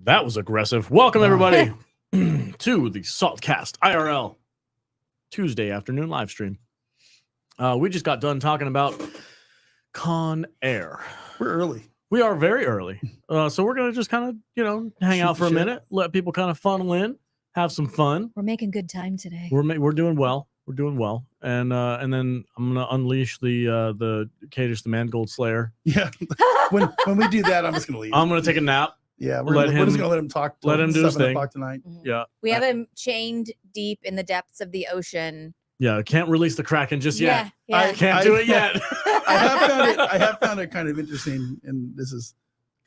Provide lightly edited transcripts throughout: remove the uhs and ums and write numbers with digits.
That was aggressive. Welcome, everybody, to the Saltcast IRL Tuesday afternoon live stream. We just got done talking about Con Air. We're early. We are very early. So we're going to just kind of, hang out for a minute, let people kind of funnel in, have some fun. We're making good time today. We're doing well. We're doing well. And then I'm going to unleash the Kadish, the Mangold Slayer. Yeah. when we do that, I'm just going to leave. I'm going to take a nap. Yeah, we're just going to let him talk. Let him do his thing. 7 o'clock tonight. Mm-hmm. Yeah. We have him chained deep in the depths of the ocean. Yeah, can't release the Kraken just yet. Yeah. I can't do it yet. I have found it kind of interesting, and this is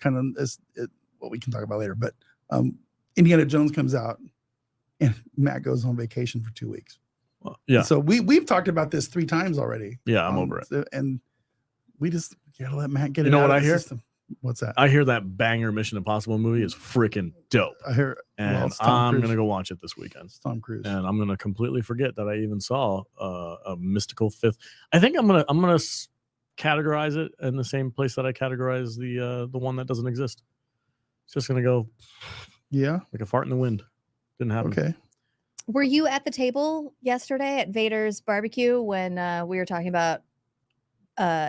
kind of what we can talk about later. But Indiana Jones comes out, and Matt goes on vacation for 2 weeks. Well, yeah. So we've talked about this 3 times already. Yeah, I'm over it. And we just gotta let Matt get it. You know out what of I the hear? system. What's that? I hear that banger Mission Impossible movie is freaking dope. I hear, And it's Tom I'm Cruise. going to go watch it this weekend. It's Tom Cruise. And I'm going to completely forget that I even saw a mystical fifth. I think I'm going to categorize it in the same place that I categorize the one that doesn't exist. It's just going to go like a fart in the wind. Didn't happen. Okay. Were you at the table yesterday at Vader's barbecue when we were talking about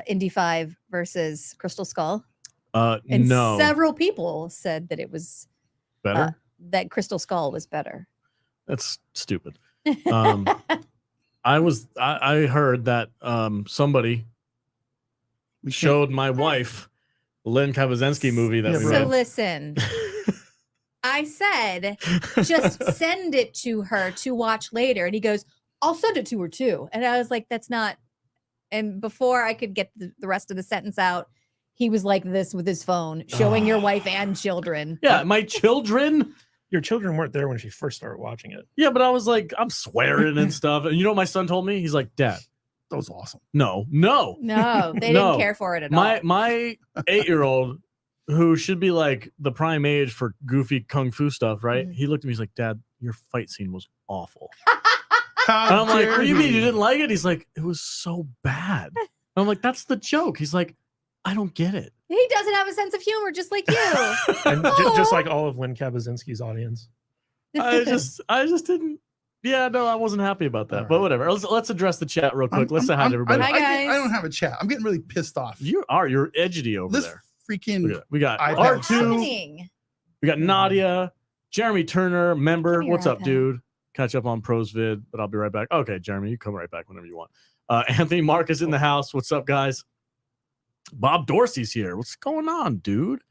Indy 5 versus Crystal Skull? And no. several people said that it was Better? that Crystal Skull was better. That's stupid. I heard that somebody showed my wife the Len Kabazinski movie that we So read. listen, I said, just send it to her to watch later. And he goes, I'll send it to her too. And I was like, that's not. And before I could get the rest of the sentence out, he was like this with his phone, showing your wife and children. Yeah, my children. Your children weren't there when she first started watching it. Yeah, but I was like, I'm swearing and stuff. And you know what my son told me? He's like, Dad, That was awesome. no. No, they No. didn't care for it at all. My 8-year-old, who should be like the prime age for goofy kung fu stuff, right? Mhm. He looked at me, he's like, Dad, your fight scene was awful. How And I'm like, dare what do you mean he? you didn't like it? He's like, it was so bad. And I'm like, that's the joke. He's like, I don't get it. He doesn't have a sense of humor, just like you. And just like all of Len Kabazinski's audience. I just didn't. Yeah, no, I wasn't happy about that. All But right. whatever. Let's address the chat real quick. Let's say hi to everybody. Hi, guys. I don't have a chat. I'm getting really pissed off. You're edgity over This there. freaking Look at that. We got iPad. What's R2. happening? We got Nadia, Jeremy Turner, member. Give me your What's up, iPad. dude? Catch up on pros vid, but I'll be right back. Okay, Jeremy, you come right back whenever you want. Anthony Mark is in the house. What's up, guys? Bob Dorsey's here. What's going on, dude?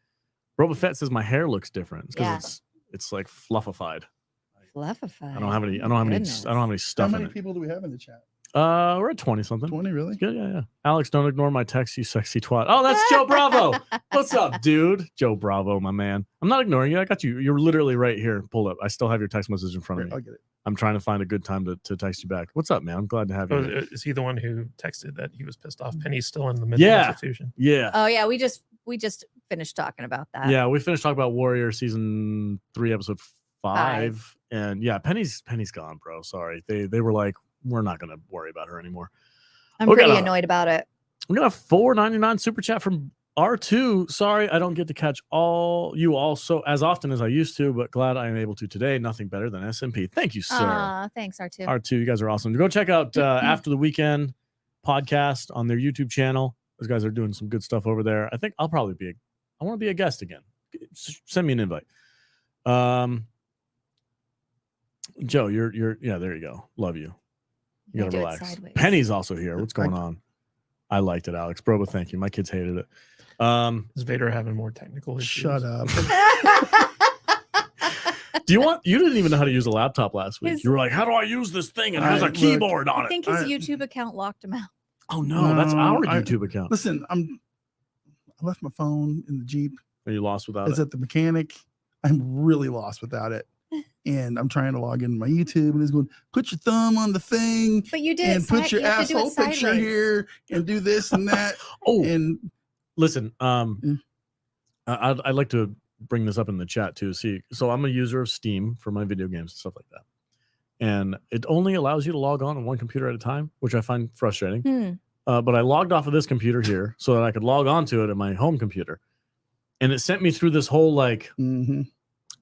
Boba Fett says my hair looks different. It's because it's like fluffified. Fluffified. I don't have any Goodness. stuff How in many it. people do we have in the chat? We're at 20 something. 20, really? Good, yeah. Alex, don't ignore my text, you sexy twat. Oh, that's Joe Bravo. What's up, dude? Joe Bravo, my man. I'm not ignoring you. I got you. You're literally right here. Pull up. I still have your text message in front of me. I'll get it. I'm trying to find a good time to text you back. What's up, man? I'm glad to have you. Oh, here. is he the one who texted that he was pissed off? Penny's still in the mental Yeah. institution. Yeah. Oh yeah, we just finished talking about that. Yeah, we finished talking about Warrior season 3, episode 5. And yeah, Penny's gone, bro. Sorry. They were like, we're not gonna worry about her anymore. I'm We pretty got a- annoyed about it. We got a $4.99 super chat from R2. Sorry, I don't get to catch you all so as often as I used to, but glad I am able to today. Nothing better than SMP. Thank you, sir. Thanks, R2. R2, you guys are awesome. Go check out After the Weekend podcast on their YouTube channel. Those guys are doing some good stuff over there. I think I'll probably I want to be a guest again. Send me an invite. Joe, you're there you go. Love you. You gotta do it relax. sideways. Penny's also here. What's going on? I liked it, Alex. Bro, but thank you. My kids hated it. Is Vader having more technical issues? Shut up. You didn't even know how to use a laptop last week. His- You were like, how do I use this thing? And there's a Look, keyboard on I it. think his I- YouTube account locked him out. Oh no, that's No, our I- YouTube account. Listen, I left my phone in the Jeep. Are you lost without It's it? at the mechanic. I'm really lost without it. And I'm trying to log into my YouTube, and it's going, put your thumb on the thing But you did. and put your you have to do it asshole picture sideways. here and do this and that. Oh, And listen. Mm. I'd like to bring this up in the chat too. See, so I'm a user of Steam for my video games and stuff like that, and it only allows you to log on one computer at a time, which I find frustrating. But I logged off of this computer here so that I could log on to it at my home computer, and it sent me through this whole like mhm.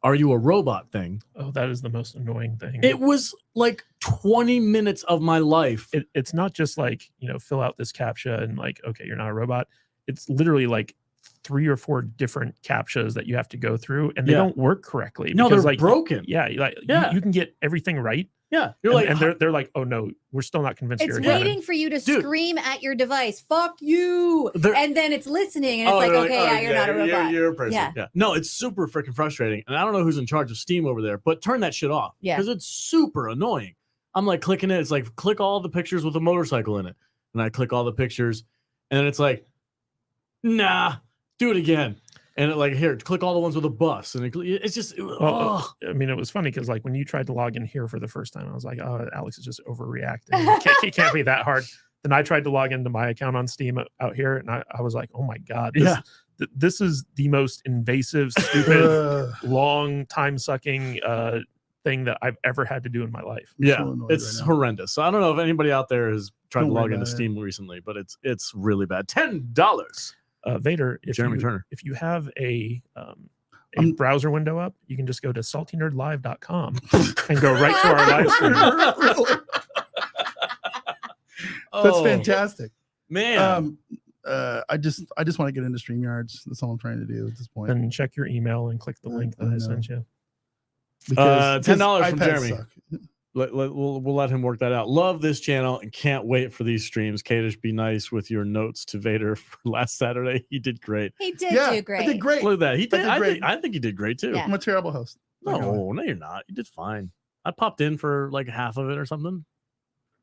"Are you a robot?" thing. Oh, that is the most annoying thing. It was like 20 minutes of my life. It's not just like, fill out this CAPTCHA and like, okay, you're not a robot. It's literally like 3 or 4 different CAPTCHAs that you have to go through, and they don't work correctly. No, because, they're like, broken. Yeah, you can get everything right. Yeah, you're like, and they're like, oh no, we're still not convinced It's you're a human. waiting for you to Dude. scream at your device, "Fuck you!" And then it's listening, and it's they're like, okay, you're not a robot. You're a person. Yeah. No, it's super freaking frustrating. And I don't know who's in charge of Steam over there, but turn that shit off. Yeah. Because it's super annoying. I'm like clicking it. It's like, click all the pictures with a motorcycle in it. And I click all the pictures. And then it's like, nah, do it again. And it like, here, click all the ones with a bus. And it's just, Well, I mean, it was funny because like when you tried to log in here for the first time, I was like, oh, Alex is just overreacting. It can't be that hard. Then I tried to log into my account on Steam out here, and I was like, oh my God, this is the most invasive, stupid, long, time-sucking thing that I've ever had to do in my life. It's horrendous. So I don't know if anybody out there has tried to log into Steam recently, but it's really bad. $10. Vader, Jeremy Turner. If you have a browser window up, you can just go to saltynerdlive.com and go right to our live stream. That's fantastic, man. I just want to get into StreamYards. That's all I'm trying to do at this point. And check your email and click the link that I sent you. Because $10 from iPads Jeremy. suck. We'll let him work that out. Love this channel and can't wait for these streams. Kadish, be nice with your notes to Vader for last Saturday. He did great. He did do great. I did great. Look at that. He did. I did great. I think he did great too. Yeah. I'm a terrible host. No, you're not. You did fine. I popped in for like half of it or something.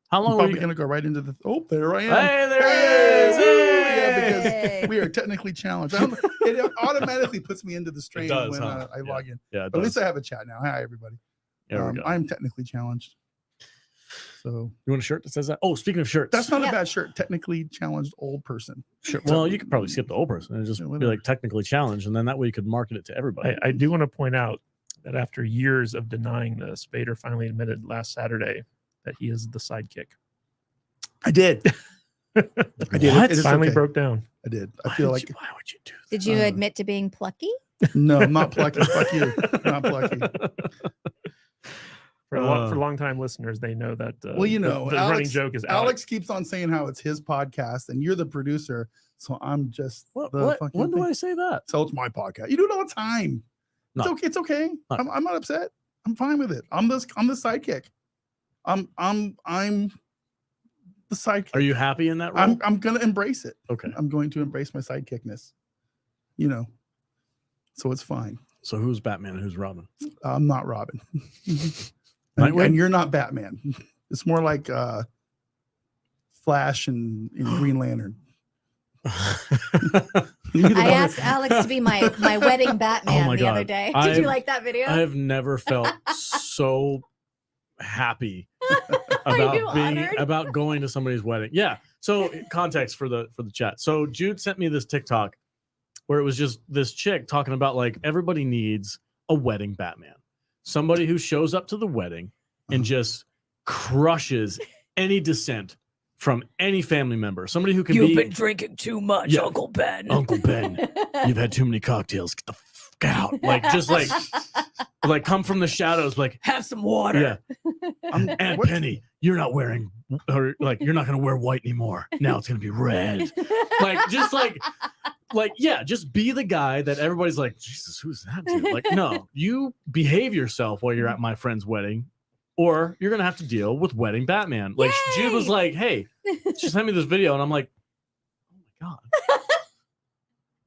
How I'm long were probably you going to go right into the. Oh, there I am. Hey, there he is. Hey! Yeah, because we are technically challenged. It automatically puts me into the stream does, when huh? I log in. Yeah, But at least I have a chat now. Hi, everybody. There we go. I'm technically challenged. So You want a shirt that says that? Oh, speaking of shirts, that's not a bad shirt. Technically challenged old person. Sure. Well, you could probably skip the old person and just Yeah, be whatever. like technically challenged, and then that way you could market it to everybody. I do want to point out that after years of denying this, Vader finally admitted last Saturday that he is the sidekick. I did. I did. What? It is Finally okay. broke down. I did. I feel like why would you do that? Did you admit to being plucky? no, I'm not plucky. Fuck you. Not plucky. For long-time listeners, they know that. Well, you know, the running joke is Alex keeps on saying how it's his podcast and you're the producer, so I'm just the What? fucking. When do thing. I say that? So it's my podcast. You do it all the time. It's No. okay. It's okay. No. I'm not upset. I'm fine with it. I'm the sidekick. I'm the sidekick. Are you happy in that role? I'm gonna embrace it. Okay. I'm going to embrace my sidekickness. You know. So it's fine. So who's Batman and who's Robin? I'm not Robin. Nightwing? And you're not Batman. It's more like Flash and Green Lantern. I asked Alex to be my wedding Batman the other day. Did you like that video? I have never felt so happy Are you about honored? about going to somebody's wedding. Yeah. So context for the chat. So Jude sent me this TikTok where it was just this chick talking about like everybody needs a wedding Batman. Somebody who shows up to the wedding and just crushes any dissent from any family member. Somebody who can You've be been drinking too much, Yeah. Uncle Ben. Uncle Ben. You've had too many cocktails. Get the fuck out. Like just like come from the shadows. Like Have some water. yeah. Aunt Penny, you're not wearing or like you're not gonna wear white anymore. Now it's gonna be red. Like yeah, just be the guy that everybody's like, Jesus, who's that dude? Like, no, you behave yourself while you're at my friend's wedding, or you're gonna have to deal with wedding Batman. Like Yay! Jude was like, hey, she sent me this video, and I'm like, oh my god.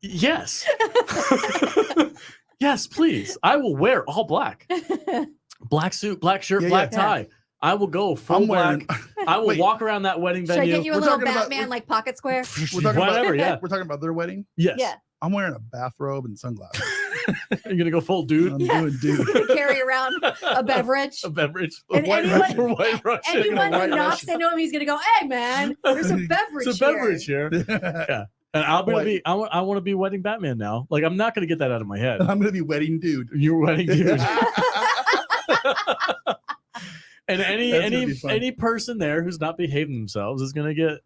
Yes. Yes, please. I will wear all black. Black suit, black shirt, Yeah, black yeah. tie. I will go full I'm black. wearing. I will Wait. walk around that wedding Should I venue. get you a We're little talking about- Batman like pocket square? We're talking Whatever, about, yeah. We're talking about their wedding. Yes. Yeah. I'm wearing a bathrobe and sunglasses. You're gonna go full dude. I'm doing dude. Carry around a beverage. A beverage. And White anyone- Russian, white Russian. Anyone who white knocks Russian. into him, he's gonna go, "Hey, man, there's a beverage It's a beverage here." here. And I'll White. be. I want to be wedding Batman now. Like I'm not gonna get that out of my head. I'm gonna be wedding dude. You're wedding dude. And That's gonna be fun. any person there who's not behaving themselves is gonna get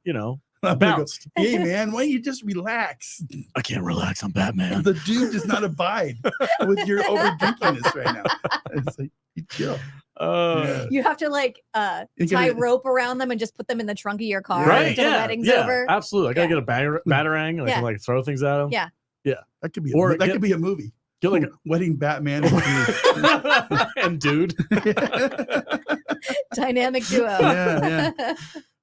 I'm gonna go, Bounced. hey man, why don't you just relax? I can't relax. I'm Batman. The dude does not abide with your over drinkiness right now. It's like you chill. Yeah. You have to like You tie gotta- rope around them and just put them in the trunk of your car Right? until the Yeah. wedding's Yeah. over. Absolutely. I gotta Yeah. get a batarang. And I Yeah. can like throw things at him. Yeah. That could be Or that get- could be a movie. Get like Wedding Batman. and dude. Dynamic duo. Yeah,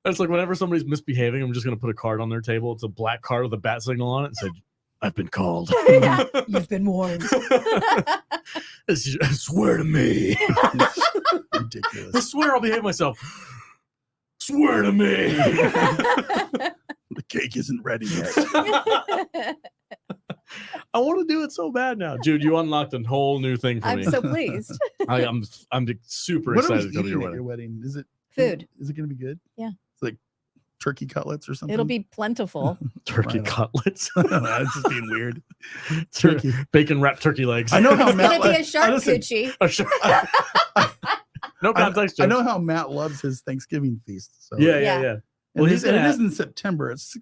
It's like whenever somebody's misbehaving, I'm just gonna put a card on their table. It's a black card with a bat signal on it and say, I've been called. Yeah, you've been warned. Swear to me. I Ridiculous. swear I'll behave myself. Swear to me. The cake isn't ready yet. I want to do it so bad now. Jude, you unlocked a whole new thing for I'm me. so pleased. I'm super What are we excited to go to eating your at your wedding. wedding? Is it Food. Is it going to be good? Yeah. It's like turkey cutlets or something. It'll be plentiful. Turkey Right on. cutlets. That's just being weird. Turkey. Bacon wrapped turkey legs. I know how It's Matt. gonna be a shark listen, coochie. Oh, sure. No context. I jokes. know how Matt loves his Thanksgiving feast. So Yeah. Yeah. Well, and he's it gonna is in September. It's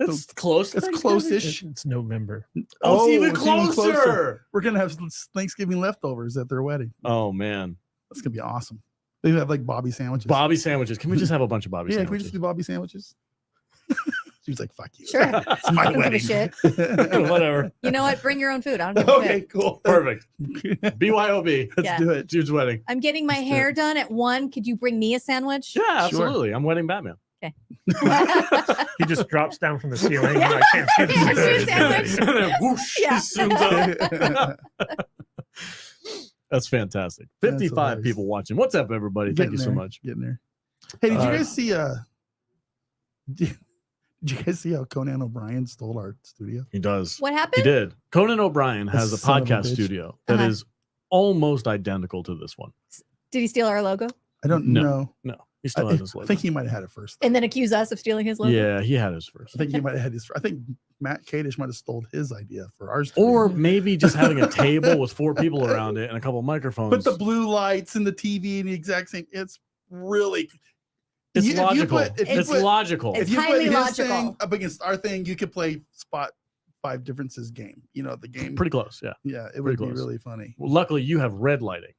It's close. it's close-ish. It's November. Oh, it's even it's closer. We're gonna have Thanksgiving leftovers at their wedding. Oh man, That's gonna be awesome. They have like Bobby sandwiches. Bobby sandwiches. Can we just have a bunch of Bobby yeah, can we sandwiches? just do Bobby sandwiches? She was like, "Fuck you." Sure. It's my I don't give a wedding. shit. Whatever. You know what? Bring your own food. I don't give a Okay, shit. cool. Perfect. Let's BYOB. Yeah. do it. Jude's wedding. I'm getting my Let's do hair done at 1. Could you bring me a sandwich? Yeah, absolutely. I'm wedding Batman. He just drops down from the ceiling. Yeah. And I can't see the Can't see sandwich. the sandwich. And then whoosh, Yeah. he zooms up. That's fantastic. That's 55 hilarious. people watching. What's up, everybody? Thank Getting you so there, much. Getting there. Hey, did you Uh, guys see? Did you guys see how Conan O'Brien stole our studio? He does. What He happened? did. Conan O'Brien has a Son of a podcast bitch. studio that Uh-huh. is almost identical to this one. Did he steal our logo I don't No. know. No, he still I, has his I logo. think he might have had it first. and then accuse us of stealing his logo? Yeah, he had his first. I think he might have had his. I think Matt Kadish might have stole his idea for our studio. Or maybe just having a table with 4 people around it and a couple microphones. but the blue lights and the TV and the exact same. It's really. it's if you logical. put- if you It's put- logical. It's if you highly put his logical. thing up against our thing, you could play spot 5 differences game. You know the game. Pretty close, yeah. Yeah, it pretty would be close. really funny. Well, luckily, you have red lighting,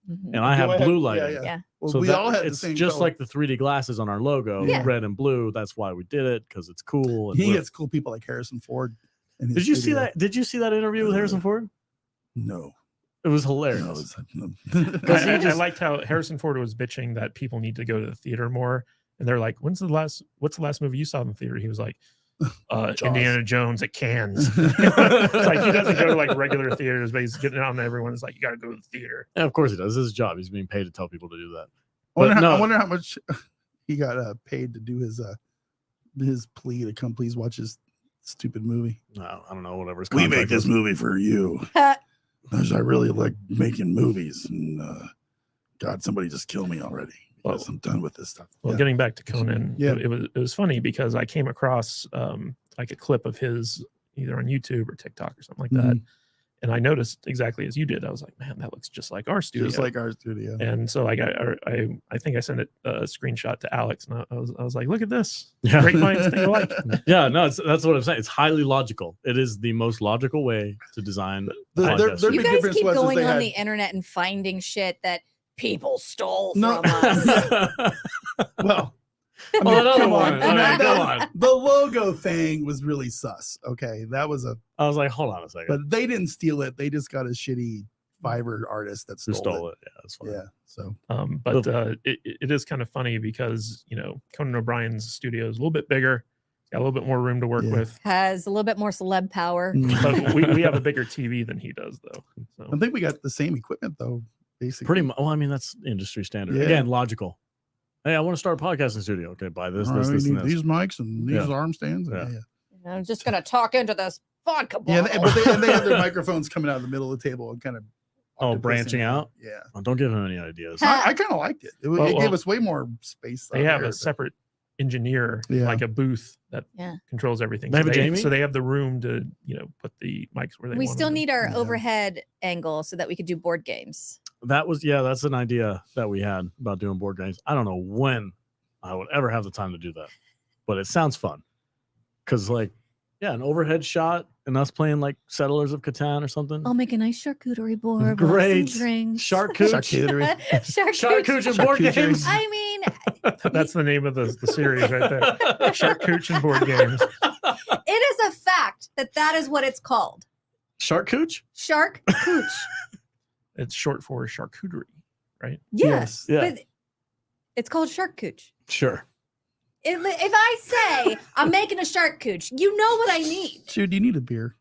Mhm. and I have Do blue yeah, lighting. Yeah. Well, So we that- all had the it's same. just color. like the 3D glasses on our logo, Yeah. red and blue. That's why we did it, because it's cool. and he we're- gets cool people like Harrison Ford. in his Did you see studio. that? Did you see that interview with Harrison Ford? No. It was No, hilarious. it's- he I liked how Harrison Ford was bitching that people need to go to the theater more, and they're like, "What's the last movie you saw in the theater?" He was like, "Indiana Jones at Cannes." It's like he doesn't go to like regular theaters, but he's getting on everyone. It's like you got to go to the theater. Yeah, of course he does. This is his job. He's being paid to tell people to do that. I no. wonder how much he got paid to do his plea to come please watch his stupid movie. No, I don't know. Whatever. his We make contract this is. movie for you. Because I really like making movies, and God, somebody just kill me already. Well- Because I'm done with this stuff. Well, Yeah. getting back to Conan, Yeah. it was funny because I came across like a clip of his either on YouTube or TikTok or something like that, and I noticed exactly as you did. I was like, man, that looks just like our studio. Just like our studio. And so like I think I sent it a screenshot to Alex, and I was like, look at this, Yeah. great minds think alike. Yeah, no, that's what I'm saying. It's highly logical. It is the most logical way to design. Their podcast. big You guys difference keep was is going they on had- the internet and finding shit that people stole No. from us. Well, I Well, another come one. on. Okay, That- go on. The logo thing was really sus. Okay, that was I was like, hold on a second. but they didn't steal it. They just got a shitty Fiverr artist that Who stole, stole it? Yeah, that's fine. Yeah, so But it is kind of funny because Conan O'Brien's studio is a little bit bigger, got a little bit more room to work Yeah. with. Has a little bit more celeb power. But we have a bigger TV than he does, though. So. I think we got the same equipment though. Basically, Pretty much. Well, I mean, that's industry standard. Yeah. Again, logical. Hey, I want to start a podcasting studio. Okay, buy this, All this, right, this, we and need this. these mics and these Yeah. arm stands. Yeah. Yeah, I'm just gonna talk into this vodka yeah. bottle. But they have their microphones coming out of the middle of the table and kind of Branching out. Yeah, Oh, don't give him any ideas. I kind of liked it. It Well, gave us way more space. They out have there, a but- separate engineer, Yeah. like a booth that Yeah. controls everything. They have a so Jamie? so they have the room to put the mics where they We want still them. need our Yeah. overhead angle so that we could do board games. That's an idea that we had about doing board games. I don't know when I would ever have the time to do that. but it sounds fun. Cause like, yeah, an overhead shot and us playing like Settlers of Catan or something. I'll make a nice charcuterie board. Great. Drinks. Shark cooch. Charcuterie. Shark cooch and board Charcuterie. games. I mean, That's the name of the series right there. Shark Cooch and board games. it is a fact that is what it's called. Shark cooch? Shark cooch. It's short for charcuterie, right? Yes. Yeah. But it's called shark cooch. Sure. If I say I'm making a shark cooch, you know what I need. Dude, you need a beer.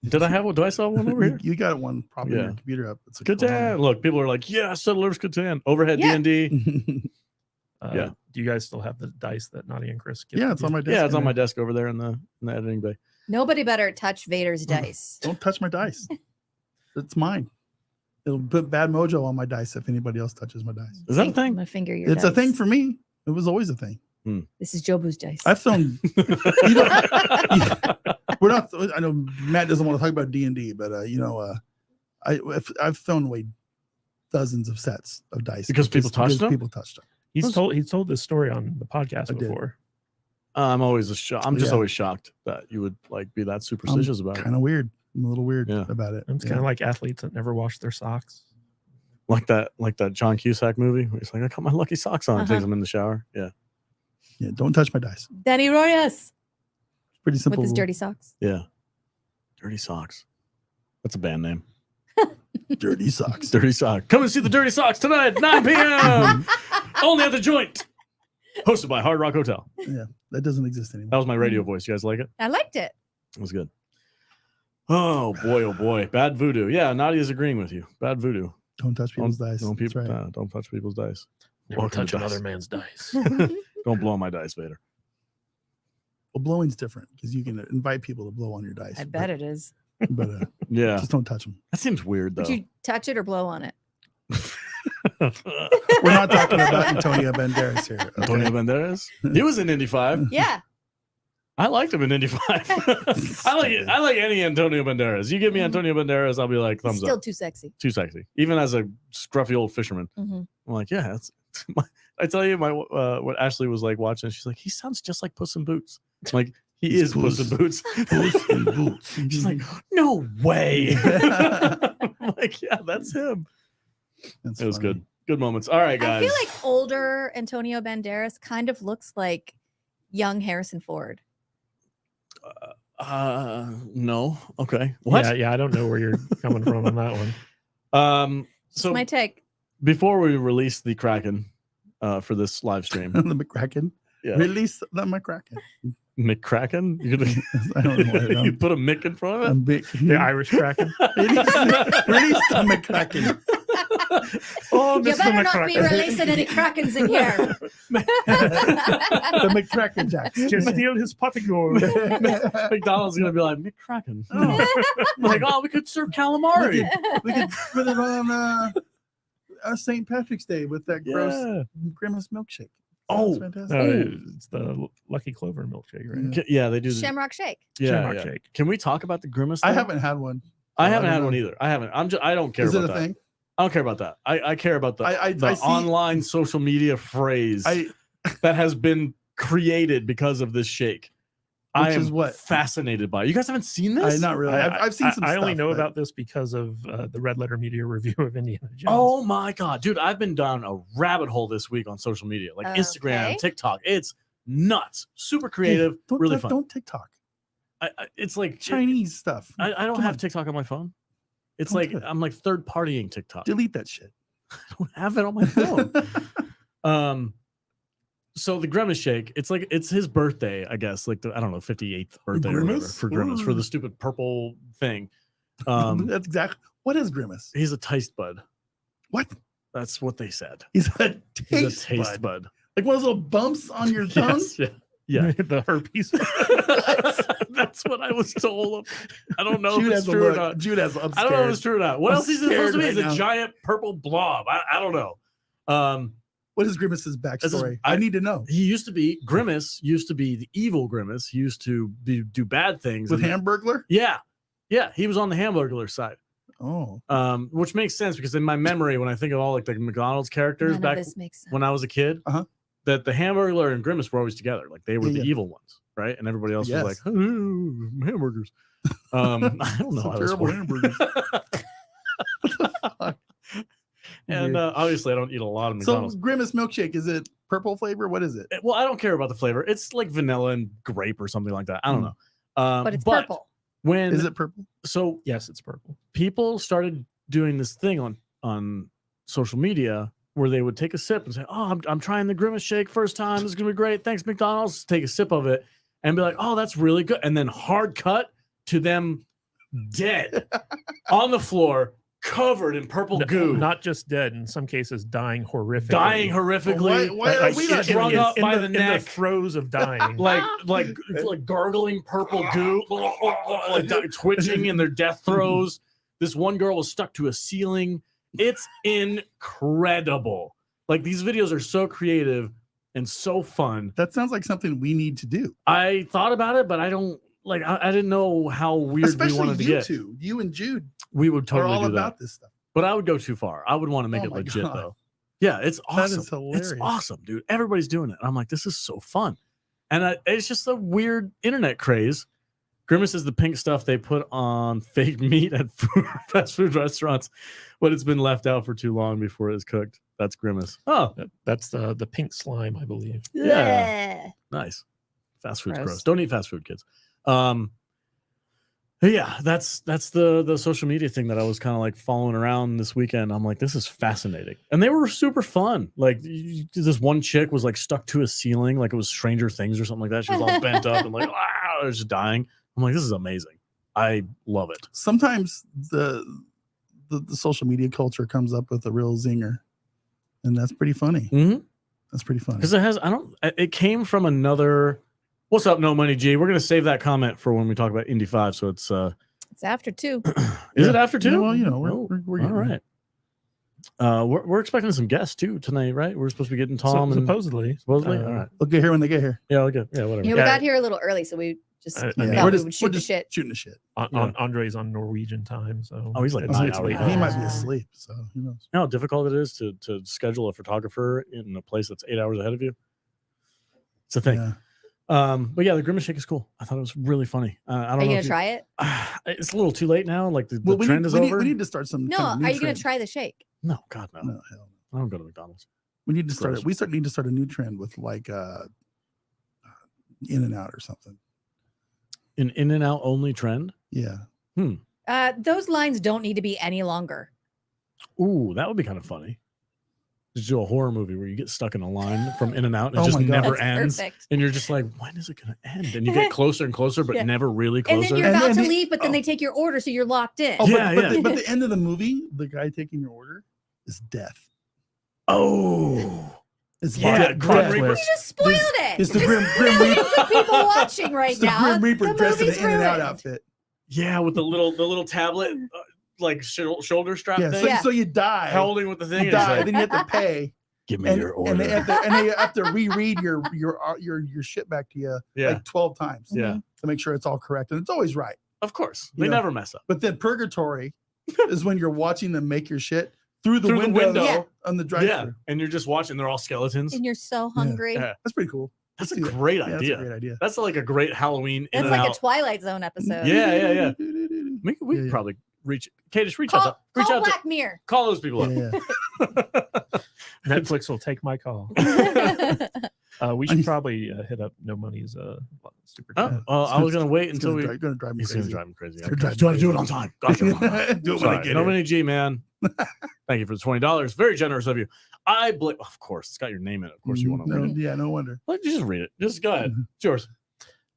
Did I have one? Do I still have one over here? You got one probably on Yeah. your computer up. It's a Catan. Look, people are like, yeah, Settlers Catan. Overhead Yeah. D&D. Yeah. Do you guys still have the dice that Naughty and Chris Yeah, it's on my desk. Yeah, it's on in my there. desk over there in the editing bay. Nobody better touch Vader's dice. Don't touch my dice. It's mine. It'll put bad mojo on my dice if anybody else touches my dice. Is that a I'm thing? gonna finger your It's a dice. thing for me. It was always a thing. This is Jobu's dice. I've thrown. You know, we're not. I know Matt doesn't want to talk about D&D, but I've thrown away dozens of sets of dice Because people touched them? People touched them. He's told this story on the podcast I did. before. I'm always I'm just Yeah. always shocked that you would like be that superstitious about it. Kind of weird. I'm a little weird Yeah. about it. It's Yeah. kind of like athletes that never wash their socks. Like that John Cusack movie where he's like, I got my lucky socks on. Uh-huh. Takes them in the shower. Yeah. Yeah, don't touch my dice. Danny Royas It's pretty simple. with his rule. dirty socks. Yeah. Dirty Socks. That's a band name. Dirty socks. Dirty Socks. Come and see the Dirty Socks tonight, 9 p.m. Only at the Joint. Hosted by Hard Rock Hotel. That doesn't exist That anymore. was my radio voice. You guys like it? I liked it. It was good. Oh boy, oh boy. Bad voodoo. Yeah, Nadia's agreeing with you. Bad voodoo. Don't touch people's dice. Don't, That's people, right. don't touch people's dice. Never Welcome touch to another dice. man's dice. Don't blow on my dice, Vader. Well, blowing's different because you can invite people to blow on your dice. I bet it is. But Yeah. just don't touch them. That seems weird though. Would you touch it or blow on it? We're not talking about Antonio Banderas here. okay? Antonio Banderas. He was in Indy 5. Yeah. I liked him in Indy 5. I like any Antonio Banderas. You give me Antonio Banderas, I'll be like, thumbs Still up. too sexy. Too sexy. Even as a scruffy old fisherman. Mhm. I'm like, yeah, that's I tell you, my what Ashley was like watching, she's like, he sounds just like Puss in Boots. I'm like, he He's is Puss in Boots. Puss in Boots. She's like, no way. I'm like, yeah, that's him. That's It was funny. good. Good moments. All right, I guys. feel like older Antonio Banderas kind of looks like young Harrison Ford. No. Okay. What? Yeah, I don't know where you're coming from on that one. That's So my take. before we release the Kraken for this live stream, The McCracken. yeah, Release the McCracken. McCracken. You're gonna I don't know what you put a Mick in front of I'm big. The Irish Kraken. Release the McCracken. Oh, You Mr. better not be McCracken. releasing any Krakens in here. The McCracken Jacks. Just steal his pot of gold. McDonald's gonna be like McCracken. Oh, Like, oh, we could serve calamari. we could put it on St. Patrick's Day with that gross Yeah. Grimace milkshake. Oh, That's fantastic. No, it's the Lucky Clover milkshake, right? Yeah, they do. Shamrock Shake. Yeah, Shamrock yeah. Shake. Can we talk about the Grimace? I thing? haven't had one. I I haven't don't had know. one either. I haven't. I don't care Is it about a that. thing? I don't care about that. I care about the I see- online social media phrase that has been created because of this shake. I Which am is what? fascinated by it. You guys haven't seen this? Not really. I've seen some I stuff. only know but about this because of the Red Letter Media review of Indiana Jones. Oh my god, dude! I've been down a rabbit hole this week on social media, like Instagram, Okay. TikTok. It's nuts, super creative, Don't, really fun. Don't TikTok. It's like Chinese stuff. I don't Come have on. TikTok on my phone. It's Don't like do it. I'm like third partying TikTok. Delete that shit. I don't have it on my phone. So the Grimace Shake, it's his birthday, I guess, like I don't know, 58th birthday or whatever Grimace? for Grimace for Ooh. the stupid purple thing. That's exactly what is Grimace? He's a taste bud. What? That's what they said. He's a taste, He's a taste bud. bud. Like one of those little bumps on your tongue. Yes, yeah. the herpes. That's what I was told. I don't know Jude if has it's a true or look. not. Jude has. I don't know if it's true or not. What I'm else is it supposed to be? scared It's right a now. giant purple blob. I don't know. What is Grimace's is- backstory? I need to know. He used to be Grimace. Used to be the evil Grimace. He used to do bad things. With and- Hamburglar? Yeah, he was on the Hamburglar side. Oh, Which makes sense because in my memory, when I think of all like the McDonald's characters None back of this makes sense. when I was a kid, Uh-huh. that the Hamburglar and Grimace were always together. Like they were Yeah, the yeah. evil ones, right? And everybody else Yes. was like, "Oh, hamburgers." I don't know Some how this terrible works. hamburgers. And Weird. obviously, I don't eat a lot of So McDonald's. Grimace milkshake, is it purple flavor? What is it? Well, I don't care about the flavor. It's like vanilla and grape or something like that. I don't know. But it's purple. When Is it purple? so Yes, it's purple. people started doing this thing on social media where they would take a sip and say, "Oh, I'm trying the Grimace Shake first time. This is gonna be great. Thanks, McDonald's." Take a sip of it and be like, "Oh, that's really good." And then hard cut to them dead on the floor, covered in purple goo, Not just dead, in some cases dying horrifically. dying horrifically, Why are like we not strung doing up this? by the in neck. the throes of dying. like gargling purple goo, like twitching in their death throes. This one girl was stuck to a ceiling. It's incredible. Like these videos are so creative and so fun. That sounds like something we need to do. I thought about it, but I don't like. I didn't know how weird Especially we wanted to you get. two. You and Jude We would are totally all do that, about this stuff. but I would go too far. I would want to make Oh it my legit God. though. Yeah, it's awesome. That is hilarious. It's awesome, dude. Everybody's doing it. I'm like, this is so fun. And it's just a weird internet craze. Grimace is the pink stuff they put on fake meat at fast food restaurants when it's been left out for too long before it's cooked. That's Grimace. Oh, That's the pink slime, I believe. yeah. Nice. Fast food's gross. Gross. Don't eat fast food, kids. Yeah, that's the social media thing that I was kind of like following around this weekend. I'm like, this is fascinating, and they were super fun. Like this one chick was like stuck to a ceiling, like it was Stranger Things or something like that. She was all bent up and like, wow, just dying. I'm like, this is amazing. I love it. Sometimes the social media culture comes up with a real zinger, and that's pretty funny. Mm-hmm. That's pretty funny. Because it came from another. What's up, No Money G? We're gonna save that comment for when we talk about Indy 5. So it's It's after 2. is it after 2? Yeah, well, you know, Oh, we're all right. We're expecting some guests too tonight, right? We're supposed to be getting Tom and Supposedly. all right. They'll get here when they get here. Yeah, okay. Yeah, whatever. We Yeah. got here a little early, so we just I thought mean, we we're would shoot the shit. shooting the shit. Andre's on Norwegian time, so Oh, he's like it's 9 late. hours. He might be Ah. asleep, so who knows? You know how difficult it is to schedule a photographer in a place that's 8 hours ahead of you? It's a thing. Yeah. But yeah, the Grimace Shake is cool. I thought it was really funny. I don't Are know you gonna if try it? It's a little too late now. Like the Well, we trend need, is we, need, over. we need to start some. No, kind of new are you gonna trend. try the shake? No, God, no. No, hell no. I don't go to McDonald's. We need to start Gross. it. We need to start a new trend with like In and Out or something. An in and out only trend. Yeah. Those lines don't need to be any longer. Ooh, that would be kind of funny. Just do a horror movie where you get stuck in a line from In and Out and it Oh just my God. never That's ends. perfect. And you're just like, when is it going to end? And you get closer and closer, but Yeah. never really And closer. then you're And about then to the- leave, but then they take your order, so you're locked in. Oh, Yeah, but, yeah. The, but the end of the movie, the guy taking your order is death. Oh, It's yeah, death. Grim Death. Reaper. You just spoiled it. it's the There's Grim millions Reaper. of people watching right It's the now. Grim Reaper The dressed in movie's an In and Out ruined. outfit. yeah, with the little tablet, like shoulder strap Yeah. thing, So, Yeah. so you die. holding with the thing. You and it's die. like, Then you have to pay. give me And, your order. and they have to reread your shit back to you yeah, like 12 times yeah, to make sure it's all correct. And it's always right. of course. They Yeah. never mess up. But then purgatory is when you're watching them make your shit through the Through the window, window. Yeah. on the drive-thru. Yeah, and you're just watching. They're all skeletons. And you're so hungry. Yeah. That's pretty cool. That's a Let's do that. great Yeah, that's idea. a great idea. That's like a great Halloween in That's and like out. a Twilight Zone episode. Yeah, yeah, yeah. We Yeah, could yeah. probably reach. Kadish, reach out. Call, Reach call out. Black Mirror. Call those people up. Yeah, yeah. Netflix will take my call. We should probably hit up No Money's super Oh, chat. well, I was gonna wait It's until we. gonna drive me He's gonna crazy. drive me crazy. It's gonna drive me Do I do it crazy. on time? Gotcha. Do it when I Sorry. get No here. Money G, man. Thank you for the $20. Very generous of you. I blame. Of course, it's got your name in it. Of course, you want to No, read it. yeah, no wonder. Let you just read it. Just go ahead. It's yours.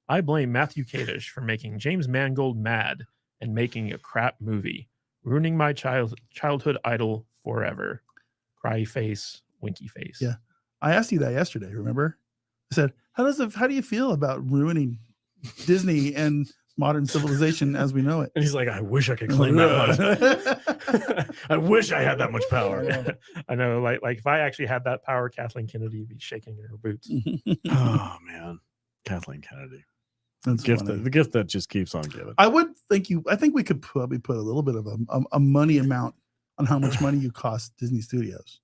I blame Matthew Kadish for making James Mangold mad and making a crap movie, ruining my childhood idol forever. Cry face, winky face. Yeah. I asked you that yesterday, remember? I said, how do you feel about ruining Disney and modern civilization as we know it? And he's like, I wish I could claim that much. I wish I had that much power. I know, like if I actually had that power, Kathleen Kennedy would be shaking in her boots. Oh man, Kathleen Kennedy. That's Gift funny. the gift that just keeps on giving. I think we could probably put a little bit of a money amount on how much money you cost Disney Studios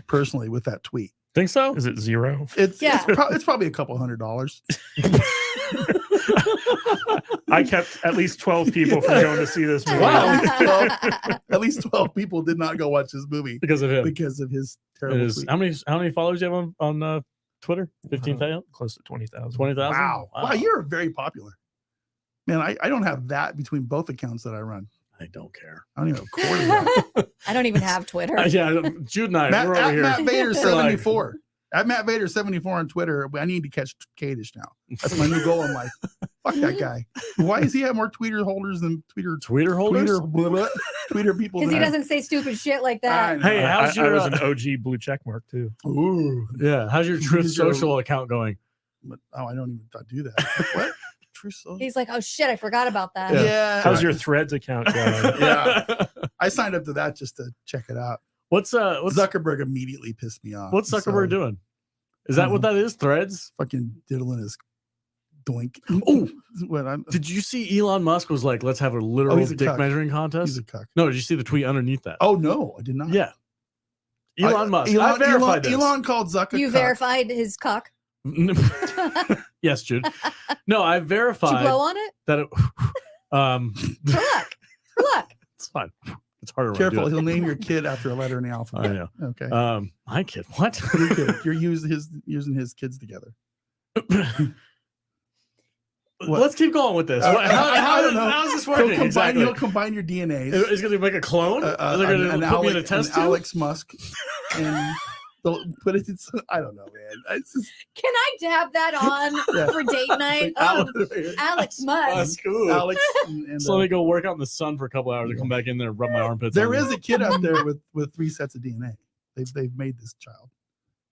personally with that tweet. Think so? Is it 0? It's probably a couple $100. I kept at least 12 people from going to see this movie. Wow. At least 12 people did not go watch this movie Because of him. because of his terrible tweet. How many followers do you have on Twitter? 15,000? Close to 20,000. 20,000? Wow, you're very popular. Man, I don't have that between both accounts that I run. I don't care. I don't even have a quarter of that. I don't even have Twitter. Yeah, Jude and I, we're over here. Matt Vader 74. At Matt Vader 74 on Twitter. I need to catch Kadish now. That's my new goal in life. Fuck that guy. Why does he have more Twitter holders than Twitter holders? Tweeter people? Because he doesn't say stupid shit like that. Hey, how's your? I was an OG blue check mark too. Ooh, yeah. How's your Truth Social account going? But, I don't even do that. What? Truth Social? He's like, oh shit, I forgot about that. Yeah. How's your Threads account going? Yeah. I signed up to that just to check it out. What's Zuckerberg immediately pissed me off. What's Zuckerberg doing? Is that what that is? Threads? Fucking diddling his doink. Oh, what? did you see Elon Musk was like, let's have a literal he's a dick cuck. measuring He's contest? a cuck. No, did you see the tweet underneath that? Oh no, I did not. Yeah. Elon Musk. I verified this. Elon called Zucker. You verified his cock? Yes, Jude. No, I verified Did you blow on it? that it, Look. it's fine. It's harder. Careful, when I he'll do it. name your kid after a letter in the alphabet. I know. Okay. My kid. What? Your kid. You're using his kids together. What? Let's keep going with this. I don't know. How is this working? He'll combine your DNAs. Is going to make a clone? Is it going to put me in a test tube? Alex Musk, and they'll put it in. I don't know, man. It's just, Can I have that on for date night? Alex Musk. Ooh. Alex. And, So let me go work out in the sun for a couple hours and come back in there and rub my armpits. there on is them. a kid out there with 3 sets of DNA. They've made this child,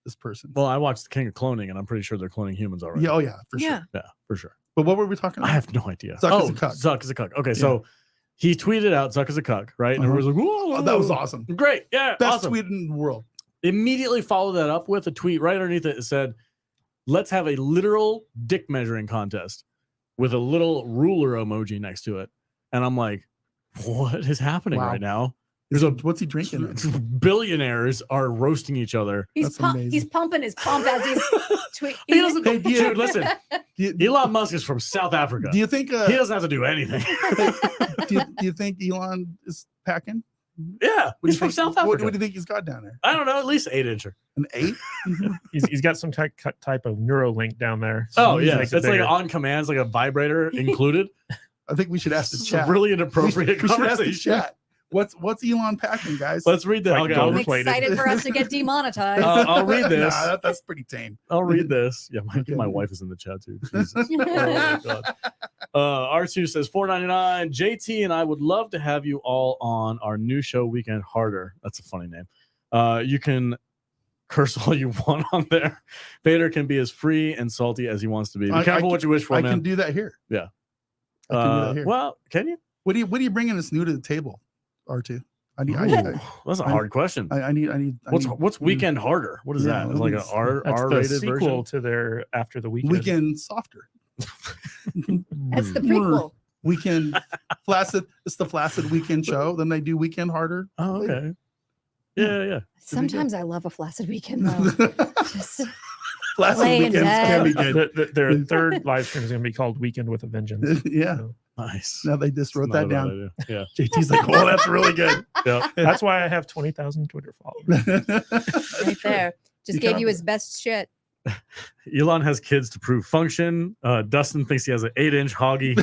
this person. Well, I watched The King of Cloning, and I'm pretty sure they're cloning humans already. Yeah, oh yeah, for sure. Yeah, for sure. But what were we talking I about? have no idea. Zuck is a cuck. Zuck is a cuck. Okay, so he tweeted out Zuck is a cuck, right? And everyone was like, whoa, Oh, that was awesome. Great. Yeah. Best awesome. tweet in the world. Immediately followed that up with a tweet right underneath it that said, let's have a literal dick measuring contest with a little ruler emoji next to it. And I'm like, what is happening right now? What's he drinking? Billionaires are roasting each other. He's pumping his pump as he's tweeting. He doesn't. Dude, listen. Elon Musk is from South Africa. Do you think he doesn't have to do anything? do you think Elon is packing? Yeah, he's from South Africa. What do you think he's got down there? I don't know. At least 8-incher. An 8? He's got some type of Neuralink down there. So yeah, makes it's it like bigger. on command, it's like a vibrator included. I think we should ask the It's chat. really inappropriate we should ask the conversation. chat. What's Elon packing, guys? Let's read that. Like Okay, I'm I'll, excited for us to get demonetized. I'll read this. Nah, that's pretty tame. I'll read this. Yeah, Okay. my wife is in the chat too. Jesus. Oh, my God. R2 says $4.99. JT and I would love to have you all on our new show, Weekend Harder. That's a funny name. You can curse all you want on there. Vader can be as free and salty as he wants to be. Be careful what you wish for, I man. can do that here. Yeah. I can do that here. Well, can you? What are you bringing us new to the table, R2? That's a hard question. I need. What's Weekend Harder? What is Yeah, that? It's like an That's R-rated the sequel version? to their After the Weekend. Weekend softer. That's the prequel. Weekend flaccid. It's the flaccid weekend show. Then they do Weekend Harder. Oh, okay. Yeah. Sometimes I love a flaccid weekend though. Just Flaccid Lay in weekends can be good. Their third live stream is going to be called Weekend with a Vengeance. Yeah. So, Nice. Now they just wrote Not that a bad down. idea. Yeah. JT's like, "Oh, that's really good." Yeah. that's why I have 20,000 Twitter followers. right there. Just You gave got you it. his best shit. Elon has kids to prove function. Dustin thinks he has an 8-inch hoggy.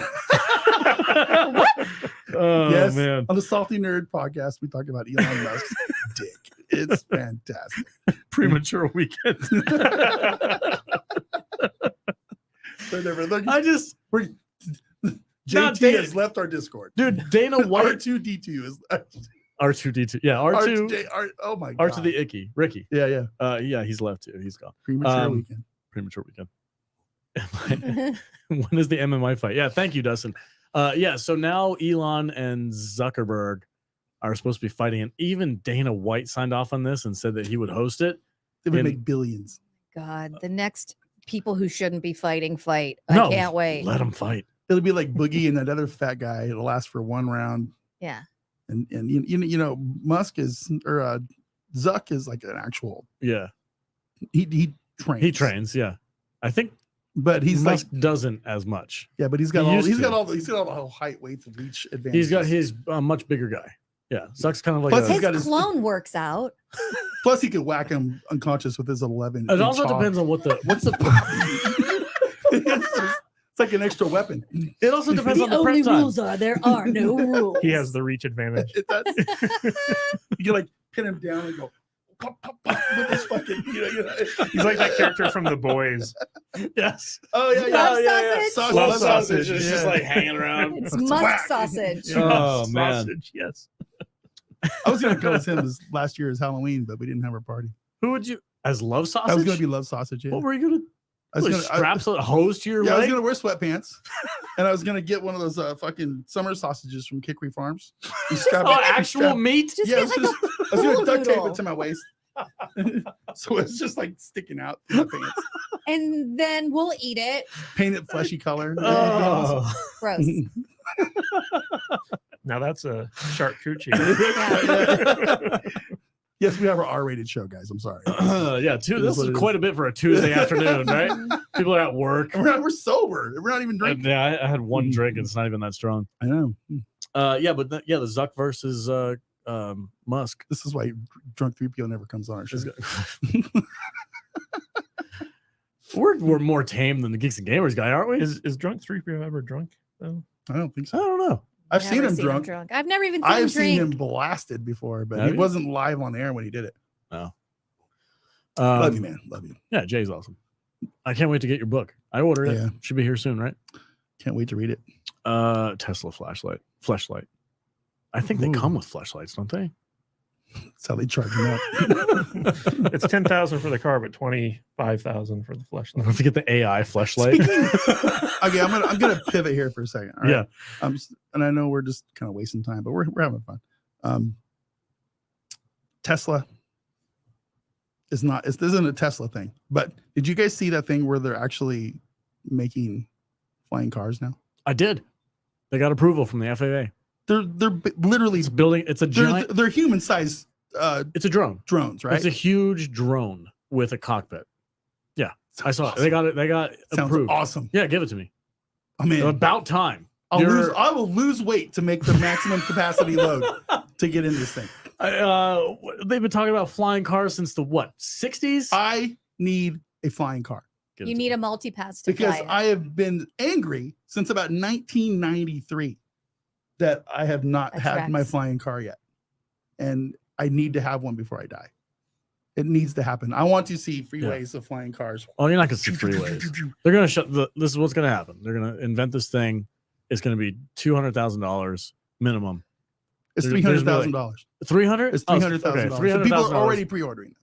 Oh, Yes. man. On the Salty Nerd podcast, we talk about Elon Musk's dick. It's fantastic. Premature weekend. I just, JT has left our Discord. dude, Dana White. R2D2 is R2D2. Yeah, R2. Oh my god. R to the icky. Ricky. Yeah. Yeah, he's left too. He's gone. Premature weekend. Premature weekend. When is the MMA fight? Yeah, thank you, Dustin. Yeah, so now Elon and Zuckerberg are supposed to be fighting, and even Dana White signed off on this and said that he would host it. They would and- make billions. God, the next people who shouldn't be fighting fight. No, I can't wait. Let him fight. It'll be like Boogie and that other fat guy. It'll last for one round. Yeah. And you know Musk is or Zuck is like an actual Yeah. he trains. He trains, yeah. I think but he's Musk like doesn't as much. yeah, but he's got he all used he's to. got all the whole height, weight, and reach advantage. He's got his much bigger guy. Yeah, Zuck's kind of like Plus a, he's His got his- clone works out. Plus he could whack him unconscious with his 11. it also depends on what's the It's like an extra weepon. it also depends on the prep time. are there are no rules. He has the reach advantage. It does. You can like pin him down and go pop, pop, pop, with this fucking, He's like that character from The Boys. Yes. Oh yeah, Love yeah. sausage. Love Love sausage. sausage. It's just like hanging around. It's Musk whack. sausage. Oh, man. Sausage, yes. I was gonna go as him as last year as Halloween, but we didn't have our party. Who would you as love sausage? I was gonna be Love Sausage. Yeah. What were you gonna? I was Like gonna strap a hose to your yeah, I was leg? gonna wear sweatpants, and I was gonna get one of those fucking summer sausages from Kickory Farms. You strap Oh, it- actual strap- meat? Just Yeah, I get was, like just, a I was gonna pool duct tape noodle. it to my waist, so it's just like sticking out through my pants. And then we'll eat it. Paint it fleshy color. Oh. Gross. Now that's a charcuterie. Yes, we have our R-rated show, guys. I'm sorry. Yeah, It this is what is it quite a bit for a Tuesday afternoon, right? People are at work. We're sober. We're not even drinking. Yeah, I had one drink and it's not even that strong. I know. Yeah, but the Zuck versus Musk. This is why drunk 3PO never comes on our show. We're more tame than the Geeks and Gamers guy, aren't we? Is drunk 3PO ever drunk though? I don't think I so. don't know. I've seen Never him drunk. I've never even seen him I've seen drink. him blasted before, but Have he you? wasn't live on air when he did it. No. Love you, man. Love you. Yeah, Jay's awesome. I can't wait to get your book. I ordered Yeah. it. Should be here soon, right? Can't wait to read it. Tesla flashlight. I think they Ooh. come with flashlights, don't they? That's how they charge him up. It's 10,000 for the car, but 25,000 for the I flashlight. have to get the AI flashlight. Okay, I'm gonna pivot here for a second. All right? Yeah. And I know we're just kind of wasting time, but we're having fun. Tesla is not. This isn't a Tesla thing. But did you guys see that thing where they're actually making flying cars now? I did. They got approval from the FAA. They're literally It's building. It's a giant. they're human sized It's a drone. drones, right? It's a huge drone with a cockpit. Yeah, I saw it. They got it. They got Sounds approved. awesome. Yeah, give it to me. I mean, About time. I You're- will lose weight to make the maximum capacity load to get in this thing. They've been talking about flying cars since the what 60s. I need a flying car Give it You to need me. a multi-pass to because fly it. I have been angry since about 1993 that I have not That had my tracks. flying car yet. And I need to have one before I die. It needs to happen. I want to see freeways of flying cars. Oh, you're not gonna see freeways. They're gonna shut the. This is what's gonna happen. They're gonna invent this thing. It's gonna be $200,000 minimum. It's There's gonna be like- $300,000. 300. It's $300,000. So people are $300,000. already pre-ordering them.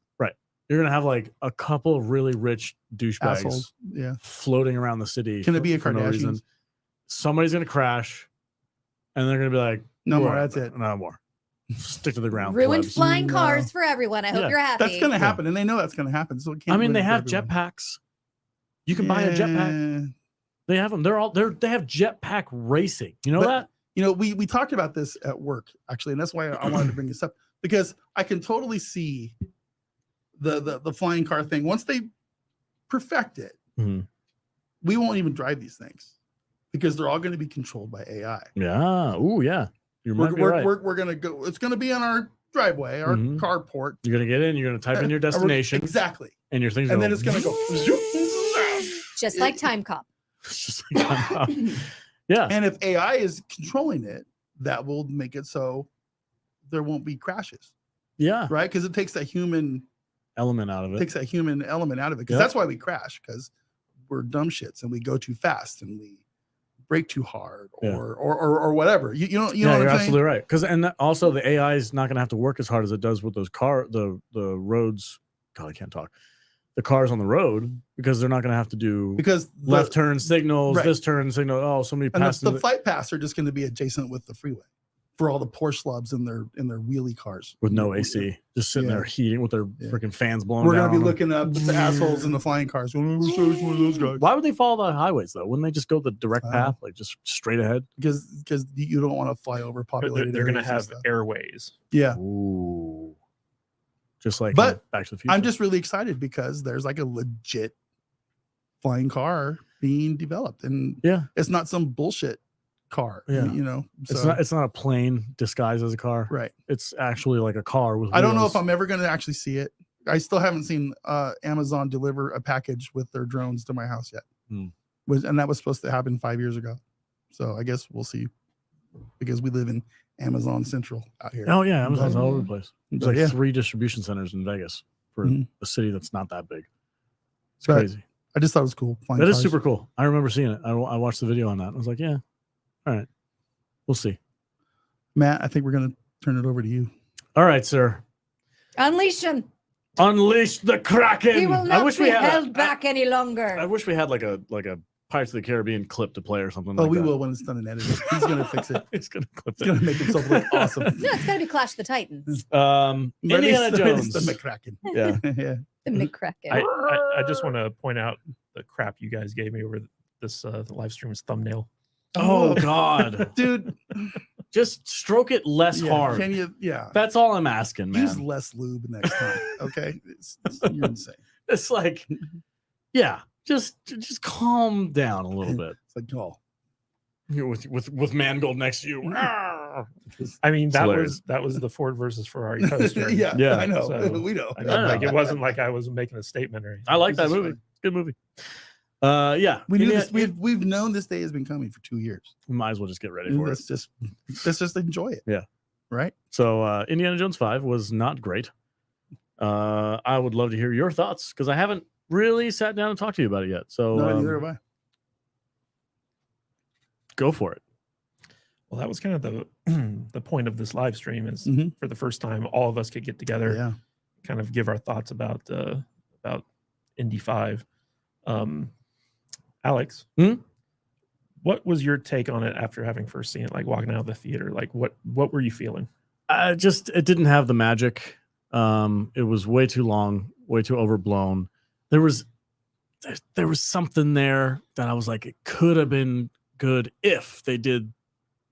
You're gonna have like a couple of really rich douchebags Assholes. Yeah. floating around the city. Can it be a for no reason. Kardashians? Somebody's gonna crash, and they're gonna be like, No more. "Whatever, That's it. No more. Stick to the ground." Ruined plebs." flying No. cars for everyone. I hope Yeah. you're happy. That's going to happen. And they know that's going to happen. So it can't I mean, ruin they it for have everyone. jetpacks. You can buy a jetpack. Yeah. They have them. They have jetpack racing. You know But- that? You know, we talked about this at work actually, and that's why I wanted to bring this up because I can totally see the flying car thing. Once they perfect it, Mhm. we won't even drive these things because they're all going to be controlled by AI. Yeah. Ooh, yeah. You might be right. We're going to go. It's going to be on our driveway, our Mhm. carport. You're gonna get in. You're gonna type in your destination, Exactly, and your thing's and gonna then it's going to go. Just like Time Cop. It's just like, yeah. And if AI is controlling it, that will make it so there won't be crashes, Yeah. right? Because it takes that human Element out of it. element out of it. Because Yep. that's why we crash, because we're dumb shits and we go too fast and we brake too hard or Yeah. or whatever. You know yeah, what you're I'm saying? absolutely right. Because also the AI is not gonna have to work as hard as it does with those the roads. God, I can't talk. The cars on the road because they're not gonna have to do Because left turn signals, right. this turn signal. Oh, somebody and passed. the flight paths are just going to be adjacent with the freeway for all the Porsche slubs in their wheelie cars with no AC, just sitting Yeah. there heating with their Yeah. freaking fans blowing We're down. going to be on them. looking up the assholes in the flying cars. Well, we're so one of those guys. Why would they follow the highways though? Wouldn't they just go the direct Uh, path, like just straight ahead? Because you don't want to fly over They're populated going to areas and have stuff. airways. Yeah. Ooh, just like But Back to the Future. I'm just really excited because there's like a legit flying car being developed, and it's not some bullshit car. Yeah. You know, so, it's not a plane disguised as a car. right. It's actually like a car with. I don't know wheels. if I'm ever going to actually see it. I still haven't seen Amazon deliver a package with their drones to my house yet. And that was supposed to happen 5 years ago. So I guess we'll see, because we live in Amazon Central out here. Oh yeah, Amazon's all over the place. There's But like 3 distribution centers in Vegas for a city that's not that big. It's But crazy. I just thought it was cool. That is super cool. I remember seeing it. I watched the video on that. I was like, yeah, all right, we'll see. Matt, I think we're going to turn it over to you. All right, sir. Unleash him. Unleash the Kraken. He will I not wish be we had held back any longer. I wish we had like a Pirates of the Caribbean clip to play or something. Oh, like we that. will when it's done and edited. He's going to fix it. He's gonna clip He's going to make himself look awesome. No, it's got to be Clash of the Titans. Indiana Jones. The McCracken. Yeah. Yeah. The McCracken. I just want to point out the crap you guys gave me over this the live stream's thumbnail. Oh God, Dude. just stroke it less hard. Can you? Yeah. That's all I'm asking, man. Use less lube next time. Okay. You're insane. It's like, yeah, just calm down a little bit. It's like, oh. You're with Mangold next to you. I mean, that hilarious. was the Ford versus Ferrari toaster. Yeah, Yeah. I know. So, we know. I know, like it wasn't like I was making a statement or anything. I like This that is movie. fun. Good movie. Yeah, We knew this. We've known this day has been coming for 2 years. we might as well just get ready for it. Let's just enjoy it. Yeah. Right. So Indiana Jones 5 was not great. I would love to hear your thoughts because I haven't really sat down and talked to you about it yet. So No, neither have I. go for it. Well, that was kind of the point of this live stream is Mhm. for the first time all of us could get together, Yeah. kind of give our thoughts about Indy 5. Alex, what was your take on it after having first seen it, like walking out of the theater? Like what were you feeling? It didn't have the magic. It was way too long, way too overblown. There was something there that I was like, it could have been good if they did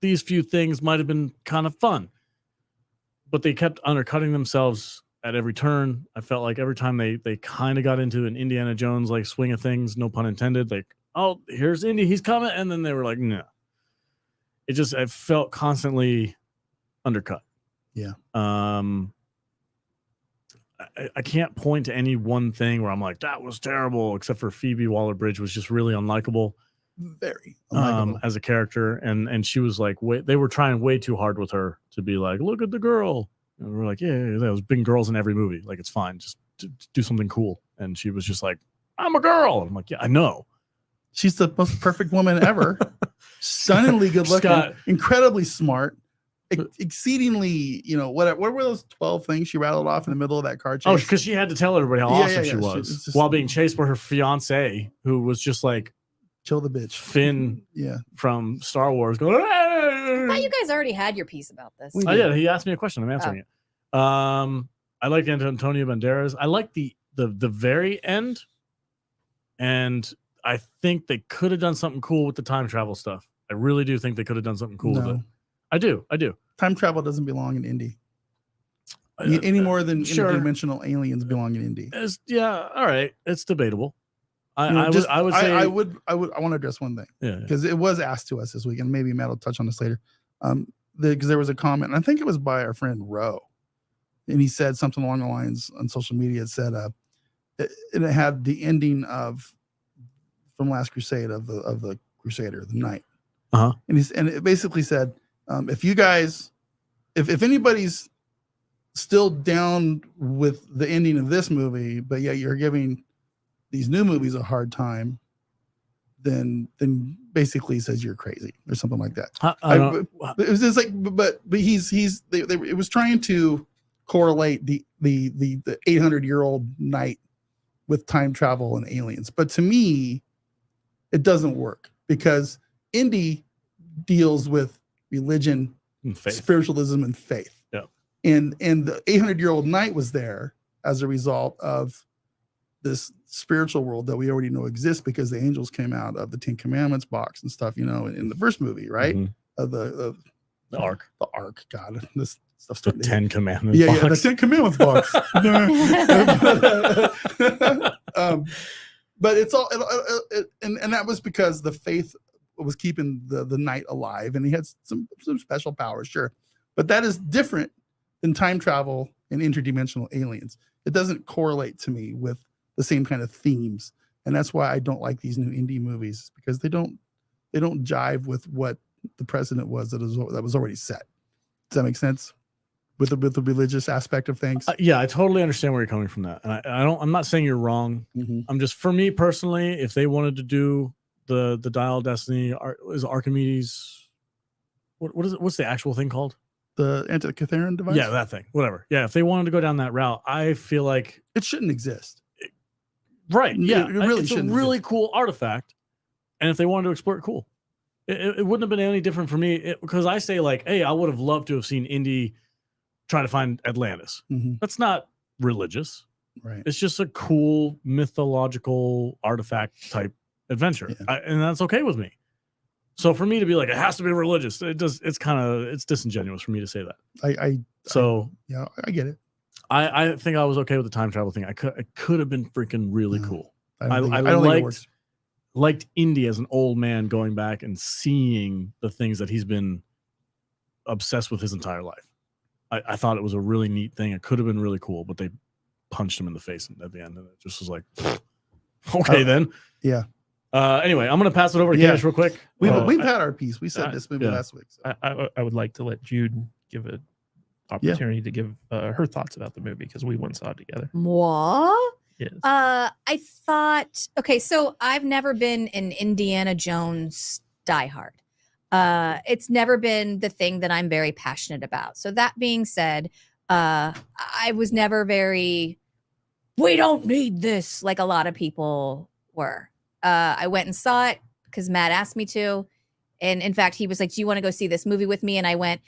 these few things. Might have been kind of fun, but they kept undercutting themselves at every turn. I felt like every time they kind of got into an Indiana Jones like swing of things, no pun intended, like, oh, here's Indy, he's coming, and then they were like, no. I felt constantly undercut. Yeah. I can't point to any one thing where I'm like, that was terrible, except for Phoebe Waller-Bridge was just really unlikable. Very unlikable. As a character, and she was like, they were trying way too hard with her to be like, look at the girl, and we're like, yeah, there's big girls in every movie, like it's fine, just do something cool. And she was just like, I'm a girl. And I'm like, yeah, I know. She's the most perfect woman ever. Stunningly good looking, incredibly smart, exceedingly, what were those 12 things she rattled off in the middle of that car chase? Oh, because she had to tell everybody how awesome she was just, while being chased by her fiance, who was just like chill the bitch. Finn Yeah. from Star Wars going, I thought you guys already had your piece about this. We oh yeah, he asked me a question. I'm answering it. I like Antonio Banderas. I like the very end, and I think they could have done something cool with the time travel stuff. I really do think they could have done something cool with it. I do. Time travel doesn't belong in Indy. Any more than interdimensional aliens belong in Indy. Yeah, all right. It's debatable. I want to address one thing. Yeah. Because it was asked to us this week, and maybe Matt will touch on this later. Because there was a comment, and I think it was by our friend Roe, and he said something along the lines on social media. It said it had the ending from Last Crusade of the Crusader, the Knight. Uh-huh. And it basically said, if anybody's still down with the ending of this movie, but yet you're giving these new movies a hard time, then basically says you're crazy or something like that. It was just like, but it was trying to correlate the 800-year-old knight with time travel and aliens. But to me, it doesn't work because Indy deals with religion, spiritualism, and faith. Yeah. And the 800-year-old knight was there as a result of this spiritual world that we already know exists because the angels came out of the 10 Commandments box and stuff, in the first movie, right? Mm-hmm. Of the ark. The ark. God, this stuff The starting to hit. 10 Commandments. Yeah, the box. 10 Commandments box. But it's all, and that was because the faith was keeping the knight alive, and he had some special powers, sure. But that is different than time travel and interdimensional aliens. It doesn't correlate to me with the same kind of themes, and that's why I don't like these new indie movies, because they don't jive with what the precedent was that was already set. Does that make sense? With the religious aspect of things. Yeah, I totally understand where you're coming from. That, and I'm not saying you're wrong. I'm just, for me personally, if they wanted to do the Dial of Destiny, is Archimedes, what is it? What's the actual thing called? The Antikythera device. Yeah, that thing. Whatever. Yeah, if they wanted to go down that route, I feel like it shouldn't exist. Right. Yeah, it really it's a shouldn't really exist. cool artifact, and if they wanted to explore it, cool. It wouldn't have been any different for me, because I say, like, hey, I would have loved to have seen Indy try to find Atlantis. That's not religious. Right. It's just a cool mythological artifact type adventure, and that's okay with me. So for me to be like, it has to be religious, it's disingenuous for me to say that. I get it. I think I was okay with the time travel thing. It could have been freaking really cool. I don't think it works. Liked Indy as an old man going back and seeing the things that he's been obsessed with his entire life. I thought it was a really neat thing. It could have been really cool, but they punched him in the face at the end, and it just was like, okay, then. Yeah. Anyway, I'm going to pass it over to Kadish real quick. We've had our piece. We said this movie last week. So. I would like to let Jude give an opportunity to give her thoughts about the movie, because we once saw it together. Moi? Yes. I thought, okay, so I've never been an Indiana Jones diehard. It's never been the thing that I'm very passionate about. So that being said, I was never very, we don't need this, like a lot of people were. I went and saw it because Matt asked me to. And in fact, he was like, do you want to go see this movie with me? And I went,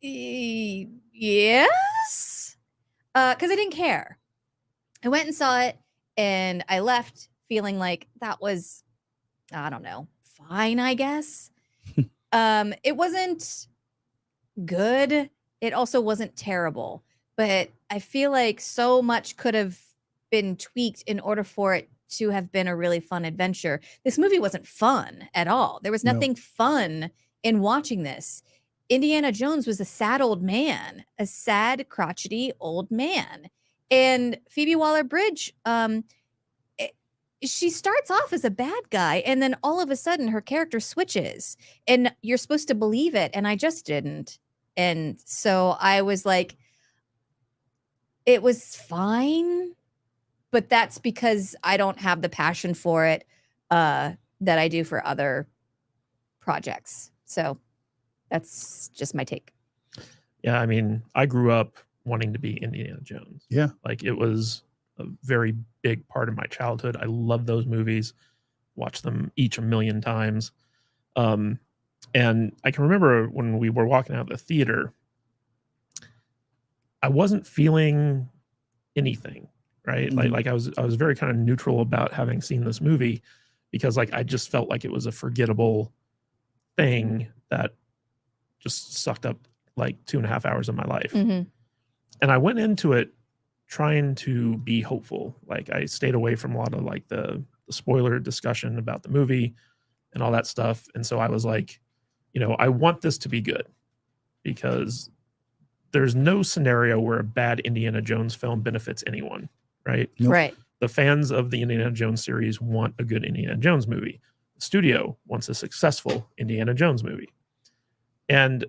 yes. Because I didn't care. I went and saw it, and I left feeling like that was, I don't know, fine, I guess. It wasn't good. It also wasn't terrible. But I feel like so much could have been tweaked in order for it to have been a really fun adventure. This movie wasn't fun at all. There was nothing fun in watching this. Indiana Jones was a sad old man, a sad, crotchety old man. And Phoebe Waller-Bridge, she starts off as a bad guy, and then all of a sudden her character switches, and you're supposed to believe it, and I just didn't. And so I was like, it was fine, but that's because I don't have the passion for it that I do for other projects. So that's just my take. Yeah, I mean, I grew up wanting to be Indiana Jones. Yeah. Like, it was a very big part of my childhood. I love those movies, watched them each a million times. And I can remember when we were walking out of the theater, I wasn't feeling anything, right? Like I was very kind of neutral about having seen this movie, because like I just felt like it was a forgettable thing that just sucked up like 2.5 hours of my life. And I went into it trying to be hopeful. Like, I stayed away from a lot of like the spoiler discussion about the movie and all that stuff. And so I was like, you know, I want this to be good, because there's no scenario where a bad Indiana Jones film benefits anyone, right? Nope. Right. The fans of the Indiana Jones series want a good Indiana Jones movie. The studio wants a successful Indiana Jones movie. And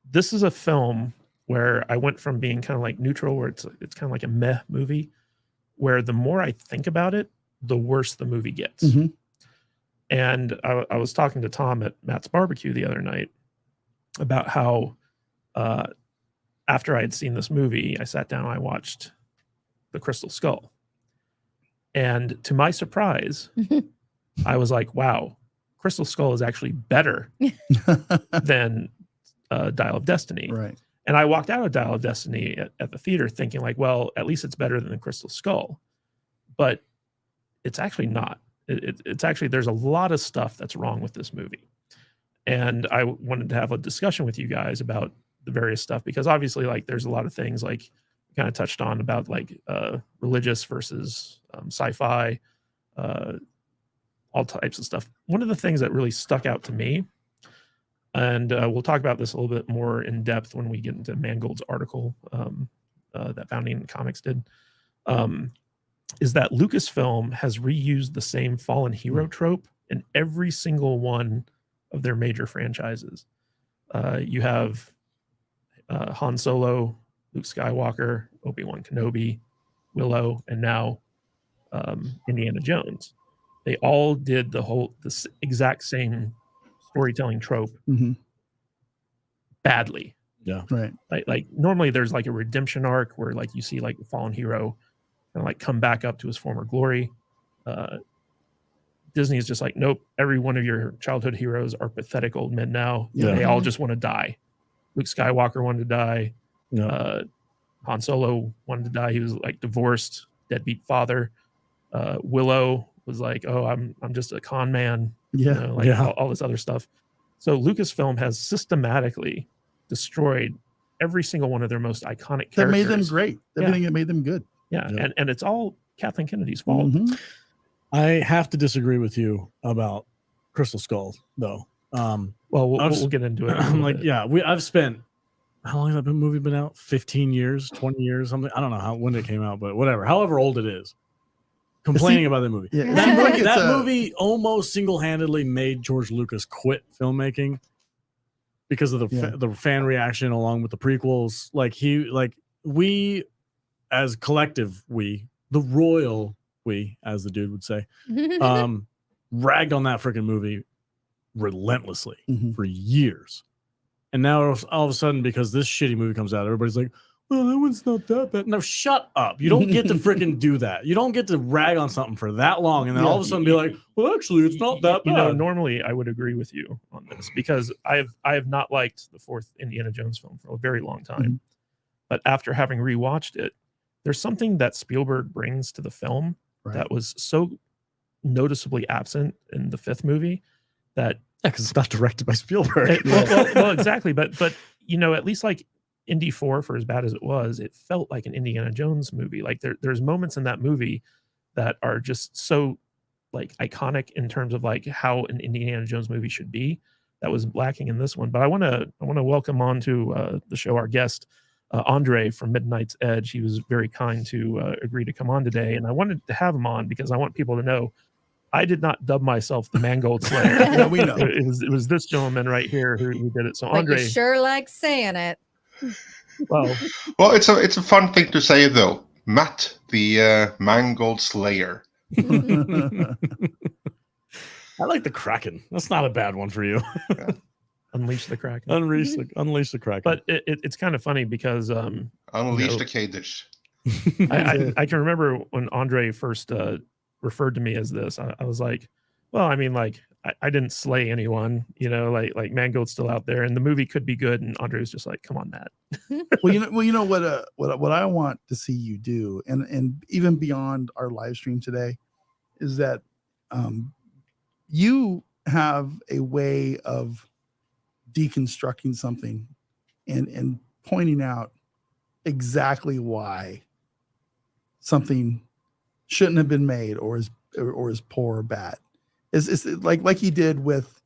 this is a film where I went from being kind of like neutral, where it's kind of like a meh movie, where the more I think about it, the worse the movie gets. And I was talking to Tom at Matt's barbecue the other night about how after I had seen this movie, I sat down and I watched The Crystal Skull. And to my surprise, I was like, wow, Crystal Skull is actually better than Dial of Destiny. Right. And I walked out of Dial of Destiny at the theater thinking like, well, at least it's better than the Crystal Skull. But it's actually not. It's actually, there's a lot of stuff that's wrong with this movie. And I wanted to have a discussion with you guys about the various stuff, because obviously like there's a lot of things like kind of touched on about like religious versus sci-fi, all types of stuff. One of the things that really stuck out to me, and we'll talk about this a little bit more in depth when we get into Mangold's article that Founding Comics did, is that Lucasfilm has reused the same fallen hero trope in every single one of their major franchises. You have Han Solo, Luke Skywalker, Obi-Wan Kenobi, Willow, and now Indiana Jones. They all did the exact same storytelling trope badly. Yeah. Right. Like normally there's like a redemption arc where like you see like the fallen hero and like come back up to his former glory. Disney is just like, nope, every one of your childhood heroes are pathetic old men now. Yeah. They all just want to die. Luke Skywalker wanted to die. Yeah. Han Solo wanted to die. He was like divorced, deadbeat father. Willow was like, oh, I'm just a con man. Yeah. You know, like all this other stuff. So Lucasfilm has systematically destroyed every single one of their most iconic characters. That made them great. Everything that made them good. Yeah. Yeah. And it's all Kathleen Kennedy's fault. Mhm. I have to disagree with you about Crystal Skull, though. Well, we'll get into it. I'm like, yeah, I've spent, how long has that movie been out? 15 years, 20 years, something. I don't know when it came out, but whatever, however old it is. Complaining about that movie. Yeah, That movie almost single-handedly made George Lucas quit filmmaking because of the fan reaction along with the prequels. We as collective, the royal we, as the dude would say, ragged on that freaking movie relentlessly for years. And now all of a sudden, because this shitty movie comes out, everybody's like, well, that one's not that bad. No, shut up. You don't get to freaking do that. You don't get to rag on something for that long and then all of a sudden be like, well, actually, it's not that bad. You know, normally I would agree with you on this because I have not liked the fourth Indiana Jones film for a very long time. But after having rewatched it, there's something that Spielberg brings to the film that was so noticeably absent in the fifth movie that because it's not directed by Spielberg. Well, exactly. But you know, at least like Indy 4, for as bad as it was, it felt like an Indiana Jones movie. Like there's moments in that movie that are just so like iconic in terms of like how an Indiana Jones movie should be. That was lacking in this one. But I want to welcome on to the show our guest, Andre from Midnight's Edge. He was very kind to agree to come on today, and I wanted to have him on because I want people to know I did not dub myself the Mangold Slayer. No, we know. It was this gentleman right here who did it. So Andre, you sure like saying it. Well, it's a fun thing to say though. Matt, the Mangold Slayer. I like the Kraken. That's not a bad one for you. Unleash the Kraken. Unleash the Kraken. But it's kind of funny because Unleash the Kadish. I can remember when Andre first referred to me as this. I was like, well, I mean, like I didn't slay anyone, you know, like Mangold's still out there, and the movie could be good. And Andre was just like, come on, Matt. Well, you know what I want to see you do, and even beyond our live stream today, is that you have a way of deconstructing something and pointing out exactly why something shouldn't have been made or is poor or bad. It's like he did with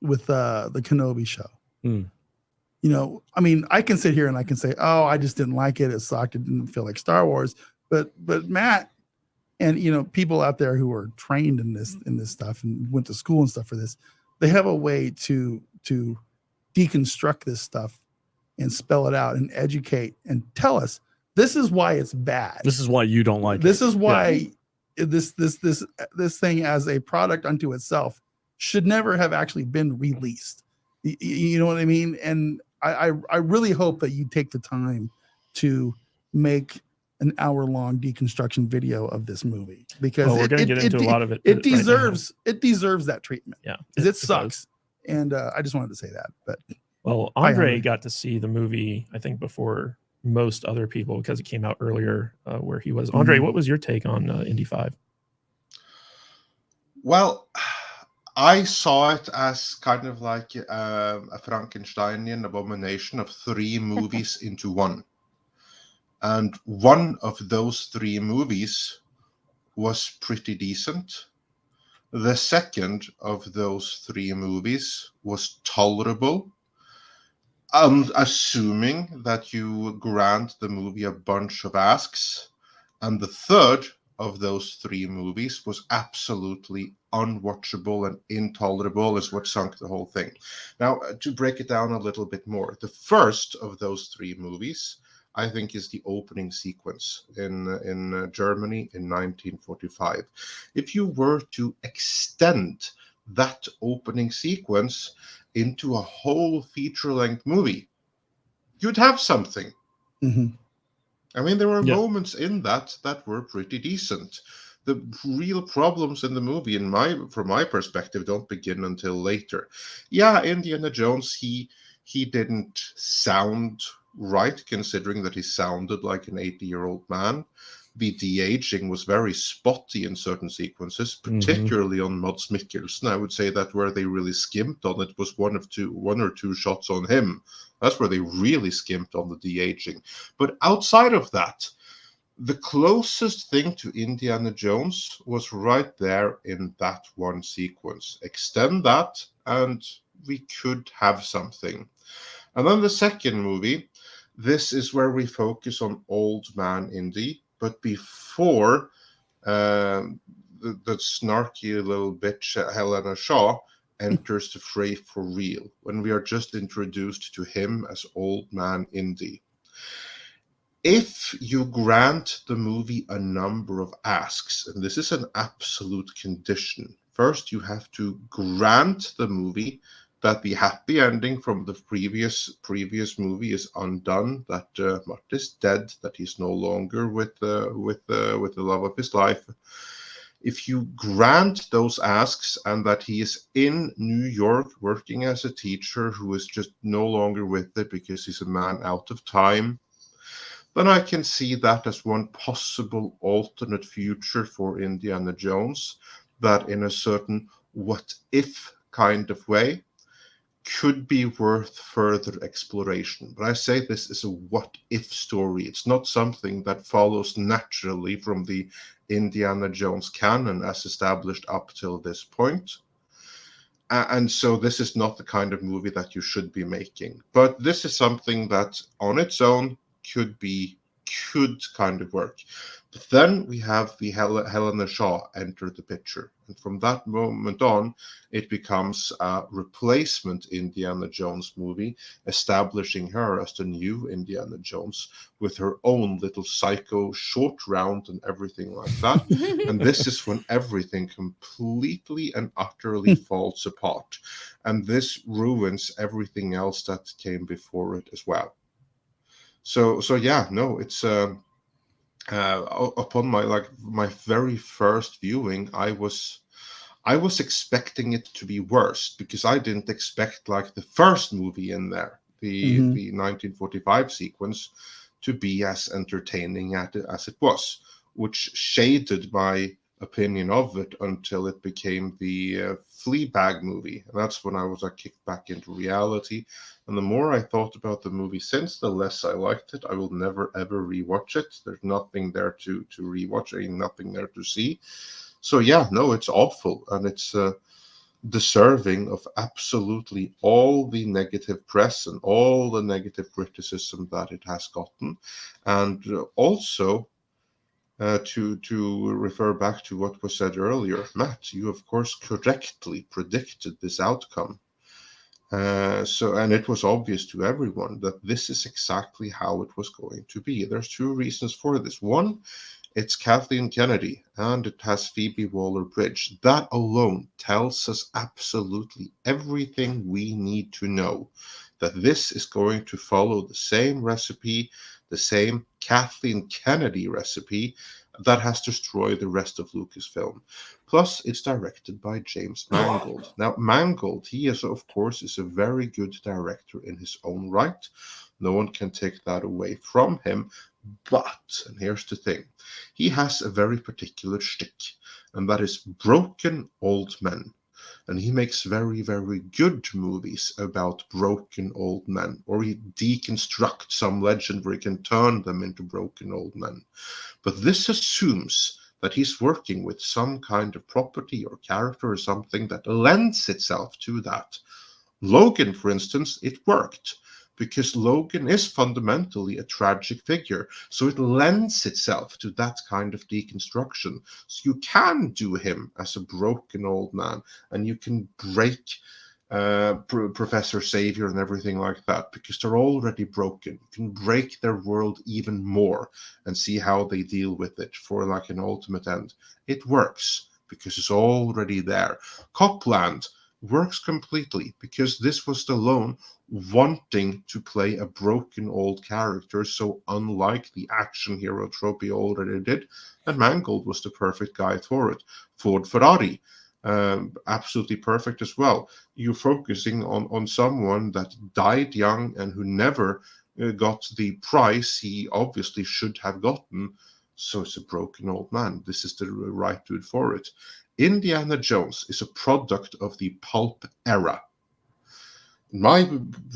the Kenobi show. You know, I mean, I can sit here and I can say, oh, I just didn't like it. It sucked. It didn't feel like Star Wars. But Matt and, you know, people out there who are trained in this stuff and went to school and stuff for this, they have a way to deconstruct this stuff and spell it out and educate and tell us this is why it's bad. This is why you don't like this is why this thing as a product unto itself should never have actually been released. You know what I mean? And I really hope that you take the time to make an hour-long deconstruction video of this movie because we're going to get into a lot of it. It deserves that treatment. Yeah, because it sucks. And I just wanted to say that. But Andre got to see the movie, I think, before most other people because it came out earlier where he was. Andre, what was your take on Indy 5? Well, I saw it as kind of like a Frankensteinian abomination of 3 movies into one. And one of those 3 movies was pretty decent. The second of those 3 movies was tolerable. Assuming that you grant the movie a bunch of asks. And the third of those 3 movies was absolutely unwatchable and intolerable, is what sunk the whole thing. Now, to break it down a little bit more, the first of those 3 movies, I think, is the opening sequence in Germany in 1945. If you were to extend that opening sequence into a whole feature-length movie, you'd have something. Mhm. I mean, there were Yeah. moments in that were pretty decent. The real problems in the movie, from my perspective, don't begin until later. Yeah, Indiana Jones, he didn't sound right, considering that he sounded like an 80-year-old man. The de-aging was very spotty in certain sequences, particularly on Mads Mikkelsen. I would say that where they really skimped on it was one or two shots on him. That's where they really skimped on the de-aging. But outside of that, the closest thing to Indiana Jones was right there in that one sequence. Extend that, and we could have something. And then the second movie, this is where we focus on old man Indy, but before the snarky little bitch Helena Shaw enters the fray for real, when we are just introduced to him as old man Indy. If you grant the movie a number of asks, and this is an absolute condition, first you have to grant the movie that the happy ending from the previous movie is undone, that Mart is dead, that he's no longer with the love of his life. If you grant those asks and that he is in New York working as a teacher who is just no longer with it because he's a man out of time, then I can see that as one possible alternate future for Indiana Jones, that in a certain what-if kind of way could be worth further exploration. But I say this is a what-if story. It's not something that follows naturally from the Indiana Jones canon as established up till this point. And so this is not the kind of movie that you should be making. But this is something that on its own could kind of work. But then we have the Helena Shaw enter the picture. And from that moment on, it becomes a replacement Indiana Jones movie, establishing her as the new Indiana Jones with her own little psycho short round and everything like that. And this is when everything completely and utterly falls apart. And this ruins everything else that came before it as well. So yeah, no, it's upon my very first viewing, I was expecting it to be worse, because I didn't expect like the first movie in there, the 1945 sequence, to be as entertaining as it was, which shaded my opinion of it until it became the Fleabag movie. And that's when I was kicked back into reality. And the more I thought about the movie since, the less I liked it. I will never ever rewatch it. There's nothing there to rewatch, ain't nothing there to see. So yeah, no, it's awful, and it's deserving of absolutely all the negative press and all the negative criticism that it has gotten. And also, to refer back to what was said earlier, Matt, you of course correctly predicted this outcome. And it was obvious to everyone that this is exactly how it was going to be. There's 2 reasons for this. One, it's Kathleen Kennedy, and it has Phoebe Waller-Bridge. That alone tells us absolutely everything we need to know, that this is going to follow the same recipe, the same Kathleen Kennedy recipe that has destroyed the rest of Lucasfilm. Plus, it's directed by James Mangold. Now, Mangold, he is, of course, is a very good director in his own right. No one can take that away from him. But, and here's the thing, he has a very particular shtick, and that is broken old men. And he makes very, very good movies about broken old men, or he deconstructs some legend where he can turn them into broken old men. But this assumes that he's working with some kind of property or character or something that lends itself to that. Logan, for instance, it worked because Logan is fundamentally a tragic figure. So it lends itself to that kind of deconstruction. So you can do him as a broken old man, and you can break Professor Xavier and everything like that, because they're already broken. You can break their world even more and see how they deal with it for like an ultimate end. It works because it's already there. Copland works completely because this was Stallone wanting to play a broken old character, so unlike the action hero trope he already did, and Mangold was the perfect guy for it. Ford Ferrari, absolutely perfect as well. You're focusing on someone that died young and who never got the price he obviously should have gotten, so it's a broken old man. This is the right dude for it. Indiana Jones is a product of the pulp era. In my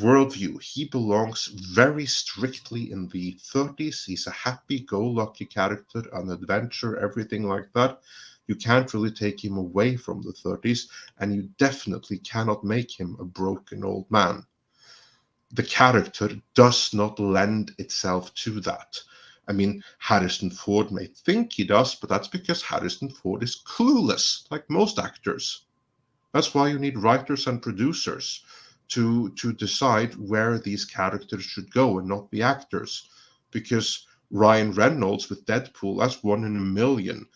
worldview, he belongs very strictly in the 30s. He's a happy-go-lucky character, an adventure, everything like that. You can't really take him away from the 30s, and you definitely cannot make him a broken old man. The character does not lend itself to that. I mean, Harrison Ford may think he does, but that's because Harrison Ford is clueless, like most actors. That's why you need writers and producers to decide where these characters should go and not the actors. Because Ryan Reynolds with Deadpool, that's 1 in a million.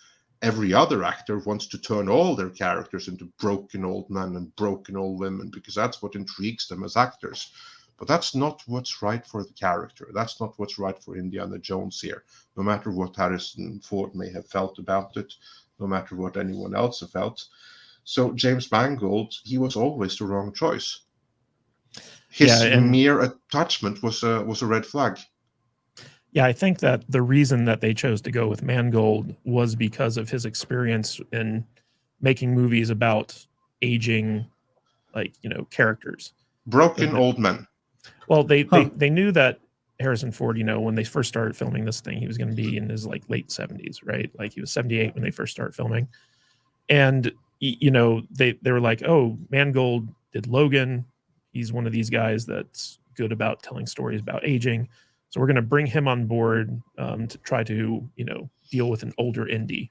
Every other actor wants to turn all their characters into broken old men and broken old women because that's what intrigues them as actors. But that's not what's right for the character. That's not what's right for Indiana Jones here. No matter what Harrison Ford may have felt about it, no matter what anyone else have felt. So James Mangold, he was always the wrong choice. His mere attachment was a red flag. Yeah, I think that the reason that they chose to go with Mangold was because of his experience in making movies about aging, characters. Broken old men. Well, they knew that Harrison Ford, when they first started filming this thing, he was going to be in his late 70s, right? Like he was 78 when they first started filming. And, they were like, oh, Mangold did Logan. He's one of these guys that's good about telling stories about aging. So we're going to bring him on board to try to, deal with an older indie.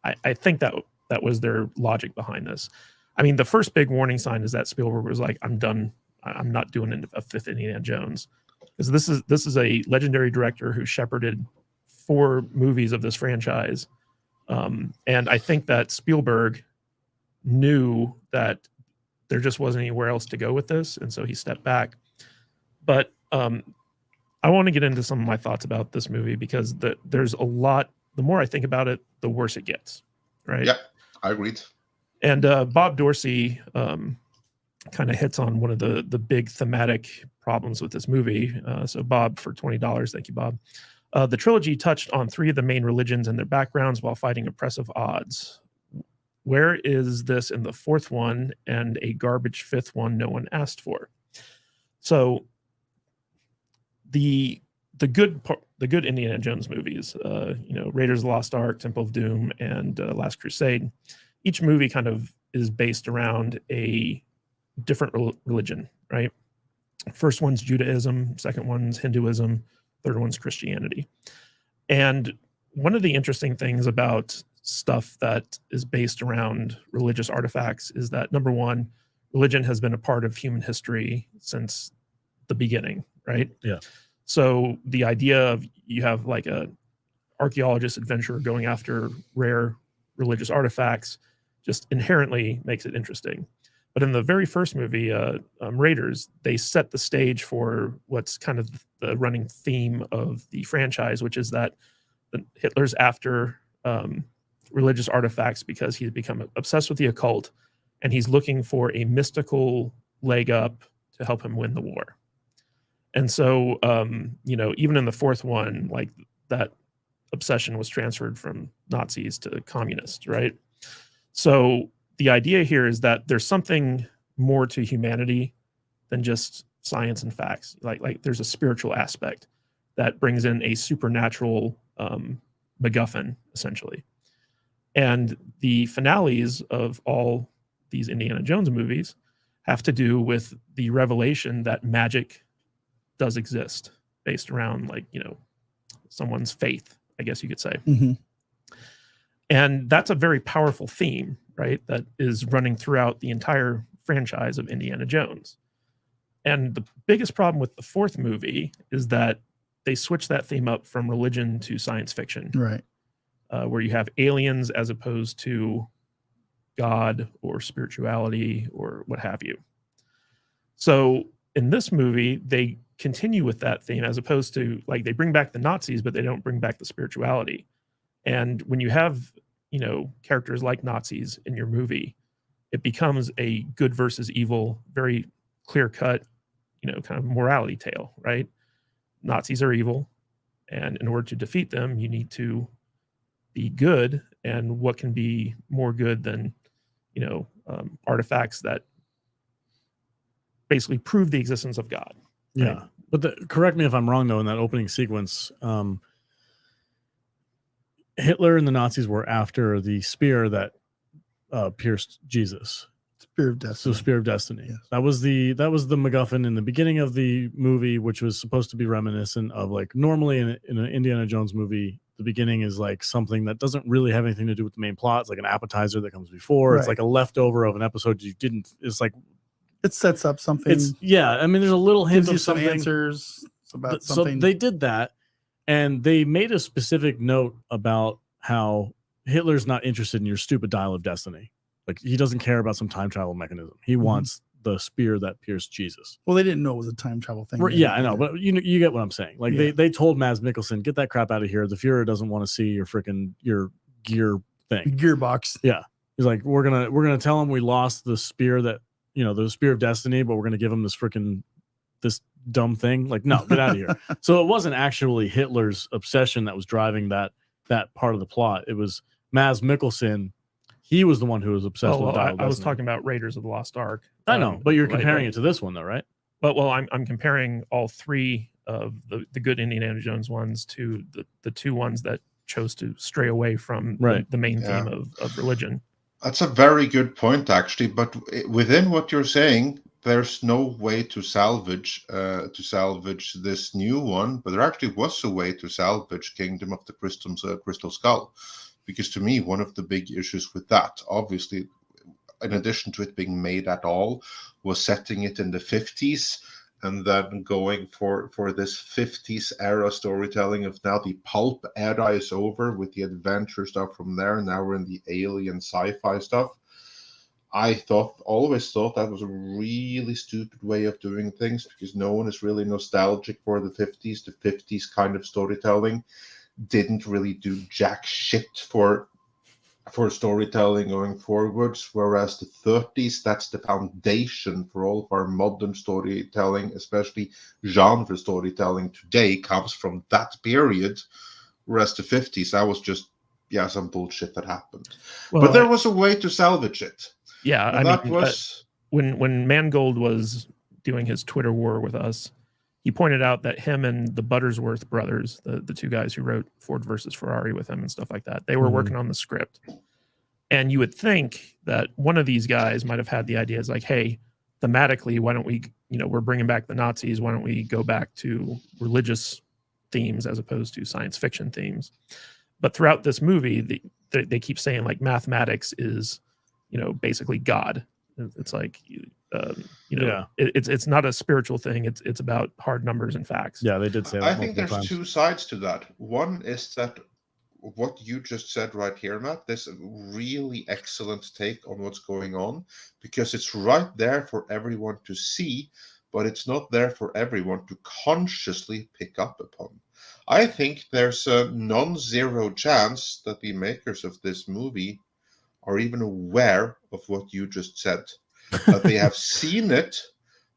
I think that was their logic behind this. I mean, the first big warning sign is that Spielberg was like, I'm done. I'm not doing a fifth Indiana Jones. Because this is a legendary director who shepherded 4 movies of this franchise. And I think that Spielberg knew that there just wasn't anywhere else to go with this. And so he stepped back. But I want to get into some of my thoughts about this movie because there's a lot. The more I think about it, the worse it gets. Right? Yeah, I agreed. And Bob Dorsey kind of hits on one of the big thematic problems with this movie. So Bob, for $20, thank you, Bob. The trilogy touched on 3 of the main religions and their backgrounds while fighting oppressive odds. Where is this in the 4th one and a garbage 5th one no one asked for? So the good Indiana Jones movies, Raiders of the Lost Ark, Temple of Doom, and Last Crusade, each movie kind of is based around a different religion, right? First one's Judaism, second one's Hinduism, third one's Christianity. And one of the interesting things about stuff that is based around religious artifacts is that, number one, religion has been a part of human history since the beginning, right? Yeah. So the idea of you have like a archaeologist adventurer going after rare religious artifacts just inherently makes it interesting. But in the very first movie, Raiders, they set the stage for what's kind of the running theme of the franchise, which is that Hitler's after religious artifacts because he's become obsessed with the occult, and he's looking for a mystical leg up to help him win the war. And so, even in the 4th one, like that obsession was transferred from Nazis to communists, right? So the idea here is that there's something more to humanity than just science and facts. Like there's a spiritual aspect that brings in a supernatural MacGuffin, essentially. And the finales of all these Indiana Jones movies have to do with the revelation that magic does exist, based around, like, you know, someone's faith, I guess you could say. Mhm. And that's a very powerful theme, right? That is running throughout the entire franchise of Indiana Jones. And the biggest problem with the fourth movie is that they switch that theme up from religion to science fiction, Right. where you have aliens as opposed to God or spirituality or what have you. So in this movie, they continue with that theme, as opposed to, like, they bring back the Nazis, but they don't bring back the spirituality. And when you have, you know, characters like Nazis in your movie, it becomes a good versus evil, very clear cut, you know, kind of morality tale, right? Nazis are evil, and in order to defeat them, you need to be good. And what can be more good than, you know, artifacts that basically prove the existence of God? Yeah. Right? But correct me if I'm wrong, though, in that opening sequence, Hitler and the Nazis were after the spear that pierced Jesus. Spear of So Destiny. Spear of Destiny. Yes. That was the MacGuffin in the beginning of the movie, which was supposed to be reminiscent of, like, normally in an Indiana Jones movie, the beginning is like something that doesn't really have anything to do with the main plot. It's like an appetizer that comes before. It's Right. like a leftover of an episode you didn't. It's like It sets up something. it's I mean, there's a little hint gives you of some something. answers about So something. they did that, and they made a specific note about how Hitler's not interested in your stupid dial of destiny. Like, he doesn't care about some time travel mechanism. He wants the spear that pierced Jesus. Well, they didn't know it was a time travel thing. Yeah, I know, but you get what I'm saying. Like, Yeah. they told Mads Mikkelsen, get that crap out of here. The Fuhrer doesn't want to see your gear thing. Gearbox. Yeah, he's like, we're gonna tell him we lost the spear that, you know, the spear of destiny, but we're gonna give him this dumb thing. Like, no, get out of here. So it wasn't actually Hitler's obsession that was driving that part of the plot. It was Mads Mikkelsen. He was the one who was obsessed with Dial of I was Destiny. talking about Raiders of the Lost Ark. I know, but you're like, comparing it to this one, though, right? But I'm comparing all three of the good Indiana Jones ones to the two ones that chose to stray away from the main theme of religion. That's a very good point, actually. But within what you're saying, there's no way to salvage this new one. But there actually was a way to salvage Kingdom of the Crystal Skull, because to me, one of the big issues with that, obviously, in addition to it being made at all, was setting it in the 50s and then going for this 50s era storytelling of now the pulp era is over with the adventure stuff from there. Now we're in the alien sci-fi stuff. I always thought that was a really stupid way of doing things, because no one is really nostalgic for the 50s. The 50s kind of storytelling didn't really do jack shit for storytelling going forwards, whereas the 30s, that's the foundation for all of our modern storytelling, especially genre storytelling today, comes from that period, whereas the 50s, that was just some bullshit that happened. Well, but there was a way to salvage it. Yeah, and that was when Mangold was doing his Twitter war with us, he pointed out that him and the Buttersworth brothers, the two guys who wrote Ford versus Ferrari with him and stuff like that, they were working on the script. And you would think that one of these guys might have had the ideas like, hey, thematically, why don't we, we're bringing back the Nazis. Why don't we go back to religious themes as opposed to science fiction themes? But throughout this movie, they keep saying, like, mathematics is, basically God. It's like, it's not a spiritual thing. It's about hard numbers and facts. Yeah, they did say that. I think there's two sides to that. One is that what you just said right here, Matt, this really excellent take on what's going on, because it's right there for everyone to see, but it's not there for everyone to consciously pick up upon. I think there's a non-zero chance that the makers of this movie are even aware of what you just said. That they have seen it,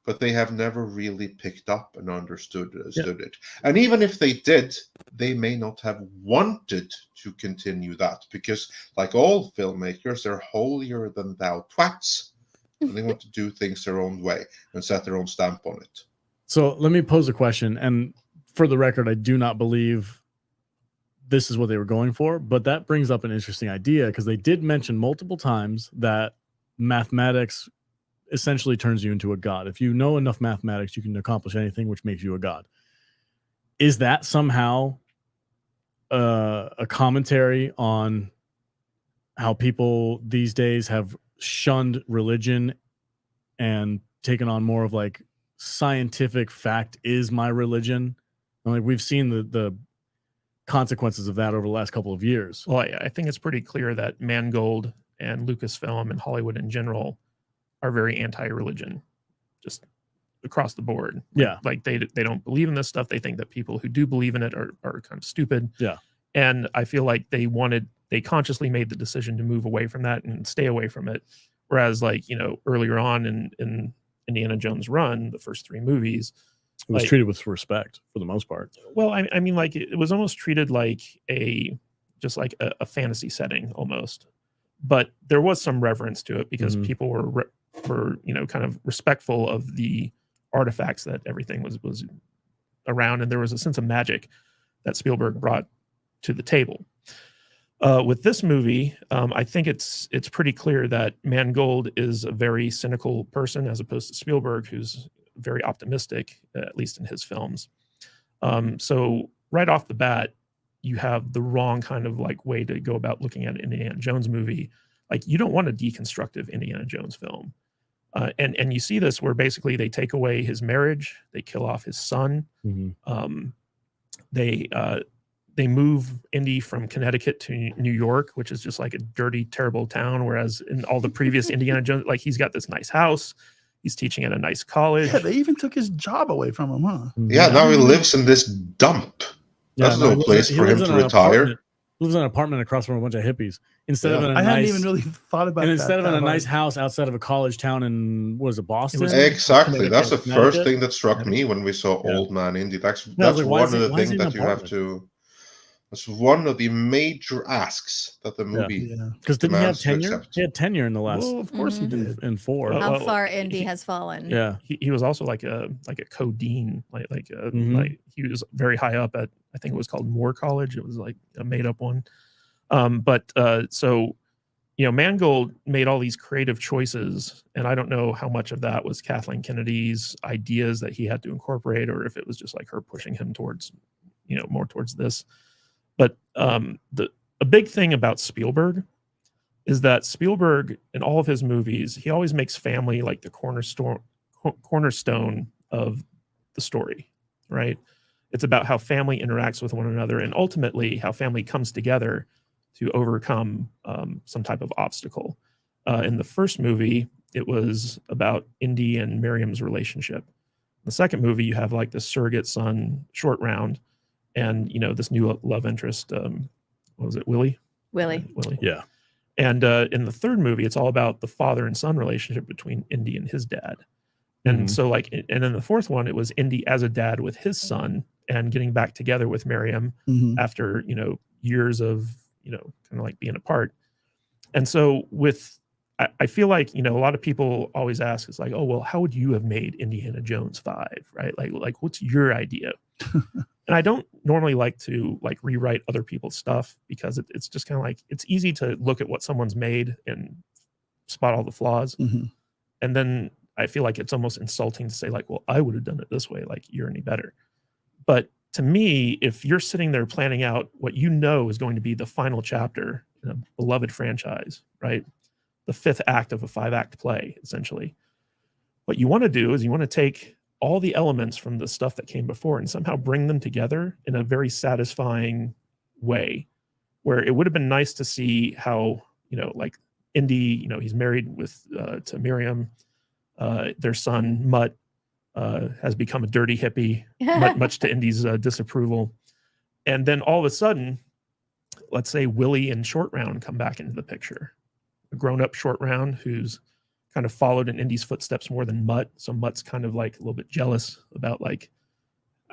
but they have never really picked up and understood it. And even if they did, they may not have wanted to continue that, because like all filmmakers, they're holier than thou twats, and they want to do things their own way and set their own stamp on it. So let me pose a question, and for the record, I do not believe this is what they were going for, but that brings up an interesting idea, because they did mention multiple times that mathematics essentially turns you into a god. If you know enough mathematics, you can accomplish anything, which makes you a god. Is that somehow a commentary on how people these days have shunned religion and taken on more of like scientific fact is my religion? And like we've seen the consequences of that over the last couple of years. Well, I think it's pretty clear that Mangold and Lucasfilm and Hollywood in general are very anti-religion, just across the board. Yeah. Like they don't believe in this stuff. They think that people who do believe in it are kind of stupid. Yeah. And I feel like they consciously made the decision to move away from that and stay away from it. Whereas like, you know, earlier on in Indiana Jones' run, the first 3 movies, It was like, treated with respect for the most part. well, I mean, like it was almost treated like just like a fantasy setting almost, but there was some reverence to it because people were you know kind of respectful of the artifacts that everything was around, and there was a sense of magic that Spielberg brought to the table. With this movie, I think it's pretty clear that Mangold is a very cynical person as opposed to Spielberg, who's very optimistic, at least in his films. So right off the bat, you have the wrong kind of like way to go about looking at an Indiana Jones movie. Like you don't want a deconstructive Indiana Jones film. And you see this where basically they take away his marriage, they kill off his son. They move Indy from Connecticut to New York, which is just like a dirty, terrible town. Whereas in all the previous Indiana Jones, like he's got this nice house. He's teaching at a nice college. Yeah, they even took his job away from him, huh? Yeah, now he lives in this dump. That's no place for him to retire. He lives in an apartment across from a bunch of hippies. Instead of in a I hadn't nice, even really thought about and that. instead of in a that nice hard. house outside of a college town in what is it, Boston? Exactly. That's the first Connecticut? thing that struck me when we saw Old Man Indy. That's I was like, why one is of he- the why is things he in that an you have apartment? to. That's one of the major asks that the movie. Yeah. Because didn't he have demands to tenure? accept. He had tenure in the last Well, of course he did. in 4. Well, How far Indy has fallen. Yeah. He was also like a co-dean, like Mhm. like he was very high up at, I think it was called Moore College. It was like a made up one. So, you know, Mangold made all these creative choices, and I don't know how much of that was Kathleen Kennedy's ideas that he had to incorporate, or if it was just like her pushing him towards, you know, more towards this. But a big thing about Spielberg is that Spielberg, in all of his movies, he always makes family like the cornerstone of the story, right? It's about how family interacts with one another, and ultimately how family comes together to overcome some type of obstacle. In the first movie, it was about Indy and Miriam's relationship. In the second movie, you have like the surrogate son, Short Round, and you know this new love interest. What was it, Willie? Willie. Yeah. And in the third movie, it's all about the father and son relationship between Indy and his dad. And so like, and in the fourth one, it was Indy as a dad with his son and getting back together with Miriam after, you know, years of, you know, kind of like being apart. And so I feel like, you know, a lot of people always ask, it's like, oh, well, how would you have made Indiana Jones 5, right? Like what's your idea? And I don't normally like to like rewrite other people's stuff because it's just kind of like, it's easy to look at what someone's made and spot all the flaws. And then I feel like it's almost insulting to say like, well, I would have done it this way. Like you're any better. But to me, if you're sitting there planning out what you know is going to be the final chapter in a beloved franchise, right? The 5th act of a 5-act play, essentially. What you want to do is you want to take all the elements from the stuff that came before and somehow bring them together in a very satisfying way, where it would have been nice to see how, you know, like Indy, you know, he's married to Miriam, their son, Mutt, has become a dirty hippie, much to Indy's disapproval. And then all of a sudden, let's say Willie and Short Round come back into the picture. A grown-up Short Round who's kind of followed in Indy's footsteps more than Mutt. So Mutt's kind of like a little bit jealous about like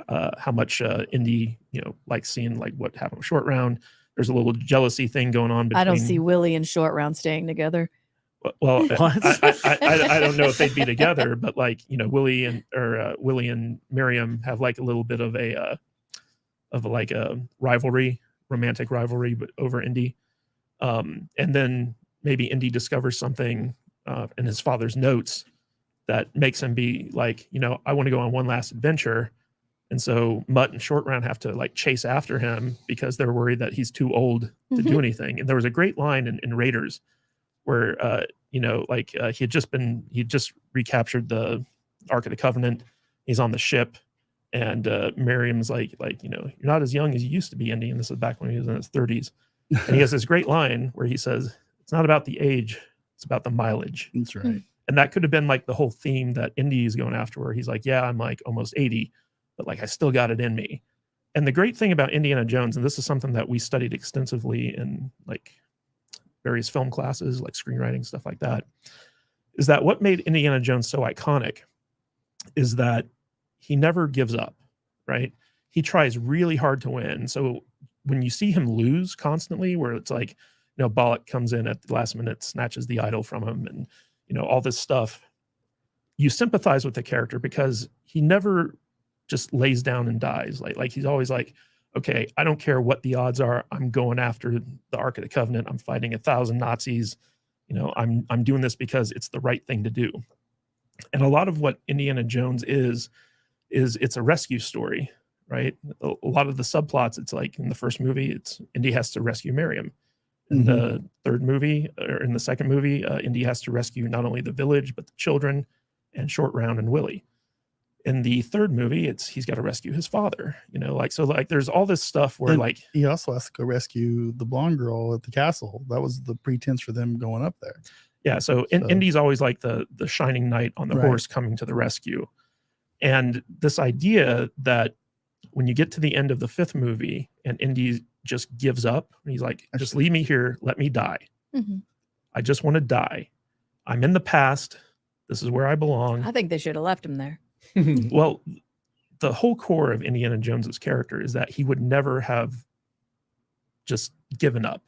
how much Indy, likes seeing like what happened with Short Round. There's a little jealousy thing going on between. I don't see Willie and Short Round staying together. Well, What? I don't know if they'd be together, but like Willie and Miriam have like a little bit of a rivalry, romantic rivalry, but over Indy. And then maybe Indy discovers something in his father's notes that makes him be like, I want to go on one last adventure. And so Mutt and Short Round have to like chase after him because they're worried that he's too old to do anything. And there was a great line in Raiders where he had just recaptured the Ark of the Covenant. He's on the ship, and Miriam's like you're not as young as you used to be, Indy. And this is back when he was in his 30s. And he has this great line where he says, "It's not about the age, it's about the mileage." That's right. And that could have been like the whole theme that Indy is going after, where he's like, yeah, I'm like almost 80, but like I still got it in me. And the great thing about Indiana Jones, and this is something that we studied extensively in like various film classes, like screenwriting, stuff like that, is that what made Indiana Jones so iconic is that he never gives up, right? He tries really hard to win. So when you see him lose constantly, where it's like, Bollock comes in at the last minute, snatches the idol from him, and all this stuff, you sympathize with the character because he never just lays down and dies. Like he's always like, okay, I don't care what the odds are. I'm going after the Ark of the Covenant. I'm fighting 1,000 Nazis. I'm doing this because it's the right thing to do. And a lot of what Indiana Jones is it's a rescue story, right? A lot of the subplots, it's like in the first movie, it's Indy has to rescue Miriam. In the third movie, or in the second movie, Indy has to rescue not only the village, but the children and Short Round and Willie. In the third movie, he's got to rescue his father, there's all this stuff where and he also has to go rescue the blonde girl at the castle. That was the pretense for them going up there. Yeah. So Indy's always like the shining knight on the horse coming to the rescue. And this idea that when you get to the end of the fifth movie and Indy just gives up, and he's like, just leave me here, let me die. I just want to die. I'm in the past. This is where I belong. I think they should have left him there. Well, the whole core of Indiana Jones's character is that he would never have just given up.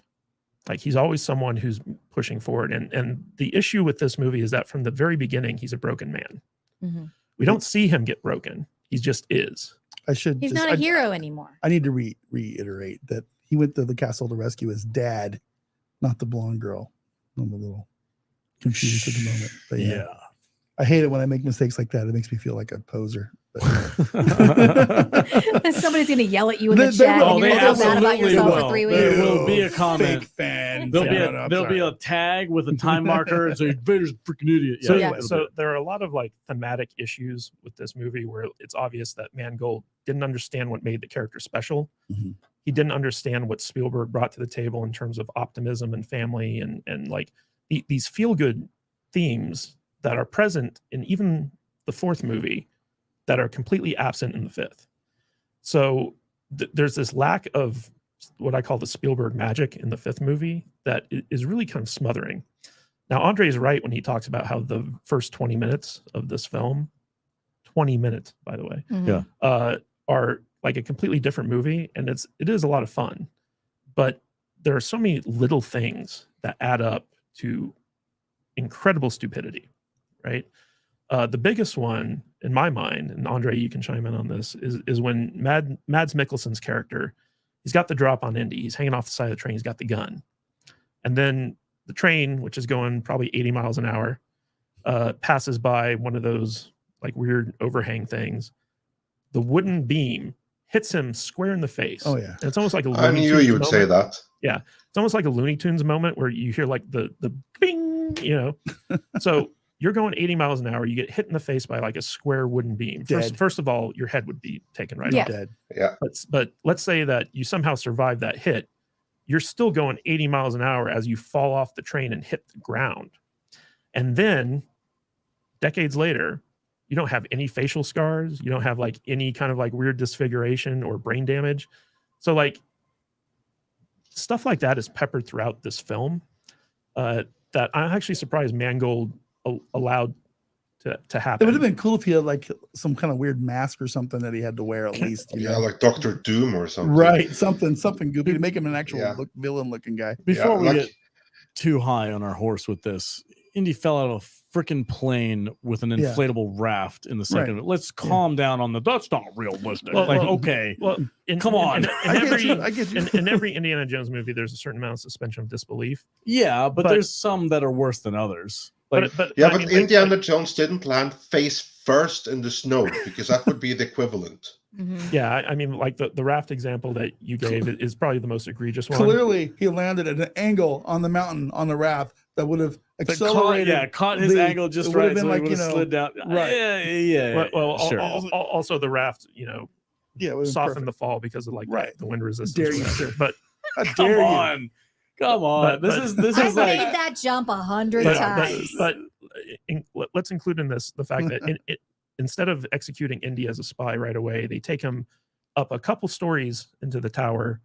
Like he's always someone who's pushing forward. And the issue with this movie is that from the very beginning, he's a broken man. We don't see him get broken. He just is. He's not a hero anymore. I need to reiterate that he went to the castle to rescue his dad, not the blonde girl. I'm a little confused at the moment. But yeah. I hate it when I make mistakes like that. It makes me feel like a poser. Somebody's going to yell at you in the chat. And you're going to feel bad about yourself for 3 weeks. There will be a comment. Fake fan. There'll be a tag with a time marker and say, Vader's a freaking idiot. So there are a lot of like thematic issues with this movie where it's obvious that Mangold didn't understand what made the character special. He didn't understand what Spielberg brought to the table in terms of optimism and family and like these feel-good themes that are present in even the fourth movie that are completely absent in the fifth. So there's this lack of what I call the Spielberg magic in the fifth movie that is really kind of smothering. Now, Andre is right when he talks about how the first 20 minutes of this film, 20 minutes, by the way, are like a completely different movie. And it is a lot of fun, but there are so many little things that add up to incredible stupidity, right? The biggest one in my mind, and Andre, you can chime in on this, is when Mads Mikkelsen's character, he's got the drop on Indy. He's hanging off the side of the train. He's got the gun. And then the train, which is going probably 80 miles an hour, passes by one of those like weird overhang things. The wooden beam hits him square in the face. Oh, yeah. And it's almost like a I knew you would say that. Yeah. It's almost like a Looney Tunes moment where you hear like the bing, So you're going 80 miles an hour. You get hit in the face by like a square wooden beam. First of all, your head would be taken right off. Dead. Yeah. But let's say that you somehow survive that hit. You're still going 80 miles an hour as you fall off the train and hit the ground. And then decades later, you don't have any facial scars. You don't have like any kind of like weird disfiguration or brain damage. So like stuff like that is peppered throughout this film that I'm actually surprised Mangold allowed to It happen. would have been cool if he had like some kind of weird mask or something that he had to wear at least. You Yeah, know? like Doctor Doom or something. Right, something goofy to make him an actual Yeah. villain looking guy. Before Yeah, we like- get too high on our horse with this, Indy fell out of a freaking plane with an Yeah. inflatable raft in the second. Right. Let's calm down on that's not realistic. Well, like, well, okay. Well, Come on. I get you. in every Indiana Jones movie, there's a certain amount of suspension of disbelief. Yeah, but but- there's some that are worse than others. Like, But Yeah, I but mean, like- Indiana Jones didn't land face first in the snow because that would be the equivalent. Mhm. yeah, I mean, like the raft example that you gave is probably the most egregious one. Clearly, he landed at an angle on the mountain on the raft that would have the accelerated. caught his the- angle just it would have right, been so like, he would you have know, slid down. right. Yeah. Well, sure. also the raft, you know, Yeah, it would have been softened the fall because of like Right. the wind resistance. Dare or you, whatever. sir. But perfect. Come How dare you. on. Come on. But- This I is made like that jump 100 but, times. let's include in this the fact that instead of executing Indy as a spy right away, they take him up a couple stories into the tower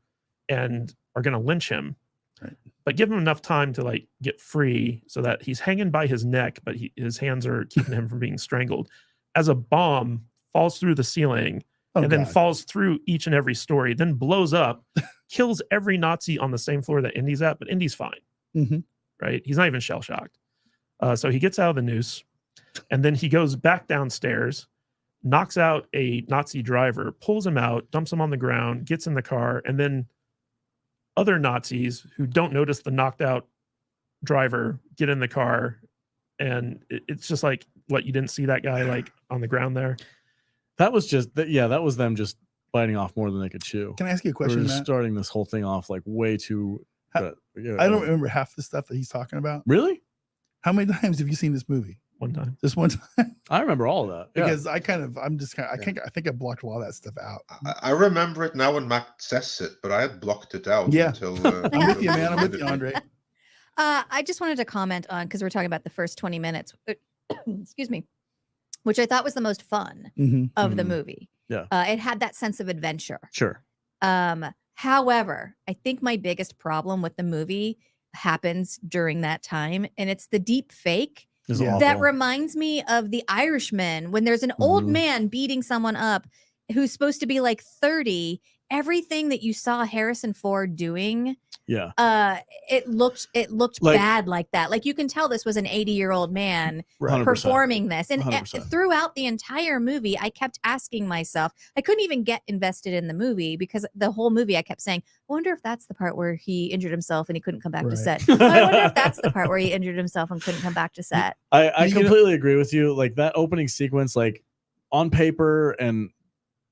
and are going to lynch him. Right. But give him enough time to like get free so that he's hanging by his neck, but his hands are keeping him from being strangled. As a bomb falls through the ceiling Oh, and then God. falls through each and every story, then blows up, kills every Nazi on the same floor that Indy's at, but Indy's fine. Mhm. Right? He's not even shell shocked. So he gets out of the noose and then he goes back downstairs, knocks out a Nazi driver, pulls him out, dumps him on the ground, gets in the car, and then other Nazis who don't notice the knocked out driver get in the car. And it's just like, what, you didn't see that guy like on the ground there? that was just that was them just biting off more than they could chew. Can I ask you a We're question, just Matt? starting this whole thing off like way too. Yeah, I don't remember half the stuff that he's talking about. Really. How many times have you seen this movie? One time. Just one time? I remember all of that. Yeah. Because I think I blocked a lot of that stuff out. I remember it now when Matt says it, but I had blocked it out Yeah. until. I'm with you, man. I'm with you, Andre. I just wanted to comment on, because we're talking about the first 20 minutes, excuse me, which I thought was the most fun Mhm. of the Mhm. movie. Yeah. It had that sense of adventure. Sure. However, I think my biggest problem with the movie happens during that time, and it's the deep fake This is Yeah. that awful. reminds me of The Irishman, when there's an old Mhm. man beating someone up who's supposed to be like 30. Everything that you saw Harrison Ford doing, Yeah. it looked Like- bad like that. Like you can tell this was an 80-year-old man 100%. performing this. And 100%. throughout the entire movie, I kept asking myself, I couldn't even get invested in the movie because the whole movie I kept saying, I wonder if that's the part where he injured himself and he couldn't come back to Right. set. I wonder if that's the part where he injured himself and couldn't come back to set. I You know- completely agree with you. Like that opening sequence, like on paper and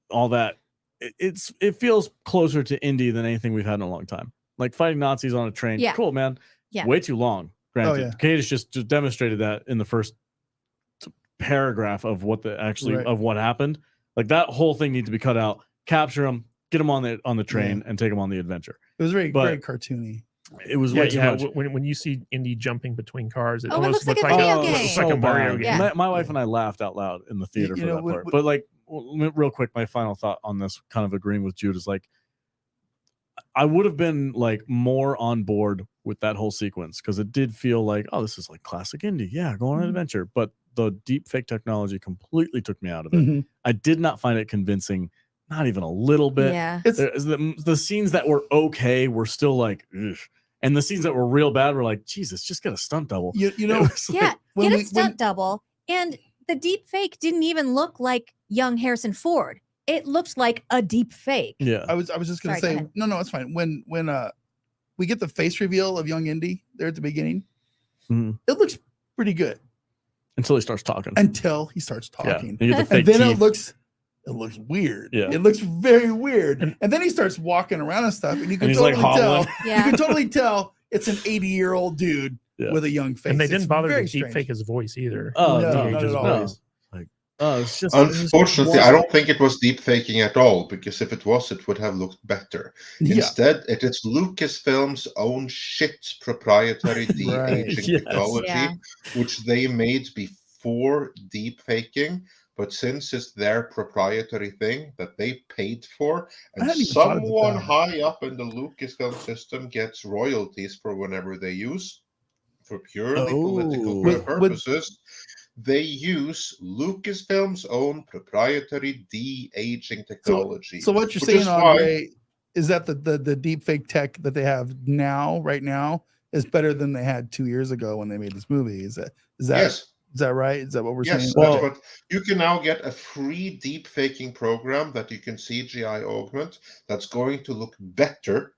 all that, it feels closer to Indy than anything we've had in a long time. Like fighting Nazis on a train. Yeah. Cool, man. Yeah. Way too long. Granted, yeah. Kadish just demonstrated that in the first paragraph of what Right. of what happened. Like that whole thing needs to be cut out. Capture him, get him on the train, and take him on the adventure. It was very, But- very cartoony. It was Yeah, way too yeah. much. When you see Indy jumping between cars, it Oh, it almost looks like looks a like video a, game. looks like a Mario game. Yeah. My wife and I laughed out loud in the theater you for know, that what- part. what- But like, real quick, my final thought on this, kind of agreeing with Jude, is like, I would have been like more on board with that whole sequence because it did feel like, oh, this is like classic Indy. Yeah, go on an Mhm. adventure. But the deep fake technology completely took me out of it. Mhm. I did not find it convincing, not even a little bit. Yeah. It's The scenes that were okay were still like, ugh. And the scenes that were real bad were like, Jesus, just get a stunt double. you It know was like- Yeah. when Get we- a stunt double. And the deep fake didn't even look like young Harrison Ford. It looked like a deep fake. yeah. I was just gonna Sorry, go say ahead. no, it's fine. When we get the face reveal of young Indy there at the beginning, Mhm. it looks pretty good Until he starts talking. until he starts Yeah. talking. And you get the And fake then teeth. it looks weird. Yeah. It looks very weird. And- And then he starts walking around and stuff, and you And can he's, like, totally tell. hobbling. You Yeah. can totally tell it's an 80-year-old dude Yeah. with a young face. And they It's didn't bother to very deep strange. fake his voice either. Oh, No, no, not his at all. voice. Like, oh, it's just Unfortunately, I don't think it was deep faking at all, because if it was, it would have looked better. Yeah. Instead, it is Lucasfilm's own shit proprietary de-aging Yes. technology, Yeah. which they made before deep faking. But since it's their proprietary thing that they paid for, I and hadn't even thought about someone that. high up in the Lucasfilm system gets royalties for whenever they use, for purely political Oh. purposes, they use Lucasfilm's own proprietary de-aging technology. So what you're which saying, is why- Andre, is that the deep fake tech that they have right now, is better than they had 2 years ago when they made this movie. Is that Yes. is that right? Is that what we're Yes, saying? that's Well- what you can now get a free deep faking program that you can CGI augment that's going to look better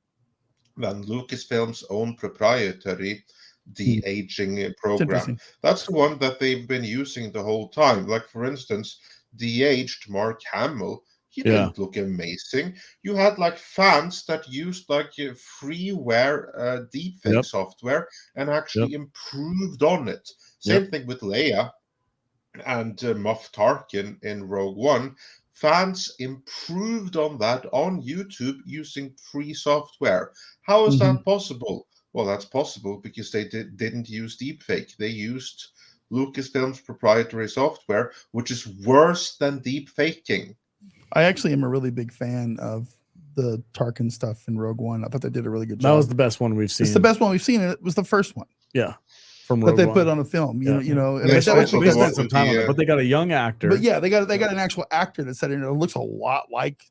than Lucasfilm's own proprietary de-aging program. interesting. That's the one that they've been using the whole time. Like, for instance, de-aged Mark Hamill. He Yeah. didn't look amazing. You had like fans that used like freeware deepfake Yep. software and actually improved on it. Same thing with Leia and Moff Tarkin in Rogue One. Fans improved on that on YouTube using free software. How is that possible? Well, that's possible because they didn't use deepfake. They used Lucasfilm's proprietary software, which is worse than deepfaking. I actually am a really big fan of the Tarkin stuff in Rogue One. I thought they did a really good job. That was the best one we've seen. It's the best one we've seen. It was the first one Yeah. From that Rogue they One. put on a film. Yeah. You know. Yeah, And it's that was- also They the spent one some with time on the, it, but they got a young actor. but yeah, they got an actual actor that said it looks a lot like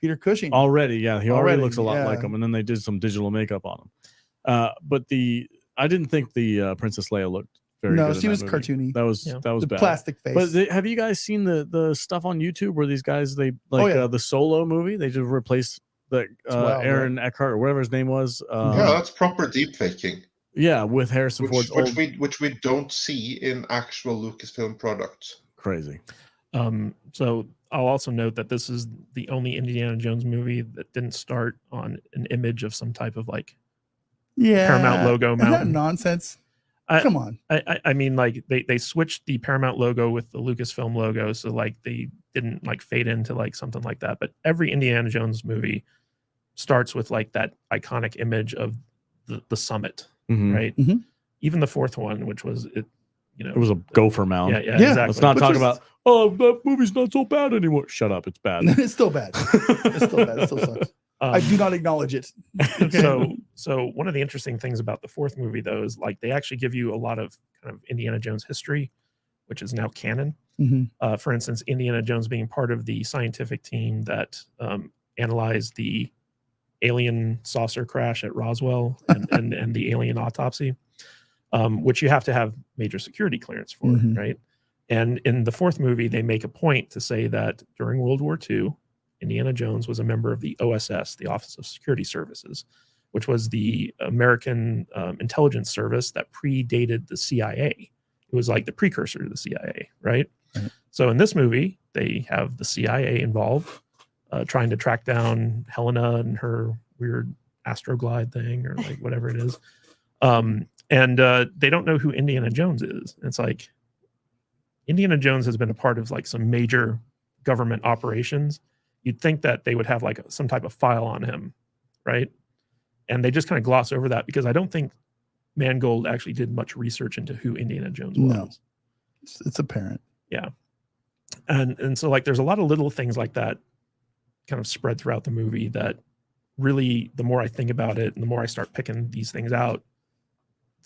Peter Cushing. Already, yeah, he already Already, looks a lot yeah. like him, and then they did some digital makeup on him. But I didn't think the Princess Leia looked very No, good. in she that was movie. cartoony. That was Yeah. that was The bad. plastic face. But have you guys seen the stuff on YouTube where these guys the Solo movie? They just replaced the wild, Aaron Eckhart or whatever his name was. yeah, that's proper deepfaking, With Harrison Ford's old. which we don't see in actual Lucasfilm products. Crazy. So I'll also note that this is the only Indiana Jones movie that didn't start on an image of some type of like Paramount logo Isn't that mountain. nonsense? I- Come on. I mean, like they switched the Paramount logo with the Lucasfilm logo, so like they didn't like fade into like something like that. But every Indiana Jones movie starts with like that iconic image of the summit, Mhm. right? Mhm. Even the fourth one, which was it, It was a gopher mound. yeah, Yeah, exactly. Let's not Which talk was- about. Oh, that movie's not so bad anymore. Shut up. It's bad. It's still bad. It's still bad. It still sucks. I do not acknowledge it. So one of the interesting things about the fourth movie, though, is like they actually give you a lot of kind of Indiana Jones history, which is now canon. Mhm. For instance, Indiana Jones being part of the scientific team that analyzed the alien saucer crash at Roswell and the alien autopsy, which you have to have major security clearance for, Mhm. right? And in the fourth movie, they make a point to say that during World War II, Indiana Jones was a member of the OSS, the Office of Security Services, which was the American intelligence service that predated the CIA. It was like the precursor to the CIA, right? Right. So in this movie, they have the CIA involved, trying to track down Helena and her weird astroglide thing or like whatever it is. And they don't know who Indiana Jones is. It's like Indiana Jones has been a part of like some major government operations. You'd think that they would have like some type of file on him, right? And they just kind of gloss over that because I don't think Mangold actually did much research into who Indiana Jones was. No. It's apparent. Yeah. And so like there's a lot of little things like that kind of spread throughout the movie that really, the more I think about it and the more I start picking these things out,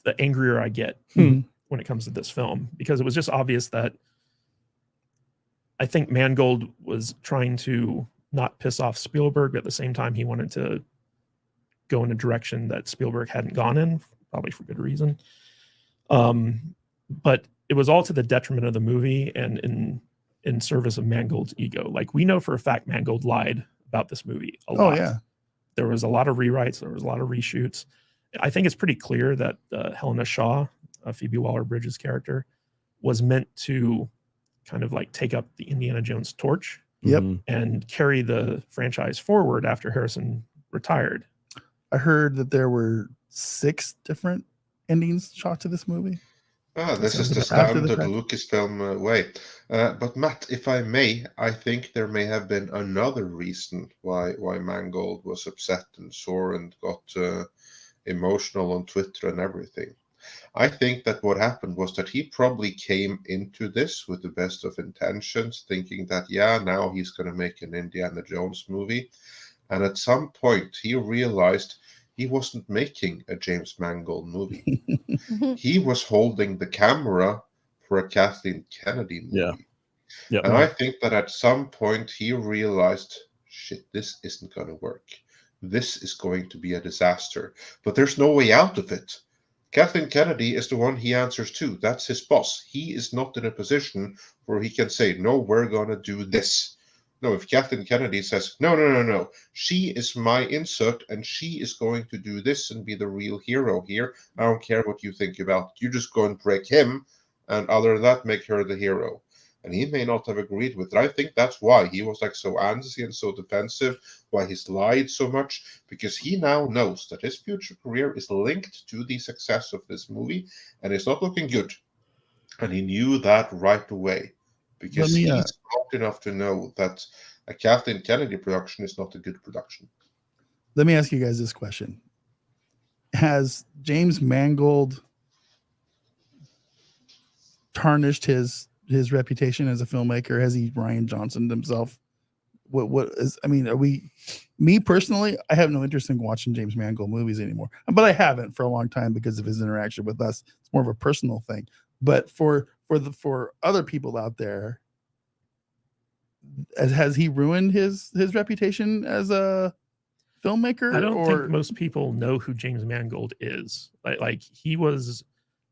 the angrier I get Mhm. when it comes to this film, because it was just obvious that I think Mangold was trying to not piss off Spielberg, but at the same time he wanted to go in a direction that Spielberg hadn't gone in, probably for good reason. But it was all to the detriment of the movie and in service of Mangold's ego. Like we know for a fact Mangold lied about this movie a lot. Oh yeah. There was a lot of rewrites. There was a lot of reshoots. I think it's pretty clear that Helena Shaw, Phoebe Waller-Bridge's character, was meant to kind of like take up the Indiana Jones torch Yep. Mhm. and carry the franchise forward after Harrison retired. I heard that there were 6 different endings shot to this movie. This is the After the standard fact. Lucasfilm way. But Matt, if I may, I think there may have been another reason why Mangold was upset and sore and got emotional on Twitter and everything. I think that what happened was that he probably came into this with the best of intentions, thinking that, yeah, now he's going to make an Indiana Jones movie. And at some point, he realized he wasn't making a James Mangold movie. He was holding the camera for a Kathleen Kennedy movie. Yeah. Yep. And I think that at some point he realized, shit, this isn't going to work. This is going to be a disaster. But there's no way out of it. Kathleen Kennedy is the one he answers to. That's his boss. He is not in a position where he can say, no, we're going to do this. No, if Kathleen Kennedy says, no, she is my insert and she is going to do this and be the real hero here. I don't care what you think about it. You just go and break him, and other than that, make her the hero. And he may not have agreed with it. I think that's why he was like so antsy and so defensive, why he's lied so much, because he now knows that his future career is linked to the success of this movie, and it's not looking good. And he knew that right away, because he's smart enough to know that a Kathleen Kennedy production is not a good production. Let me ask you guys this question. Has James Mangold tarnished his reputation as a filmmaker? Has he Ryan Johnsoned himself? What is, I mean, me personally, I have no interest in watching James Mangold movies anymore, but I haven't for a long time because of his interaction with us. It's more of a personal thing. But for other people out there, has he ruined his reputation as a filmmaker? I don't think most people know who James Mangold is. Like he was,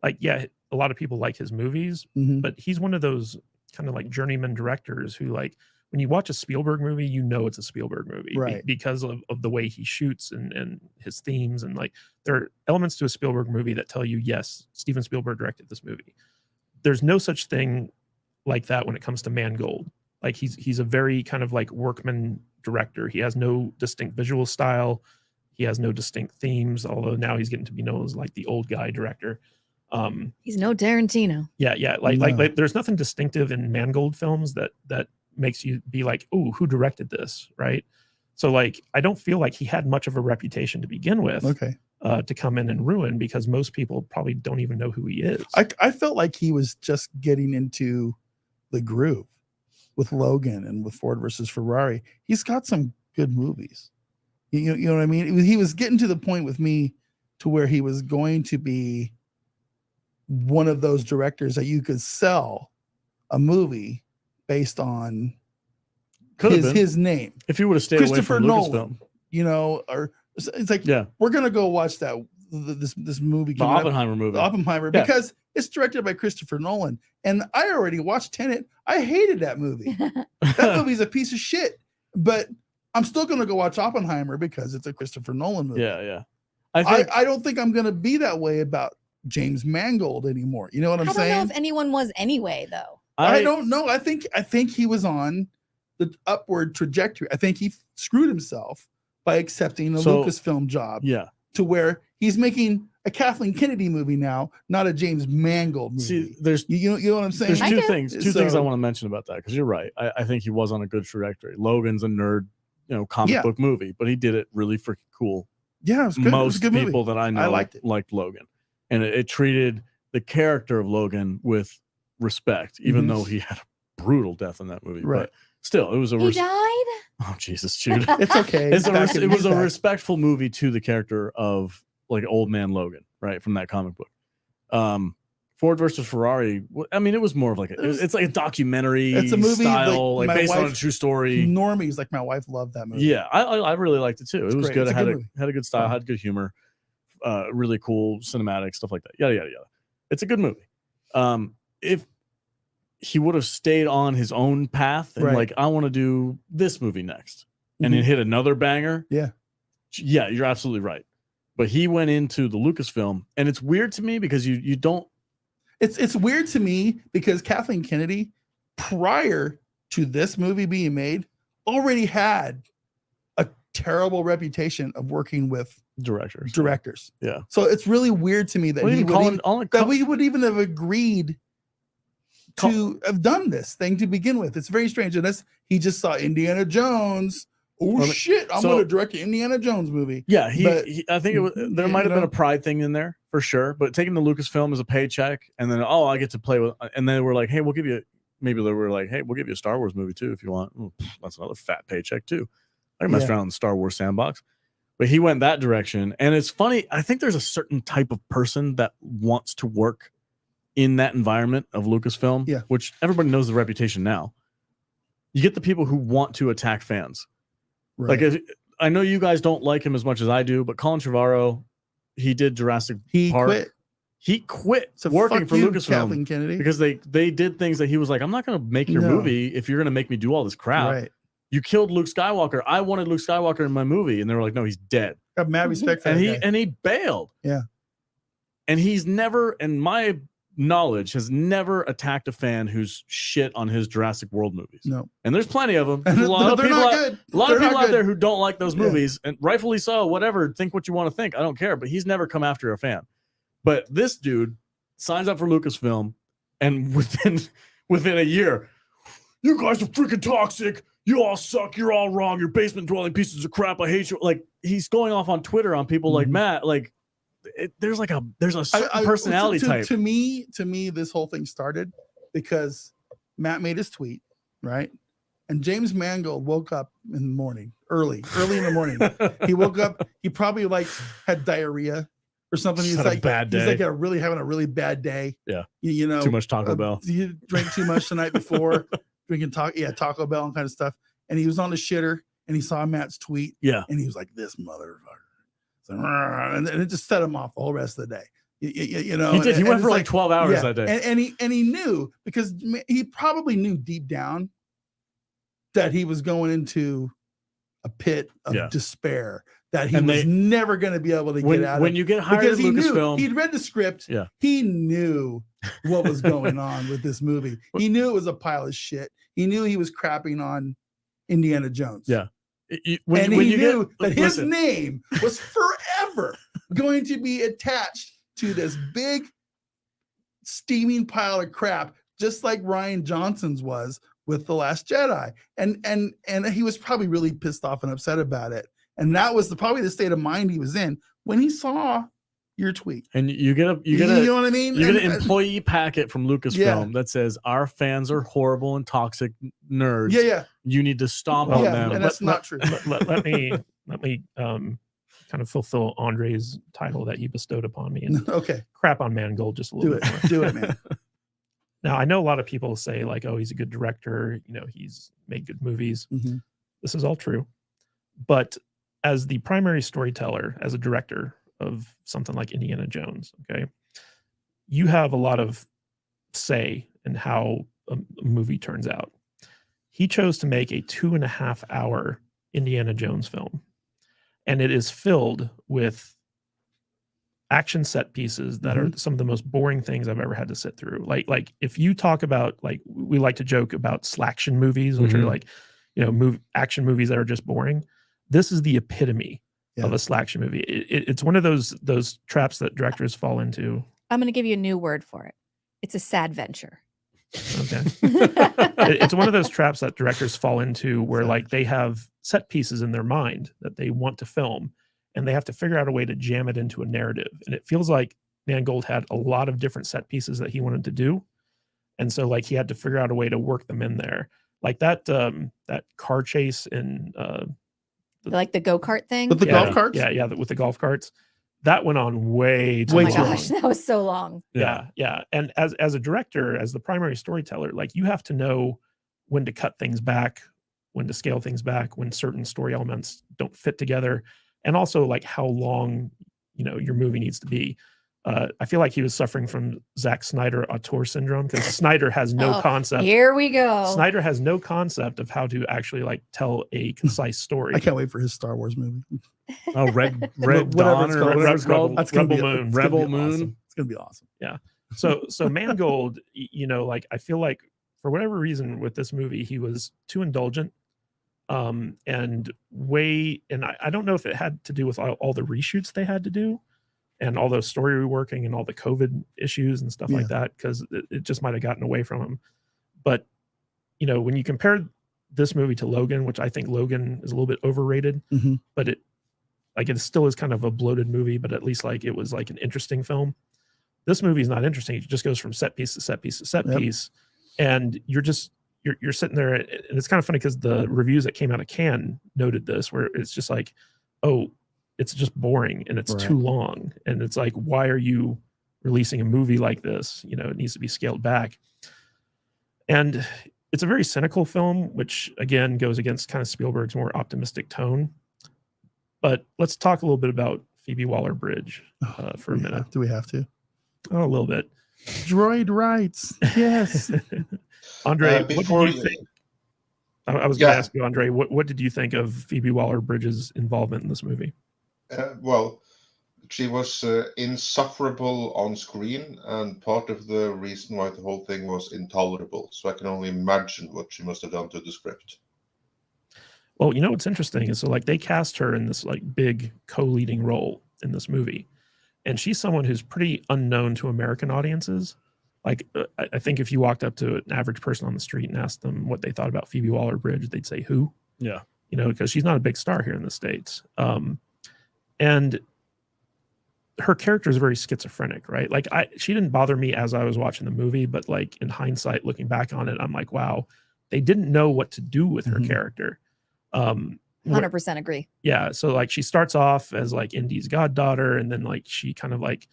like, yeah, a lot of people like his movies, but he's one of those kind of like journeyman directors who, like, when you watch a Spielberg movie, you know it's a Spielberg movie, right? Because of the way he shoots and his themes, and like there are elements to a Spielberg movie that tell you, yes, Steven Spielberg directed this movie. There's no such thing like that when it comes to Mangold. Like he's a very kind of like workman director. He has no distinct visual style. He has no distinct themes, although now he's getting to be known as like the old guy director. He's no Tarantino. Yeah. Like there's nothing distinctive in Mangold films that makes you be like, oh, who directed this, right? So like I don't feel like he had much of a reputation to begin with. Okay. To come in and ruin, because most people probably don't even know who he is. I felt like he was just getting into the groove with Logan and with Ford versus Ferrari. He's got some good movies. You know what I mean? He was getting to the point with me to where he was going to be one of those directors that you could sell a movie based on his name. If you would have stayed away from Lucasfilm, you know, or it's like, yeah, we're gonna go watch this movie, the Oppenheimer movie, because it's directed by Christopher Nolan, and I already watched Tenet. I hated that movie. That movie's a piece of shit, but I'm still gonna go watch Oppenheimer because it's a Christopher Nolan movie. Yeah. I don't think I'm gonna be that way about James Mangold anymore. You know what I'm saying? I don't know if anyone was anyway, though. I don't know. I think he was on the upward trajectory. I think he screwed himself by accepting a Lucasfilm job. Yeah. To where he's making a Kathleen Kennedy movie now, not a James Mangold movie. See, there's you know what I'm saying? There's two things I want to mention about that, because you're right. I think he was on a good trajectory. Logan's a nerd, comic book movie, but he did it really freaking cool. Yeah, it was good. Most people movie. That I know liked Logan, and it treated the character of Logan with respect, even though he had a brutal death in that movie. Right. But still, it was He died? Oh, Jesus, Jude. It's okay. It was a respectful movie to the character of like old man Logan, right, from that comic book. Ford versus Ferrari. I mean, it was more of like it's like a documentary. It's a movie style, like based on a true story. Normies, like my wife loved that movie. Yeah, I really liked it too. It was good. It had a good style, Fun. had good humor, really cool cinematic stuff like that. Yada yada yada. It's a good movie. If he would have stayed on his own path and like, I want to do this movie next, and then hit another banger. Yeah, you're absolutely right. But he went into the Lucasfilm, and it's weird to me because you don't. It's weird to me because Kathleen Kennedy, prior to this movie being made, already had a terrible reputation of working with directors. Yeah. So it's really weird to me that we would even have agreed to have done this thing to begin with. It's very strange. And he just saw Indiana Jones. Shit, I'm going to direct an Indiana Jones movie. Yeah, I think there might have been a pride thing in there for sure. But taking the Lucasfilm as a paycheck, and then I get to play with, and then we're like, hey, we'll give you. Maybe they were like, hey, we'll give you a Star Wars movie too if you want. That's another fat paycheck too. I can mess around in the Star Wars sandbox. But he went that direction. And it's funny. I think there's a certain type of person that wants to work in that environment of Lucasfilm, which everybody knows the reputation now. You get the people who want to attack fans. Right. Like, I know you guys don't like him as much as I do, but Colin Trevorrow, he did Jurassic Park. Quit. He quit So working fuck for you, Lucasfilm Kathleen Kennedy. because they did things that he was like, I'm not going to make your movie if you're going to make me do all this crap. Right. You killed Luke Skywalker. I wanted Luke Skywalker in my movie, and they were like, no, he's dead. I have mad respect for And that guy. he bailed. Yeah. And he's never, in my knowledge, has never attacked a fan who's shit on his Jurassic World movies. No. And there's plenty of them. And There's a lot of they're people, not out, good. a lot They're of people not out there good. who don't like those movies, and rightfully so. Whatever, think what you want to think. I don't care. But he's never come after a fan. But this dude signs up for Lucasfilm, and within a year, you guys are freaking toxic. You all suck. You're all wrong. You're basement dwelling pieces of crap. I hate you. Like, he's going off on Twitter on people like Matt. Like, there's a certain personality type. To me, this whole thing started because Matt made his tweet, right? And James Mangold woke up in the morning, early in the morning. He woke up. He probably like had diarrhea or something. He's had a like bad day. He's like having a really bad day. Yeah. You know, Too much Taco Bell. He drank too much the night before, drinking Taco Bell and kind of stuff. And he was on the shitter and he saw Matt's tweet. Yeah. And he was like, this motherfucker. So, and it just set him off the whole rest of the day. You know, he did. He went for it's like 12 hours that day. And he knew, because he probably knew deep down that he was going into a pit of despair that he was never going to be able to get out of. When you get hired because at Lucasfilm, he'd read the script. Yeah. He knew what was going on with this movie. He knew it was a pile of shit. He knew he was crapping on Indiana Jones. Yeah. He knew that his name was forever going to be attached to this big steaming pile of crap, just like Rian Johnson's was with The Last Jedi. And he was probably really pissed off and upset about it. And that was probably the state of mind he was in when he saw your tweet. And you get you know what I mean? You get an employee packet from Lucasfilm that says our fans are horrible and toxic nerds. Yeah. You need to stomp on them. And that's not true. Let me kind of fulfill Andre's title that he bestowed upon me and crap on Mangold just a little bit more. Do it, man. Now, I know a lot of people say like, oh, he's a good director. You know, he's made good movies. Mm-hmm. This is all true. But as the primary storyteller, as a director of something like Indiana Jones, okay, you have a lot of say in how a movie turns out. He chose to make a 2.5 hour Indiana Jones film, and it is filled with action set pieces that are some of the most boring things I've ever had to sit through. Like if you talk about, like, we like to joke about slaction movies, which are like, you know, action movies that are just boring. This is the epitome of a slaction movie. It's one of those traps that directors fall into. I'm going to give you a new word for it. It's a sad venture. Okay. It's one of those traps that directors fall into where like they have set pieces in their mind that they want to film, and they have to figure out a way to jam it into a narrative. And it feels like Mangold had a lot of different set pieces that he wanted to do. And so like he had to figure out a way to work them in there. Like that car chase in like the go-kart thing with the golf carts. Yeah, with the golf carts. That went on way too oh long. my gosh, that was so long. Yeah. And as a director, as the primary storyteller, like you have to know when to cut things back, when to scale things back, when certain story elements don't fit together, and also like how long, you know, your movie needs to be. I feel like he was suffering from Zack Snyder auteur syndrome, because Snyder has no concept. Here we go. Snyder has no concept of how to actually like tell a concise story. I can't wait for his Star Wars movie. Oh, Red Dawn or whatever it's called. That's Rebel Moon. Rebel Moon. Awesome. It's gonna be awesome. Yeah. So Mangold, you know, like I feel like for whatever reason with this movie, he was too indulgent. And I don't know if it had to do with all the reshoots they had to do and all those story reworking and all the COVID issues and stuff like that, because it just might have gotten away from him. But, you know, when you compare this movie to Logan, which I think Logan is a little bit overrated, but it still is kind of a bloated movie, but at least like it was like an interesting film. This movie is not interesting. It just goes from set piece to set piece to set piece. And you're sitting there, and it's kind of funny because the reviews that came out of Cannes noted this, where it's just like, oh, it's just boring and it's Right. too long. And it's like, why are you releasing a movie like this? You know, it needs to be scaled back. And it's a very cynical film, which again goes against kind of Spielberg's more optimistic tone. But let's talk a little bit about Phoebe Waller-Bridge for a minute. Do we have to? Oh, a little bit. Droid rights. Yes. Andre, before what did you think? I was going to ask you, Andre, what did you think of Phoebe Waller-Bridge's involvement in this movie? Well, she was insufferable on screen, and part of the reason why the whole thing was intolerable. So I can only imagine what she must have done to the script. Well, you know what's interesting is so like they cast her in this like big co-leading role in this movie, and she's someone who's pretty unknown to American audiences. Like I think if you walked up to an average person on the street and asked them what they thought about Phoebe Waller-Bridge, they'd say who? Yeah, you know, because she's not a big star here in the States. And her character is very schizophrenic, right? Like she didn't bother me as I was watching the movie, but like in hindsight, looking back on it, I'm like, wow, they didn't know what to do with her character. 100% agree. Yeah. So like she starts off as like Indy's goddaughter, and then like she kind of like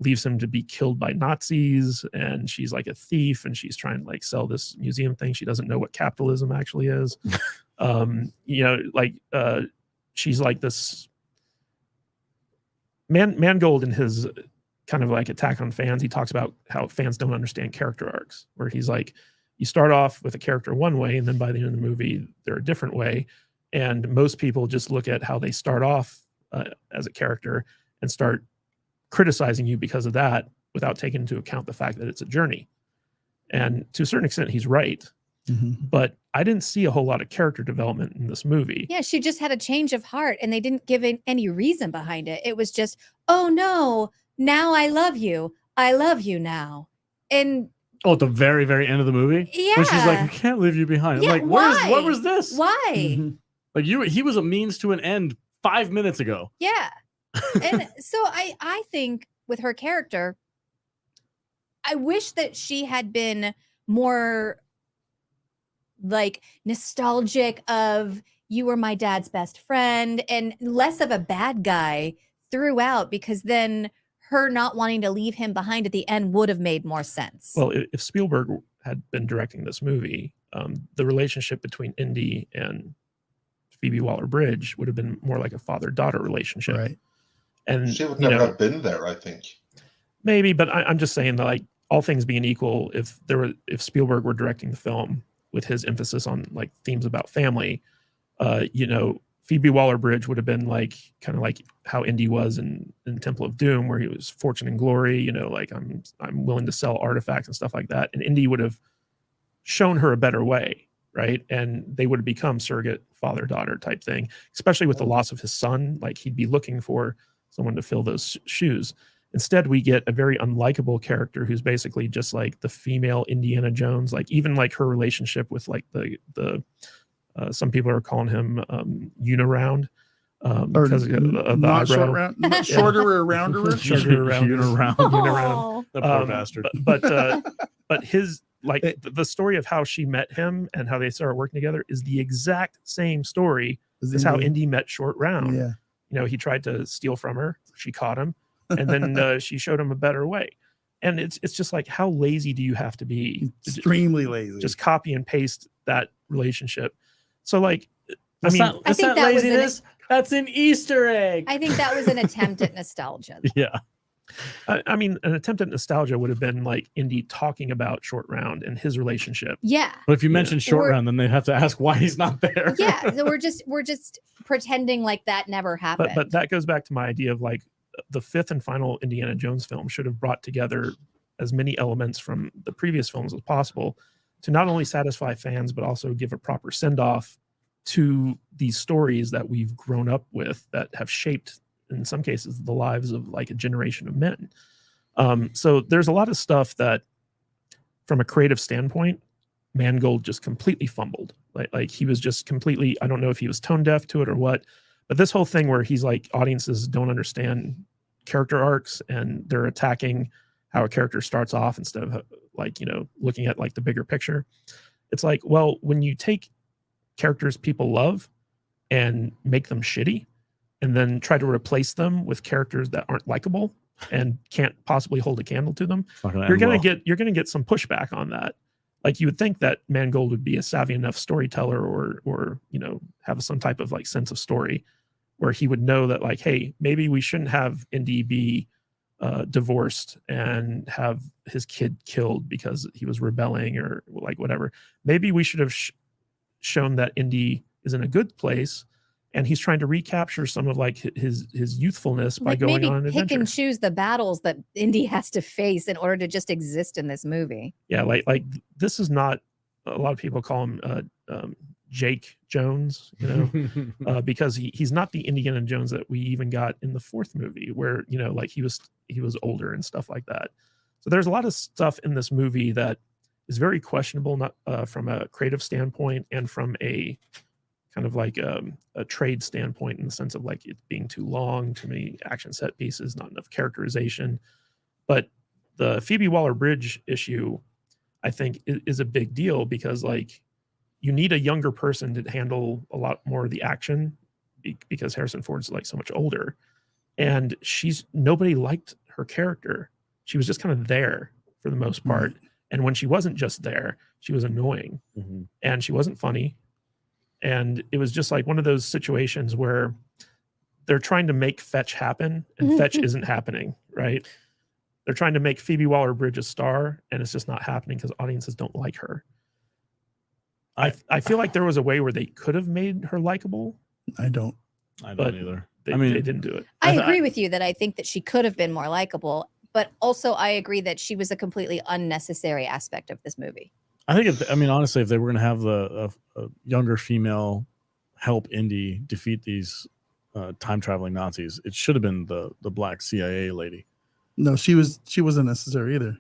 leaves him to be killed by Nazis, and she's like a thief, and she's trying to like sell this museum thing. She doesn't know what capitalism actually is. You know, like she's like this Mangold in his kind of like attack on fans. He talks about how fans don't understand character arcs, where he's like, you start off with a character one way, and then by the end of the movie, they're a different way. And most people just look at how they start off as a character and start criticizing you because of that without taking into account the fact that it's a journey. And to a certain extent, he's right. But I didn't see a whole lot of character development in this movie. Yeah, she just had a change of heart, and they didn't give any reason behind it. It was just, oh no, now I love you. I love you now. And at the very, very end of the movie, yeah, when she's like, "I can't leave you behind." Yeah, I'm like, why? what was this? Why? Like he was a means to an end 5 minutes ago. Yeah. And so I think with her character, I wish that she had been more like nostalgic of you were my dad's best friend and less of a bad guy throughout, because then her not wanting to leave him behind at the end would have made more sense. Well, if Spielberg had been directing this movie, the relationship between Indy and Phoebe Waller-Bridge would have been more like a father-daughter relationship. Right. And she would never have been there, I think. Maybe, but I'm just saying that, like, all things being equal, if Spielberg were directing the film with his emphasis on like themes about family, you know, Phoebe Waller-Bridge would have been like kind of like how Indy was in Temple of Doom, where he was fortune and glory, you know, like I'm willing to sell artifacts and stuff like that. And Indy would have shown her a better way, right? And they would have become surrogate father-daughter type thing, especially with the loss of his son. Like he'd be looking for someone to fill those shoes. Instead, we get a very unlikable character who's basically just like the female Indiana Jones. Like even like her relationship with like the some people are calling him Uniround because of the not eyebrow. short round, shorter or rounder. Shorter around. Oh. The poor bastard. But his like the story of how she met him and how they started working together is the exact same story as how Indy met Short Round. Yeah. You know, he tried to steal from her, she caught him, and then she showed him a better way. And it's just like, how lazy do you have to be? Extremely lazy. Just copy and paste that relationship. So like, I think that laziness. That's an Easter egg. I think that was an attempt at nostalgia. Yeah. I mean, an attempt at nostalgia would have been like Indy talking about Short Round and his relationship. Yeah. But if you mention Short Round, then they have to ask why he's not there. Yeah. So we're just pretending like that never happened. But that goes back to my idea of like the fifth and final Indiana Jones film should have brought together as many elements from the previous films as possible to not only satisfy fans, but also give a proper send-off to these stories that we've grown up with that have shaped, in some cases, the lives of like a generation of men. So there's a lot of stuff that, from a creative standpoint, Mangold just completely fumbled. Like he was just completely, I don't know if he was tone deaf to it or what, but this whole thing where he's like, audiences don't understand character arcs and they're attacking how a character starts off instead of like, you know, looking at like the bigger picture. It's like, well, when you take characters people love and make them shitty, and then try to replace them with characters that aren't likable and can't possibly hold a candle to them, you're gonna get some pushback on that. Like, you would think that Mangold would be a savvy enough storyteller, or have some type of like sense of story, where he would know that, like, hey, maybe we shouldn't have Indy be divorced and have his kid killed because he was rebelling or like whatever. Maybe we should have shown that Indy is in a good place and he's trying to recapture some of like his youthfulness by going on an adventure. Pick and choose the battles that Indy has to face in order to just exist in this movie. Yeah, like this is not, a lot of people call him Jake Jones, because he's not the Indiana Jones that we even got in the fourth movie, where like he was older and stuff like that. So there's a lot of stuff in this movie that is very questionable, not from a creative standpoint and from a kind of like a trade standpoint, in the sense of like it being too long, too many action set pieces, not enough characterization. But the Phoebe Waller-Bridge issue, I think, is a big deal, because like you need a younger person to handle a lot more of the action, because Harrison Ford's like so much older, and nobody liked her character. She was just kind of there for the most part. And when she wasn't just there, she was annoying, and she wasn't funny. And it was just like one of those situations where they're trying to make fetch happen, and fetch isn't happening, right? They're trying to make Phoebe Waller-Bridge a star, and it's just not happening because audiences don't like her. I feel like there was a way where they could have made her likable. I don't either. They didn't do it. I agree with you that I think that she could have been more likable, but also I agree that she was a completely unnecessary aspect of this movie. I think, honestly, if they were going to have a younger female help Indy defeat these time traveling Nazis, it should have been the black CIA lady. No, she wasn't necessary either.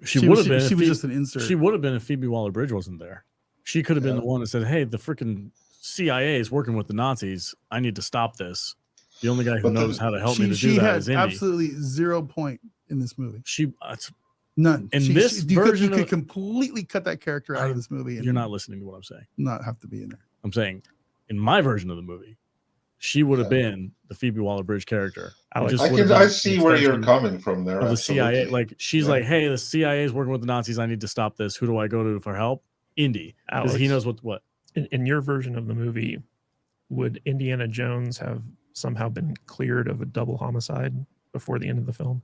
She would have been. She was just an insert. She would have been if Phoebe Waller-Bridge wasn't there. She could have been the one that said, "Hey, the freaking CIA is working with the Nazis. I need to stop this." The only guy who knows how to help me to do that is Indy. She had absolutely 0 point in this movie. None. You could completely cut that character out of this movie. You're not listening to what I'm saying. Not have to be in there. I'm saying, in my version of the movie, she would have been the Phoebe Waller-Bridge character. I see where you're coming from there. The CIA, like she's like, "Hey, the CIA is working with the Nazis. I need to stop this. Who do I go to for help?" Indy, because he knows what. In your version of the movie, would Indiana Jones have somehow been cleared of a double homicide before the end of the film?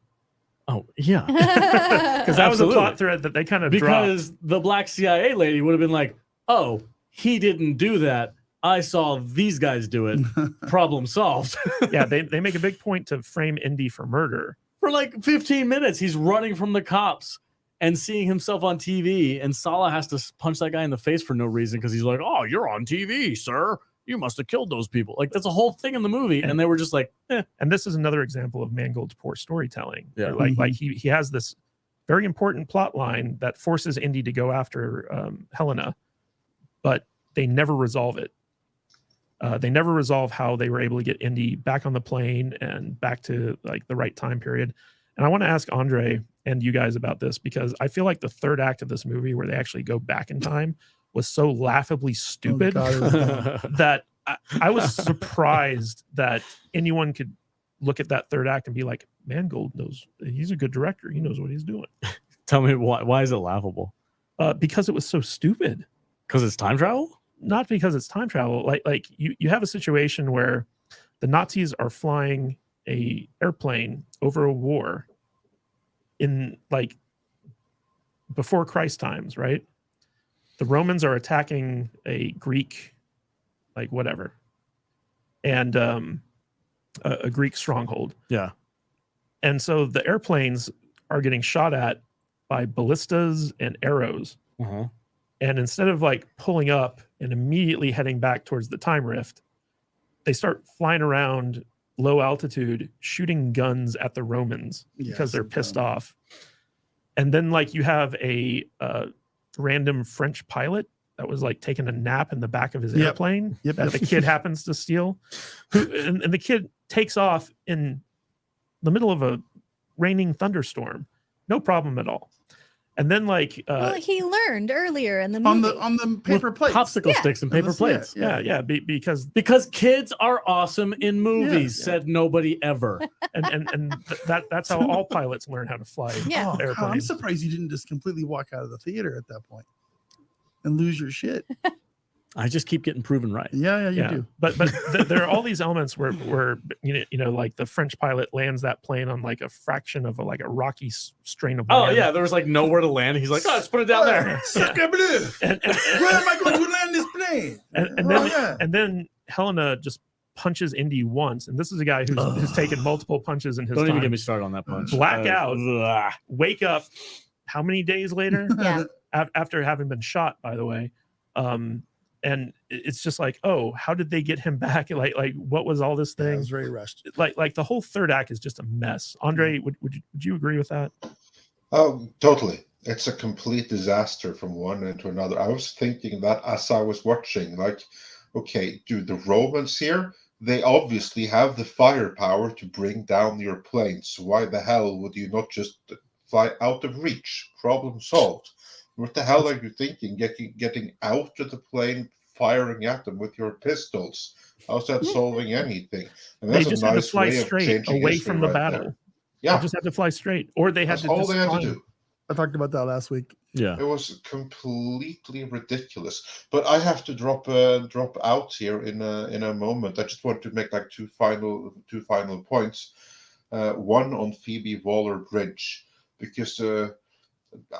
Oh yeah, because that was a plot thread that they kind of because dropped. The black CIA lady would have been like, "Oh, he didn't do that. I saw these guys do it. Problem solved." Yeah, they make a big point to frame Indy for murder. For like 15 minutes, he's running from the cops and seeing himself on TV, and Sallah has to punch that guy in the face for no reason because he's like, "Oh, you're on TV, sir. You must have killed those people." Like, that's a whole thing in the movie, and they were just like, eh. And this is another example of Mangold's poor storytelling. Yeah. Like he has this very important plot line that forces Indy to go after Helena, but they never resolve it. They never resolve how they were able to get Indy back on the plane and back to like the right time period. And I want to ask Andre and you guys about this, because I feel like the third act of this movie, where they actually go back in time, was so laughably stupid that I was surprised that anyone could look at that third act and be like, Mangold knows, he's a good director. He knows what he's doing. Tell me why is it laughable? Because it was so stupid. Because it's time travel? Not because it's time travel. Like you have a situation where the Nazis are flying a airplane over a war in like before Christ times, right? The Romans are attacking a Greek, like whatever, and a Greek stronghold. Yeah. And so the airplanes are getting shot at by ballistas and arrows. And instead of like pulling up and immediately heading back towards the time rift, they start flying around low altitude, shooting guns at the Romans because they're pissed off. And then like you have a random French pilot that was like taking a nap in the back of his airplane that the kid happens to steal. And the kid takes off in the middle of a raining thunderstorm. No problem at all. And then like well, he learned earlier in the on movie. the paper With plates. popsicle Yeah. sticks and paper That's it, plates. yeah, because Because kids are awesome in movies, Yeah. said nobody ever. that's how all pilots learn how to fly Yeah. Oh, God, I'm airplanes. surprised you didn't just completely walk out of the theater at that point and lose your shit. I just keep getting proven right. Yeah, you do. But there are all these elements where you know like the French pilot lands that plane on like a fraction of like a rocky strain of Oh land. yeah, there was like nowhere to land. He's like, oh, let's put it down there. Sacre bleu. And Where am I going to land this plane? and then Helena just punches Indy once, and this is a guy who's taken multiple punches in his Don't time. even get me started on that punch. Black out. Ugh. Wake up how many days later? Yeah. After having been shot, by the way. And it's just like, oh, how did they get him back? Like what was all this Yeah, it thing? was very rushed. Like the whole third act is just a mess. Andre, would you agree with that? Oh, totally. It's a complete disaster from one end to another. I was thinking that as I was watching, like, okay, dude, the Romans here, they obviously have the firepower to bring down your planes. So why the hell would you not just fly out of reach? Problem solved. What the hell are you thinking? Getting out of the plane, firing at them with your pistols? How's that solving anything? And They that's just a had to nice fly way of straight changing away history from the right battle. there. They Yeah, just had to fly straight, or they had that's to all just they had to climb. do. I talked about that last week. Yeah. It was completely ridiculous. But I have to drop out here in a moment. I just want to make like two final points. One on Phoebe Waller-Bridge, because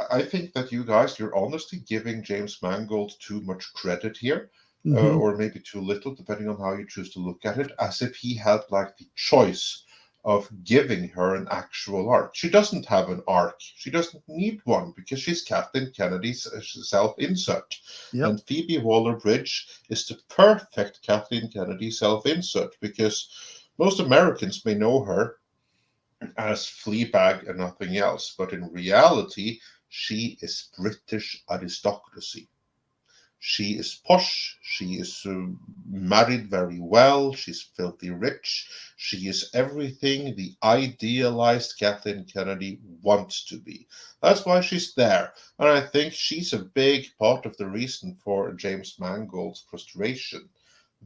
I think that you guys, you're honestly giving James Mangold too much credit here, Mhm. or maybe too little, depending on how you choose to look at it, as if he had like the choice of giving her an actual arc. She doesn't have an arc. She doesn't need one because she's Kathleen Kennedy's self-insert. Yep. And Phoebe Waller-Bridge is the perfect Kathleen Kennedy self-insert because most Americans may know her as Fleabag and nothing else, but in reality, she is British aristocracy. She is posh, she is married very well, she's filthy rich, she is everything the idealized Kathleen Kennedy wants to be. That's why she's there. And I think she's a big part of the reason for James Mangold's frustration,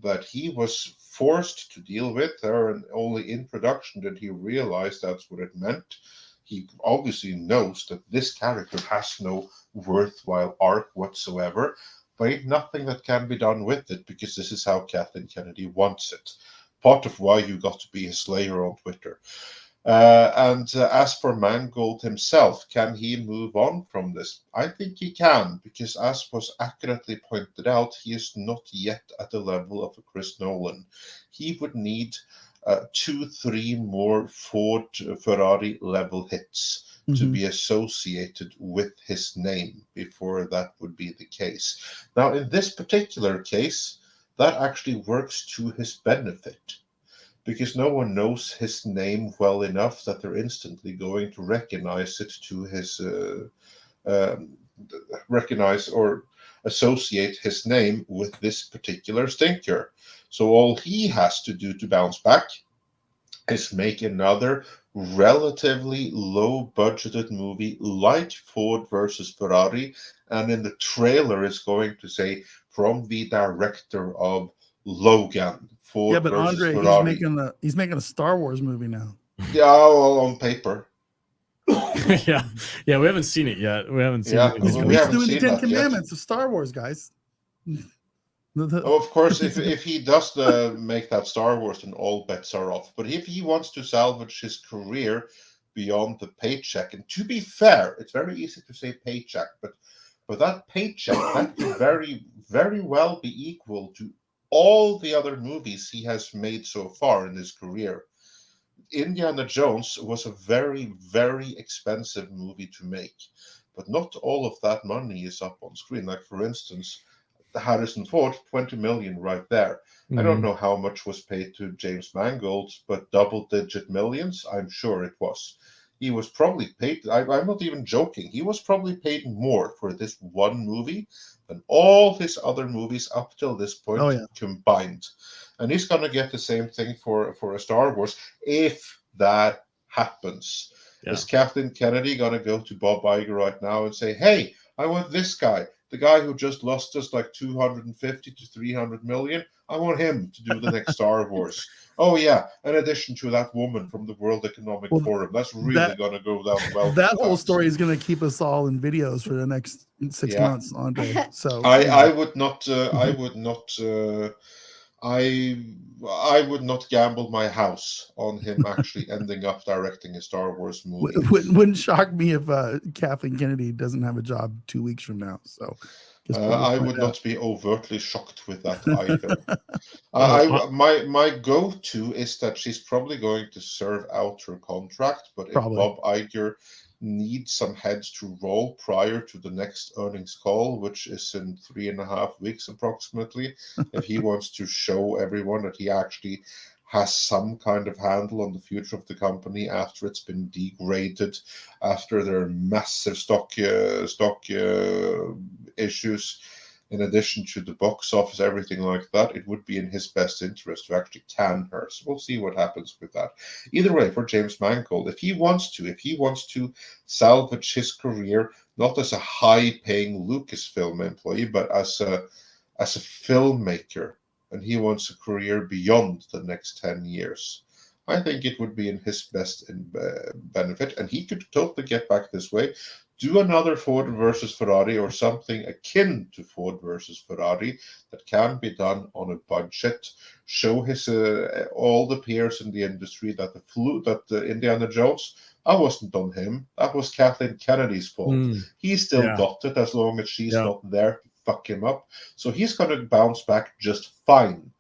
that he was forced to deal with her, and only in production did he realize that's what it meant. He obviously knows that this character has no worthwhile arc whatsoever, but ain't nothing that can be done with it because this is how Kathleen Kennedy wants it. Part of why you got to be a Slayer on Twitter. And as for Mangold himself, can he move on from this? I think he can, because as was accurately pointed out, he is not yet at the level of a Chris Nolan. He would need 2-3 more Ford Ferrari level hits to Mhm. be associated with his name before that would be the case. Now, in this particular case, that actually works to his benefit, because no one knows his name well enough that they're instantly going to recognize it to his recognize or associate his name with this particular stinker. So all he has to do to bounce back is make another relatively low budgeted movie like Ford versus Ferrari, and in the trailer is going to say from the director of Logan, Ford Yeah, but versus Andre, Ferrari. he's making a Star Wars movie now. Yeah, well, on paper. yeah. We haven't seen it yet. We haven't seen Yeah, it. He's, we he's haven't doing the seen Ten that yet. Commandments of Star Wars, guys. Oh, of course, if he does make that Star Wars, then all bets are off. But if he wants to salvage his career beyond the paycheck, and to be fair, it's very easy to say paycheck, but that paycheck, that could very, very well be equal to all the other movies he has made so far in his career. Indiana Jones was a very, very expensive movie to make, but not all of that money is up on screen. Like, for instance, Harrison Ford, 20 million right there. I don't know how much was paid to James Mangold, but double-digit millions, I'm sure it was. He was probably paid, I'm not even joking, he was probably paid more for this one movie than all his other movies up till this point combined. And he's going to get the same thing for a Star Wars, if that happens. Yeah. Is Kathleen Kennedy going to go to Bob Iger right now and say, hey, I want this guy, the guy who just lost us like 250 to 300 million? I want him to do the next Star Wars. Oh, yeah. In addition to that woman from the World Economic Forum. That's really going to go down well. That whole story is going to keep us all in videos for the next 6 months, Andre. So I would not. I would not. I would not gamble my house on him actually ending up directing a Star Wars movie. Wouldn't shock me if Kathleen Kennedy doesn't have a job 2 weeks from now. So I would not be overtly shocked with that either. My go-to is that she's probably going to serve out her contract, but if Bob Iger needs some heads to roll prior to the next earnings call, which is in 3.5 weeks approximately, if he wants to show everyone that he actually has some kind of handle on the future of the company after it's been degraded, after their massive stock issues, in addition to the box office, everything like that, it would be in his best interest to actually can her. So we'll see what happens with that. Either way, for James Mangold, if he wants to salvage his career, not as a high-paying Lucasfilm employee, but as a filmmaker, and he wants a career beyond the next 10 years, I think it would be in his best benefit, and he could totally get back this way. Do another Ford versus Ferrari or something akin to Ford versus Ferrari that can be done on a budget. Show his all the peers in the industry that the Indiana Jones, that wasn't on him. That was Kathleen Kennedy's fault. He still got it as long as she's not there to fuck him up. So he's going to bounce back just fine.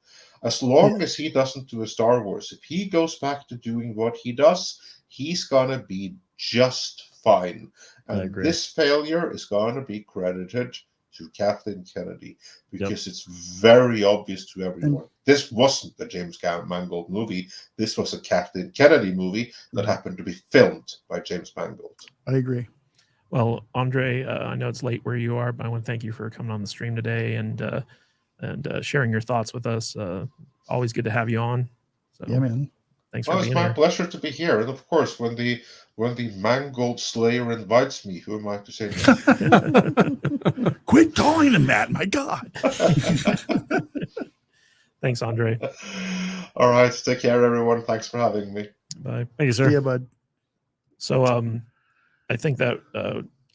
As long as he doesn't do a Star Wars, if he goes back to doing what he does, he's going to be just fine. And this failure is going to be credited to Kathleen Kennedy because it's very obvious to everyone. This wasn't the James Mangold movie. This was a Kathleen Kennedy movie that happened to be filmed by James Mangold. I agree. Well, Andre, I know it's late where you are, but I want to thank you for coming on the stream today and sharing your thoughts with us. Always good to have you on. So, yeah, man. Thanks for being here. It's my pleasure to be here. And of course, when the Mangold Slayer invites me, who am I to say no? Quit calling him that, my God. Thanks, Andre. All right. Take care, everyone. Thanks for having me. Bye. Thank you, sir. Yeah, bud. So I think that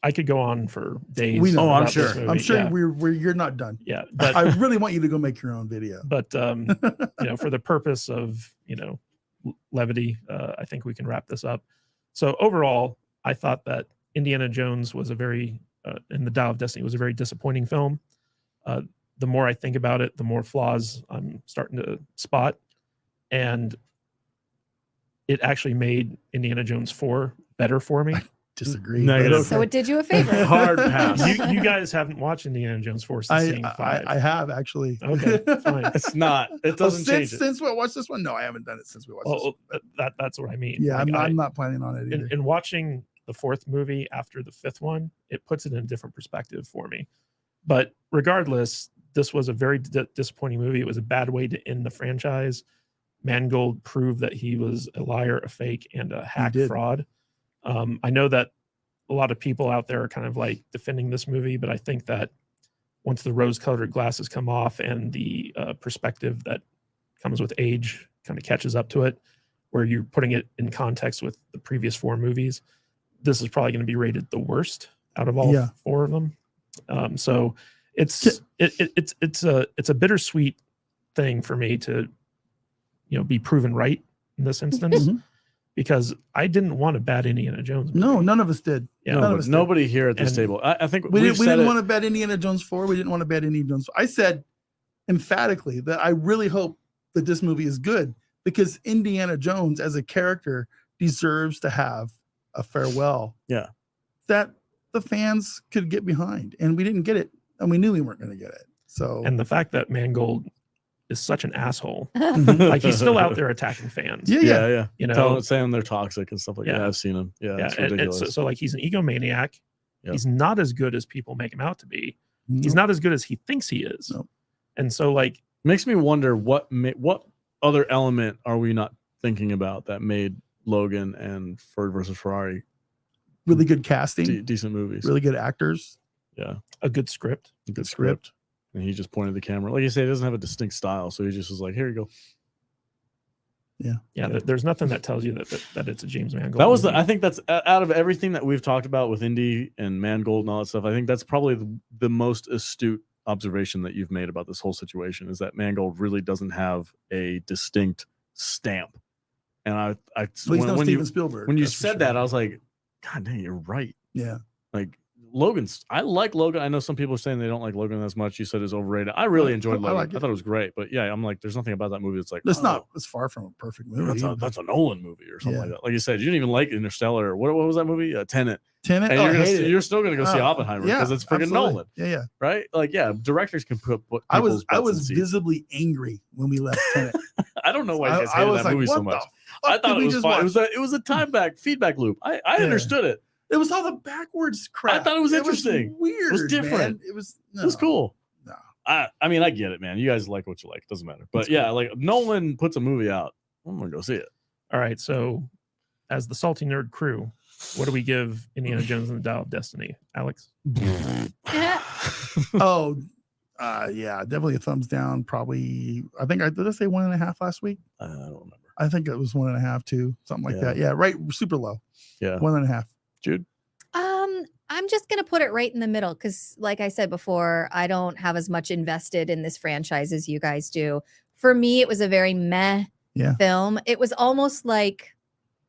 I could go on for days. We know. I'm sure. I'm sure you're not done. Yeah. But I really want you to go make your own video. But for the purpose of levity, I think we can wrap this up. So overall, I thought that Indiana Jones was and the Dial of Destiny was a very disappointing film. The more I think about it, the more flaws I'm starting to spot. And it actually made Indiana Jones 4 better for me. Disagree. Negative. So it did you a favor. Hard pass. You guys haven't watched Indiana Jones 4 since seeing 5. I have actually. Okay, fine. It's not. It doesn't change it. Since we watched this one? No, I haven't done it since we watched this one. That's what I mean. Yeah, Like, I'm not planning on it either. In watching the 4th movie after the 5th one, it puts it in a different perspective for me. But regardless, this was a very disappointing movie. It was a bad way to end the franchise. Mangold proved that he was a liar, a fake, and a hack fraud. I know that a lot of people out there are kind of like defending this movie, but I think that once the rose-colored glasses come off and the perspective that comes with age kind of catches up to it, where you're putting it in context with the previous 4 movies, this is probably going to be rated the worst out of all 4 of them. So it's a bittersweet thing for me to be proven right in this instance. Because I didn't want a bad Indiana Jones movie. No, none of us did. Yeah, nobody here at this table. I think we didn't want a bad Indiana Jones 4. We didn't want a bad Indiana Jones 4. I said emphatically that I really hope that this movie is good because Indiana Jones as a character deserves to have a farewell. Yeah. That the fans could get behind. And we didn't get it. And we knew we weren't going to get it. So and the fact that Mangold is such an asshole. Like he's still out there attacking fans. Yeah. You saying they're toxic and stuff like that. I've seen him. Yeah, it's ridiculous. So like he's an egomaniac. Yep. He's not as good as people make him out to be. Nope. He's not as good as he thinks he is. Nope. And so like makes me wonder what other element are we not thinking about that made Logan and Ford versus Ferrari, Really good casting, decent movies. really good actors. Yeah, A good script. a good script. And he just pointed the camera. Like you say, he doesn't have a distinct style, so he just was like, "Here you go." Yeah, there's nothing that tells you that it's a James Mangold. That was movie. I think that's out of everything that we've talked about with Indy and Mangold and all that stuff. I think that's probably the most astute observation that you've made about this whole situation is that Mangold really doesn't have a distinct stamp. And Well, he's no Steven Spielberg. when you that's for said sure. that, I was like, God dang, you're right. Yeah. Like I like Logan. I know some people are saying they don't like Logan as much. You said it's overrated. I really enjoyed Logan. like I it. thought it was great. But yeah, I'm like, there's nothing about that movie that's like, It's oh, not. It's far from a perfect movie. that's a Nolan movie or something Yeah. like that. Like you said, you didn't even like Interstellar. What was that movie? Tenet. Tenet. And Oh, I hate it. you're still gonna go see Oh, Oppenheimer because it's freaking absolutely. Nolan, Yeah, yeah. right? Like, yeah, directors can put I people's was butts in seats. visibly angry when we left Tenet. I don't know why you guys I hated was that like, movie so what much. the I fuck thought did it we was just fine. watch? It was a feedback loop. I understood it. It was all the backwards crap. I thought it was interesting. weird. It was different. Man. It was. It was cool. No. I mean, I get it, man. You guys like what you like. It doesn't matter. But yeah, like Nolan puts a movie out, I'm gonna go see it. All right, so as the Salty Nerd crew, what do we give Indiana Jones and the Dial of Destiny, Alex? Oh, yeah, definitely a thumbs down. Probably. I think did I say 1.5 last week? I don't remember. I think it was 1.5 too, something like Yeah. that. Yeah, right. Super low. Yeah. 1.5. Jude. I'm just gonna put it right in the middle because, like I said before, I don't have as much invested in this franchise as you guys do. For me, it was a very meh film. It was almost like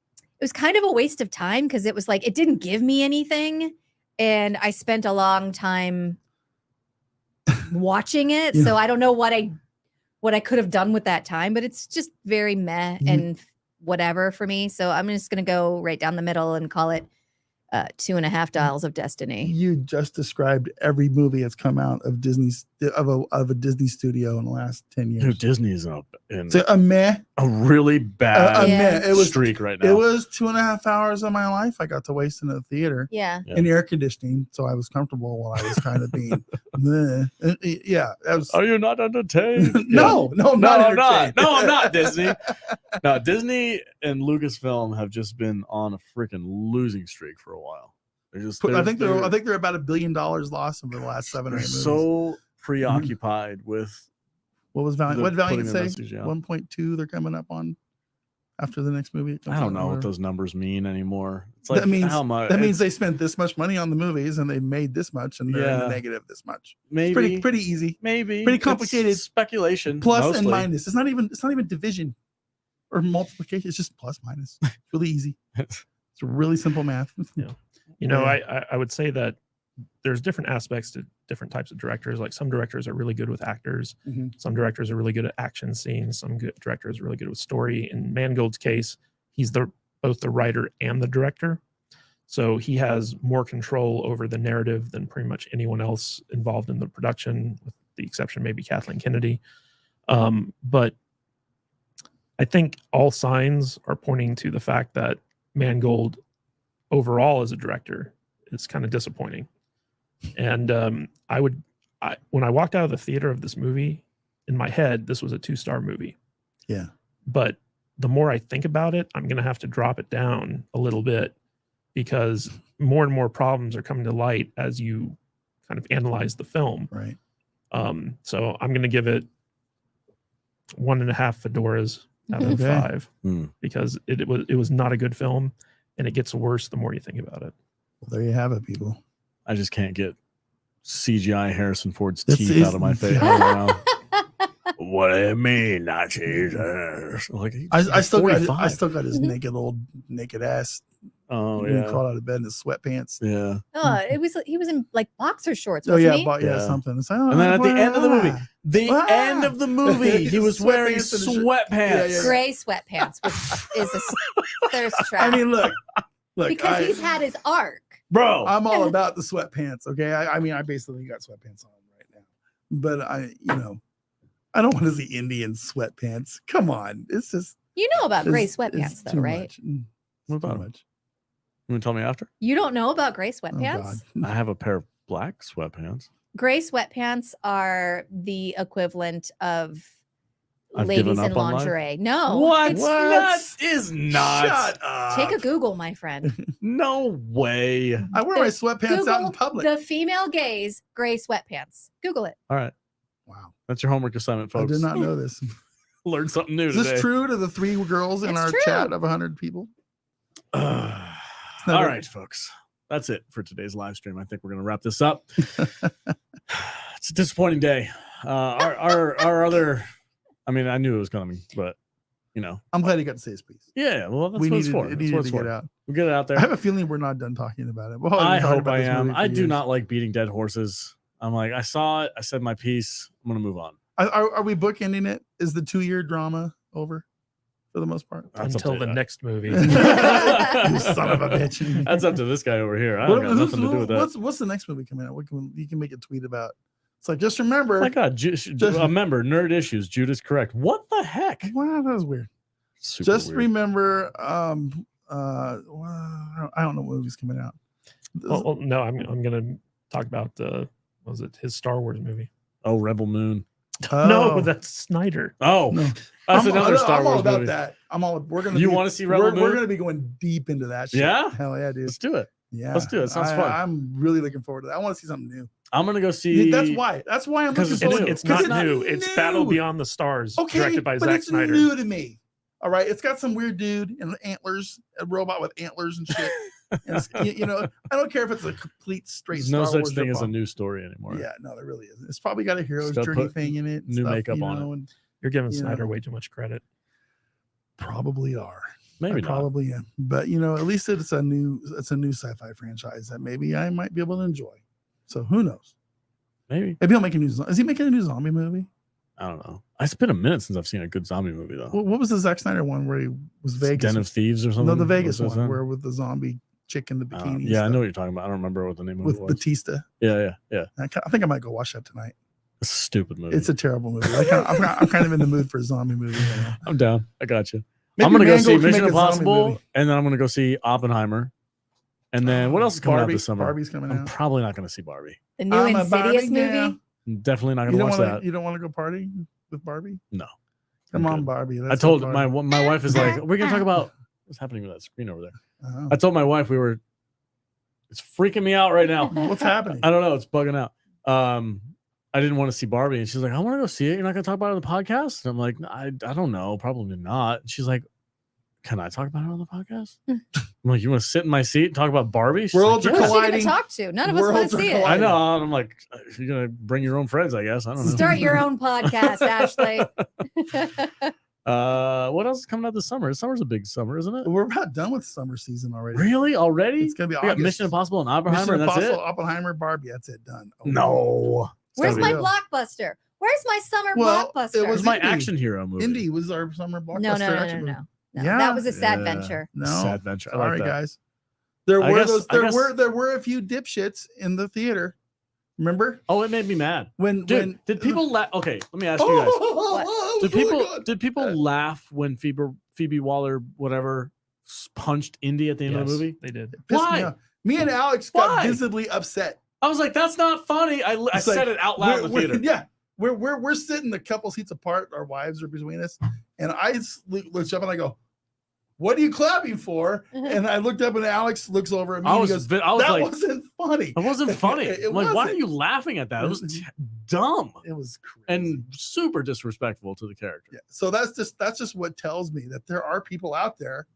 it was kind of a waste of time because it was like it didn't give me anything, and I spent a long time watching it. Yeah. So I don't know what I could have done with that time, but it's just very meh and whatever for me. So I'm just gonna go right down the middle and call it 2.5 Dials of Destiny. You just described every movie that's come out of Disney's of a Disney studio in the last 10 years. Dude, Disney's up in So a meh. a really bad Yeah. It was streak right now. It was 2.5 hours of my life I got to waste in a theater Yeah. in air conditioning, so I was comfortable while I was kind of being meh. Yeah, that was. Are you not entertained? No, I'm No, not. I'm not. entertained. No, I'm not, Disney. No, Disney and Lucasfilm have just been on a freaking losing streak for a while. I think they're about $1 billion lost over the last 7 or 8 they're movies. so preoccupied with What was Valiant? What did putting Valiant the say? message out. 1.2 they're coming up on after the next movie. I don't know what those numbers mean anymore. It's like That means how much that means they spent this much money on the movies and they made this much and they're in the Yeah. negative this much. maybe It's pretty easy. maybe pretty It's complicated. speculation. Plus mostly. and minus. It's not even division or multiplication. It's just plus minus. It's really easy. It's really simple math. Yeah. You know, Yeah. I would say that there's different aspects to different types of directors. Like some directors are really good with actors. Mhm. Some directors are really good at action scenes. Some good directors are really good with story. In Mangold's case, he's both the writer and the director. So he has more control over the narrative than pretty much anyone else involved in the production, with the exception maybe Kathleen Kennedy. But I think all signs are pointing to the fact that Mangold overall as a director is kind of disappointing. And when I walked out of the theater of this movie, in my head, this was a 2-star movie. Yeah. But the more I think about it, I'm going to have to drop it down a little bit because more and more problems are coming to light as you kind of analyze the film. Right. So I'm going to give it 1.5 fedoras out of Okay. 5 Hmm. because it was not a good film, and it gets worse the more you think about it. Well, there you have it, people. I just can't get CGI Harrison Ford's That's teeth easy. out of my face. I don't know. What do you mean, not Jesus? Like, he's I still got 45. his naked ass. Oh when he yeah, crawled out of bed in his sweatpants. yeah. Oh, he was in like boxer shorts, Oh wasn't yeah, he? yeah, Yeah. something. It's like, And then at the end of the movie, Ah. end of the movie, he was wearing Sweatpants and a shirt. sweatpants. Yeah, yeah. Gray sweatpants, which is a thirst trap. I mean, look, because he's had his arc. Bro, I'm all about the sweatpants. Okay, I mean, I basically got sweatpants on right now, but I don't want to see Indian sweatpants. Come on, it's just You know about gray it's sweatpants, though, too right? much. What It's too about 'em? much. you want to tell me after? You don't know about gray Oh, sweatpants? God. I have a pair of black sweatpants. Gray sweatpants are the equivalent of I've ladies given in up on life? lingerie. No. What? It's, That is not. Shut up. take a Google, my friend. No way. I wear my sweatpants out in Google public. the female gaze gray sweatpants. Google it. All right. Wow. That's your homework assignment, folks. I did not know this. Learn something new Is today. this true to the 3 girls in It's our true. chat of 100 people? All right, folks. That's it for today's live stream. I think we're going to wrap this up. It's a disappointing day. Our other, I mean, I knew it was coming, but you know, I'm glad you got to say his piece. yeah. Well, that's what it's for. It That's needed what it's to get for. out. We'll get it out I there. have a feeling we're not done talking about it. Well, we've I been talking hope about I this am. movie for I do years. not like beating dead horses. I'm like, I saw it. I said my piece. I'm going to move on. Are we bookending it? Is the 2-year drama over for the most part? That's up Until to the you. next movie. You son of a bitch. That's up to this guy over here. I don't got nothing to do with that. What's the next movie coming out? You can make a tweet about. It's like, just remember. Oh my God, a member, Nerd Issues, Judas correct. What the heck? Wow, that was weird. Super Just weird. remember, I don't know what movie's coming out. Well, no, I'm gonna talk about what was it his Star Wars movie? Oh, Rebel Moon. No, that's Snyder. Oh, No. that's another Star I'm Wars all about movie. that. We're gonna. You want to see Rebel We're Moon? gonna be going deep into that shit. Yeah? Hell yeah, dude. Let's do it. Yeah, let's do it. Sounds fun. I'm really looking forward to that. I want to see something new. I'm gonna go see. That's why. That's why I'm looking Because forward. It's to it. not new. It's Battle Beyond the Stars, Okay, directed by but Zack it's Snyder. new to me. All right, it's got some weird dude and antlers, a robot with antlers and shit. And you know, I don't care if it's a complete straight. There's no Star such Wars thing as a ripoff. new story anymore. Yeah, no, there really isn't. It's probably got a hero's gotta journey put thing in it. and new stuff, makeup you on know, it. and You're giving you Snyder know. way too much credit. probably are. Maybe I not. probably am. But you know, at least it's a new sci-fi franchise that maybe I might be able to enjoy. So who knows? Maybe. Maybe he'll make a new. Is he making a new zombie movie? I don't know. It's been a minute since I've seen a good zombie movie though. What was the Zack Snyder one where he was Vegas? Den of Thieves or something. No, the Vegas What's that one sound? where with the zombie chick in the I bikini. don't- and yeah, I stuff, know what you're talking about. I don't remember what the name of it with was. Batista. Yeah. I think I might go watch that tonight. It's a stupid movie. It's a terrible movie. I'm kind of in the mood for a zombie movie. Right now. I'm down. I got you. Maybe I'm gonna go see Mangold can Mission make a zombie Impossible, movie. and then I'm gonna go see Oppenheimer. And then what else is coming out this summer? Barbie's coming I'm out. probably not gonna see Barbie. The new I'm a Insidious Barbie movie. girl. I'm definitely not You gonna don't watch want that. to. You don't want to go party with Barbie? No. Come I'm on, good. Barbie. I Let's told go my Barbie. wife is like, we're gonna talk about what's happening with that screen over there. Oh. I told my wife it's freaking me out right now. What's happening? I don't know. It's bugging out. I didn't want to see Barbie, and she's like, I want to go see it. You're not gonna talk about it on the podcast? And I'm like, I don't know, probably not. And she's like, can I talk about it on the podcast? I'm like, you want to sit in my seat and talk about Barbie? She's Worlds like, are Who's "Yeah." she gonna colliding. talk to? None of us want Worlds to are see it. colliding. I know. And I'm like, you're gonna bring your own friends, I guess. I don't know. Start your own podcast, Ashley. What else is coming out this summer? Summer's a big summer, isn't it? We're about done with summer season already. Really? Already? It's gonna be We got August. Mission Impossible and Oppenheimer, Mission and that's Impossible, it? Oppenheimer, Barbie. That's it. Done. Oh, No. It's Where's gotta my be- blockbuster? Where's my summer Well, it blockbuster? It was was my Indie. action hero movie. Indy was our summer blockbuster. no, action movie. no. Yeah. That was a sad Yeah. venture. No, Sad venture. I like sorry that. guys. There I were guess- those. I guess- There were a few dipshits in the theater. Remember Oh, it made me mad. when? Dude, did people laugh? Okay, let me ask you guys. Oh, Did oh my people God. did people laugh when Phoebe Waller whatever punched Indy at the end of the Yes, movie? they did. It pissed Why? Me off. Me and Alex got Why? visibly upset. I was like, that's not funny. I It's said like, it out loud in the we're- theater. Yeah, we're sitting a couple seats apart. Our wives are between us, and I looked up and I go, "What are you clapping for?" And I looked up and Alex looks over at me. I and was he goes, that "That like, wasn't funny." it wasn't funny. It I'm like, why are wasn't. you laughing at that? It was It was- dumb It was crazy. and super disrespectful to the character. Yeah. So that's just what tells me that there are people out there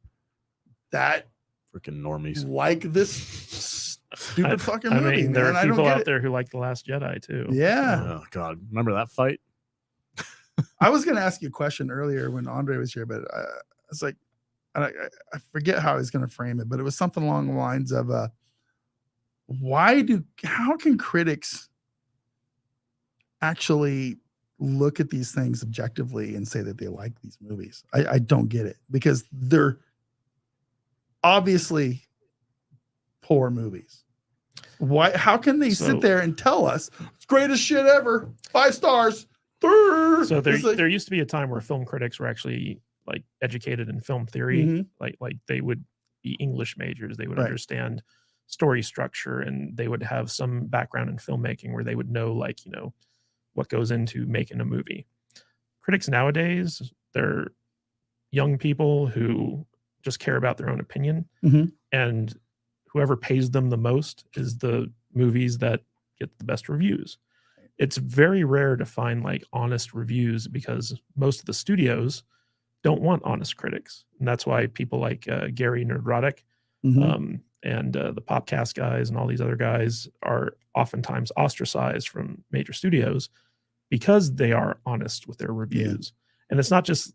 that Freaking normies. like this stupid fucking I movie. mean, there man. are I don't people get out it. there who like The Last Jedi too. Yeah. Oh God, remember that fight? I was going to ask you a question earlier when Andre was here, but I was like, I forget how I was going to frame it, but it was something along the lines of, how can critics actually look at these things objectively and say that they like these movies? I don't get it, because they're obviously poor movies. Why? How can they So- sit there and tell us it's greatest shit ever, 5 stars? So there, It's like- there used to be a time where film critics were actually like educated in film theory. Mhm. Like they would be English majors. They would Right. understand story structure, and they would have some background in filmmaking where they would know, like, what goes into making a movie. critics nowadays, they're young people who just care about their own opinion, and whoever pays them the most is the movies that get the best reviews. It's very rare to find like honest reviews because most of the studios don't want honest critics, and that's why people like Gary Nerdrotic and the Popcast guys and all these other guys are oftentimes ostracized from major studios because they are honest with their reviews. And it's not just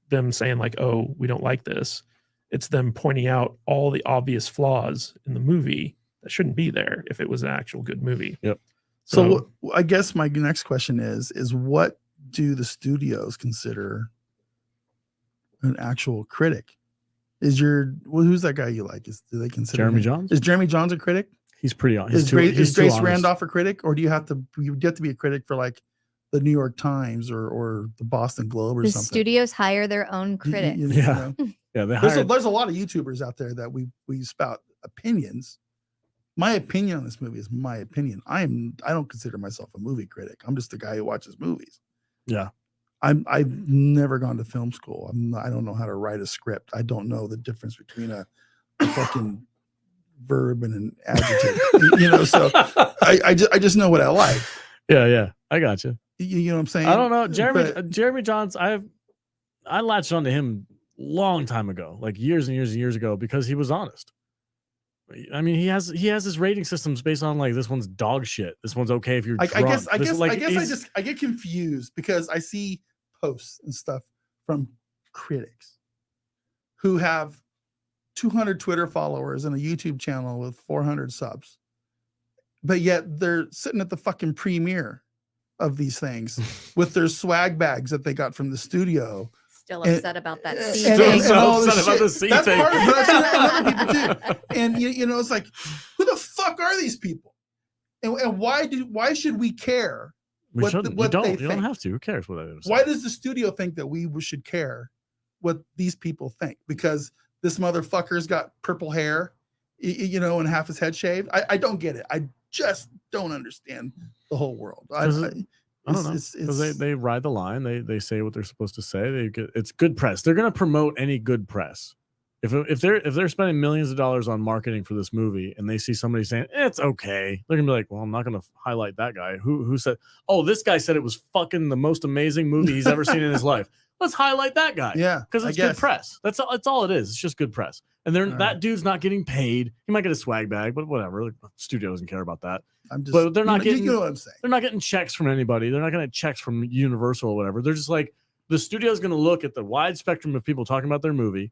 them saying like, oh, we don't like this. It's them pointing out all the obvious flaws in the movie that shouldn't be there if it was an actual good movie. Yep. So I guess my next question is what do the studios consider an actual critic? Who's that guy you like? Do they consider Jeremy Jahns? Is Jeremy Jahns a critic? He's pretty honest. Is Grace Randolph a critic, or do you have to be a critic for like the New York Times or the Boston Globe or The something? studios hire their own critics. Yeah. Yeah, there's a lot of YouTubers out there that we spout opinions. My opinion on this movie is my opinion. I don't consider myself a movie critic. I'm just a guy who watches movies. Yeah. I've never gone to film school. I don't know how to write a script. I don't know the difference between a fucking verb and an adjective. So I just know what I like. Yeah. I got you. You know what I'm saying? I don't know. Jeremy Jahns, I latched onto him long time ago, like years and years and years ago, because he was honest. I mean, he has his rating systems based on like, this one's dog shit. This one's okay if you're drunk. I get confused because I see posts and stuff from critics who have 200 Twitter followers and a YouTube channel with 400 subs, but yet they're sitting at the fucking premiere of these things with their swag bags that they got from the studio. Still upset about that seat. That's part of it. I've seen that in other people too. And it's like, who the fuck are these people? And why should we care? You don't have to. Who cares what that is? Why does the studio think that we should care what these people think? Because this motherfucker's got purple hair, and half his head shaved. I don't get it. I just don't understand the whole world. I don't know. Because they ride the line. They say what they're supposed to say. It's good press. They're going to promote any good press. If they're spending millions of dollars on marketing for this movie and they see somebody saying it's okay, they're gonna be like, well, I'm not gonna highlight that guy who said, oh, this guy said it was fucking the most amazing movie he's ever seen in his life. Let's highlight that guy. Yeah, because it's good press. That's all it is. It's just good press. And that dude's not getting paid. He might get a swag bag, but whatever. The studio doesn't care about that. But they're not getting. You know what I'm saying? They're not getting checks from anybody. They're not getting checks from Universal or whatever. They're just like, the studio's gonna look at the wide spectrum of people talking about their movie.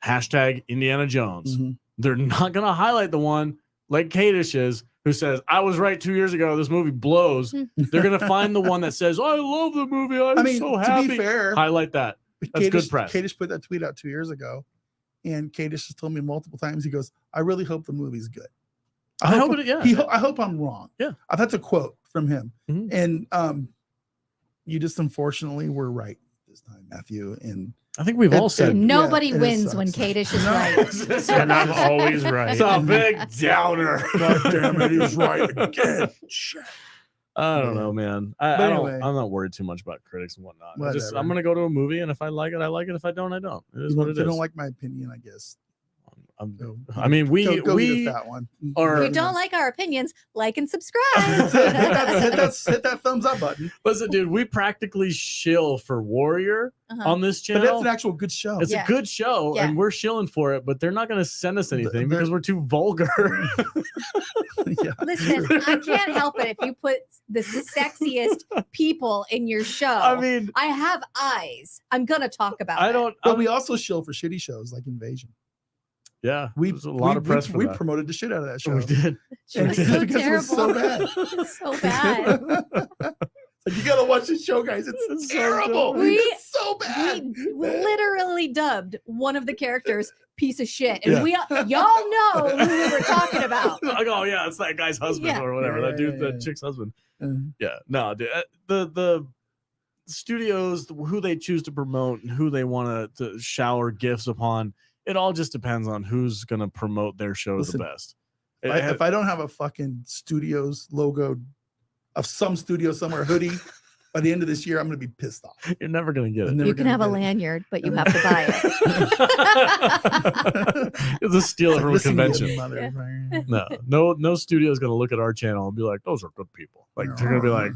Hashtag Indiana Jones. They're not going to highlight the one like Kadish is, who says, I was right 2 years ago. This movie blows. They're going to find the one that says, I love the movie. I'm so happy. To be fair, highlight that. That's good press. Kadish put that tweet out 2 years ago. And Kadish has told me multiple times, he goes, I really hope the movie's good. I hope I'm wrong. Yeah. That's a quote from him. And you just unfortunately were right this time, Matthew. And I think we've all said nobody wins when Kadish is right. And I'm always right. It's a big downer. God damn it, he was right again. Shit. I don't know, man. I'm not worried too much about critics and whatnot. I'm gonna go to a movie, and if I like it, I like it. If I don't, I don't. It is what it is. If you don't like my opinion, I guess. I mean, we that one. If you don't like our opinions, like and subscribe. hit that thumbs up button. Listen, dude, we practically shill for Warrior on this channel. But that's an actual good show. It's a good show, and we're shilling for it. But they're not going to send us anything because we're too vulgar. Listen, I can't help it if you put the sexiest people in your show. I mean, I have eyes. I'm gonna talk about it. But we also shill for shitty shows like Invasion. Yeah, there's a lot of press for we that. promoted the shit out of that show. We did. It's so terrible. It was so bad. It's so bad. You gotta watch this show, guys. It's terrible. It's so bad. We literally dubbed one of the characters "piece of shit," and y'all know who we were talking about. Like, oh yeah, it's that guy's husband or whatever. That dude, that chick's husband. Yeah, no, dude. The studios, who they choose to promote and who they want to shower gifts upon, it all just depends on who's going to promote their show the best. If I don't have a fucking studios logo of some studio somewhere hoodie by the end of this year, I'm going to be pissed off. You're never gonna get I'm it. never You can gonna have a get it. lanyard, but you have to buy it. It's a steal it from a Listen to you, convention. motherfucker. No studio is gonna look at our channel and be like, those are good people. Like they're gonna be like,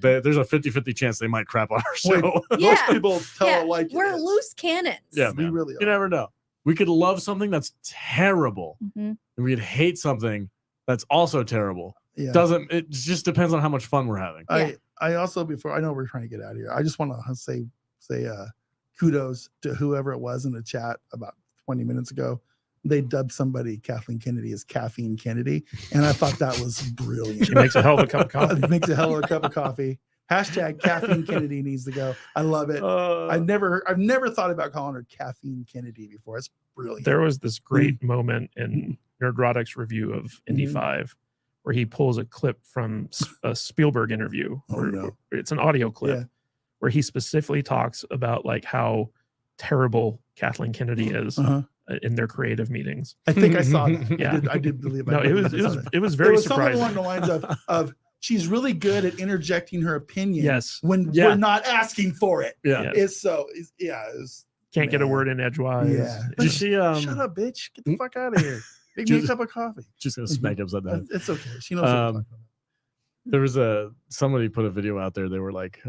there's a 50-50 chance they might crap on our Wait, show. Yeah. Most people tell Yeah, it like it we're is. loose cannons. Yeah, We man. really You are. never know. We could love something that's terrible, Mhm. and we could hate something that's also terrible. Yeah. Doesn't it just depends on how much fun we're having. I also, before I know we're trying to get out of here, I just want to say kudos to whoever it was in the chat about 20 minutes ago. They dubbed somebody Kathleen Kennedy as Caffeine Kennedy, and I thought that was brilliant. She makes a hell of a cup of coffee. It makes a hell of a cup of coffee. Hashtag Caffeine Kennedy needs to go. I love it. I've never thought about calling her Caffeine Kennedy before. It's brilliant. There was this great moment in Nerdrotic's review of Indy 5 where he pulls a clip from a Spielberg interview. Oh, no. It's an audio clip Yeah. where he specifically talks about like how terrible Kathleen Kennedy is in their creative meetings. I think I saw that. Yeah. I did believe. No, it was very something surprising. along the lines of she's really good at interjecting her opinion. Yes. when Yeah. we're not asking for it. Yeah. It's Can't get a man. word in edgewise. Yeah. Did you see? Shut up, bitch! Get the fuck out of here. Make me a cup of coffee. Just gonna smack you upside the head. It's okay. She knows what I'm talking about. There was somebody put a video out there. They were like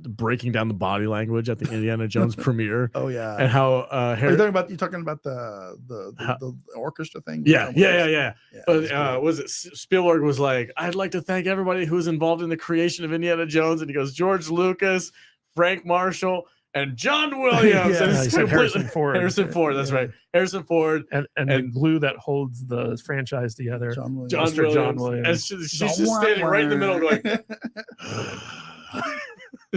breaking down the body language at the Indiana Jones premiere Oh yeah. and how Are you talking about the orchestra thing? yeah. Yeah, But it's great. was it Spielberg was like, I'd like to thank everybody who was involved in the creation of Indiana Jones, and he goes George Lucas, Frank Marshall, and John Williams. Yeah. And No, it's he said completely- Harrison Ford. Harrison Ford, that's Yeah. right. Harrison Ford, And the And- glue that holds the franchise together. John Williams. John Mr. John Williams. Williams. And she's just standing right in the middle going,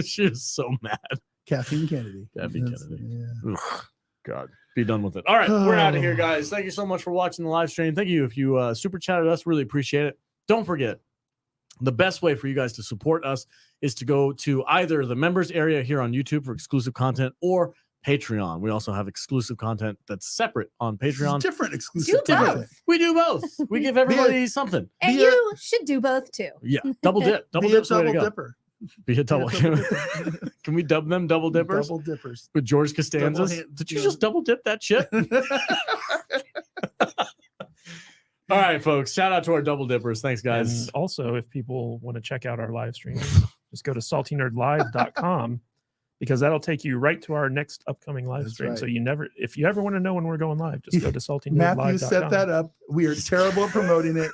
she is so mad. Caffeine Kennedy. Caffeine That's- Kennedy. Yeah. Ugh, God, be done with it. All right, we're out of here, guys. Thank you so much for watching the live stream. Thank you if you super chatted us. Really appreciate it. Don't forget, the best way for you guys to support us is to go to either the members area here on YouTube for exclusive content or Patreon. We also have exclusive content that's separate on Patreon. Different exclusive. Do both. content. We do both. We give everybody something. And Be a- you should do both too. Yeah, double dip. Double Be a dip's the way to double go. dipper. Be a double. Be a double dipper. Can we dub them double dippers Double dippers. with George Costanza? Double hand- Did you just double dip that shit? All right, folks. Shout out to our double dippers. Thanks, guys. And also, if people want to check out our live stream, just go to saltynerdlive.com because that'll take you right to our next upcoming live That's stream. right. So if you ever want to know when we're going live, just go to saltynerdlive.com. Matthew set that up. We are terrible at promoting it,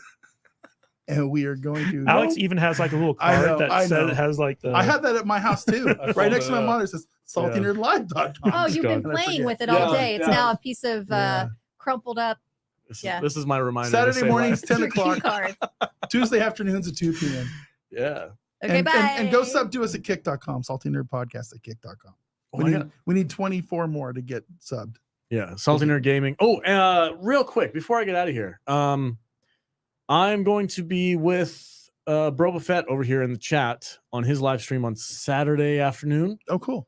and we are going to. Alex even has like a little I card know, that I said know. has like the. I had that at my house too. I Right followed next to my it up. monitor says saltynerdlive.com. Oh, you've been God. And I playing forget. with it all Yeah, day. It's yeah. now a piece of Yeah. crumpled up. Yeah. This is my reminder. to Saturday say mornings, live. 10 Your cue o'clock. card. Tuesday afternoons at 2 p.m. Yeah. Okay, bye. And go sub to us at kick.com, Salty Nerd Podcast at kick.com. Oh, I We need 24 more to get subbed. Yeah, Salty Nerd Gaming. Oh, real quick before I get out of here, I'm going to be with Broba Fett over here in the chat on his live stream on Saturday afternoon. Oh, cool.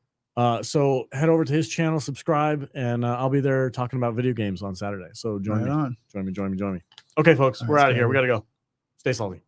So head over to his channel, subscribe, and I'll be there talking about video games on Saturday. So join Right me, on. join me. Okay, folks, All we're right, out of here. stay We gotta go. Stay salty.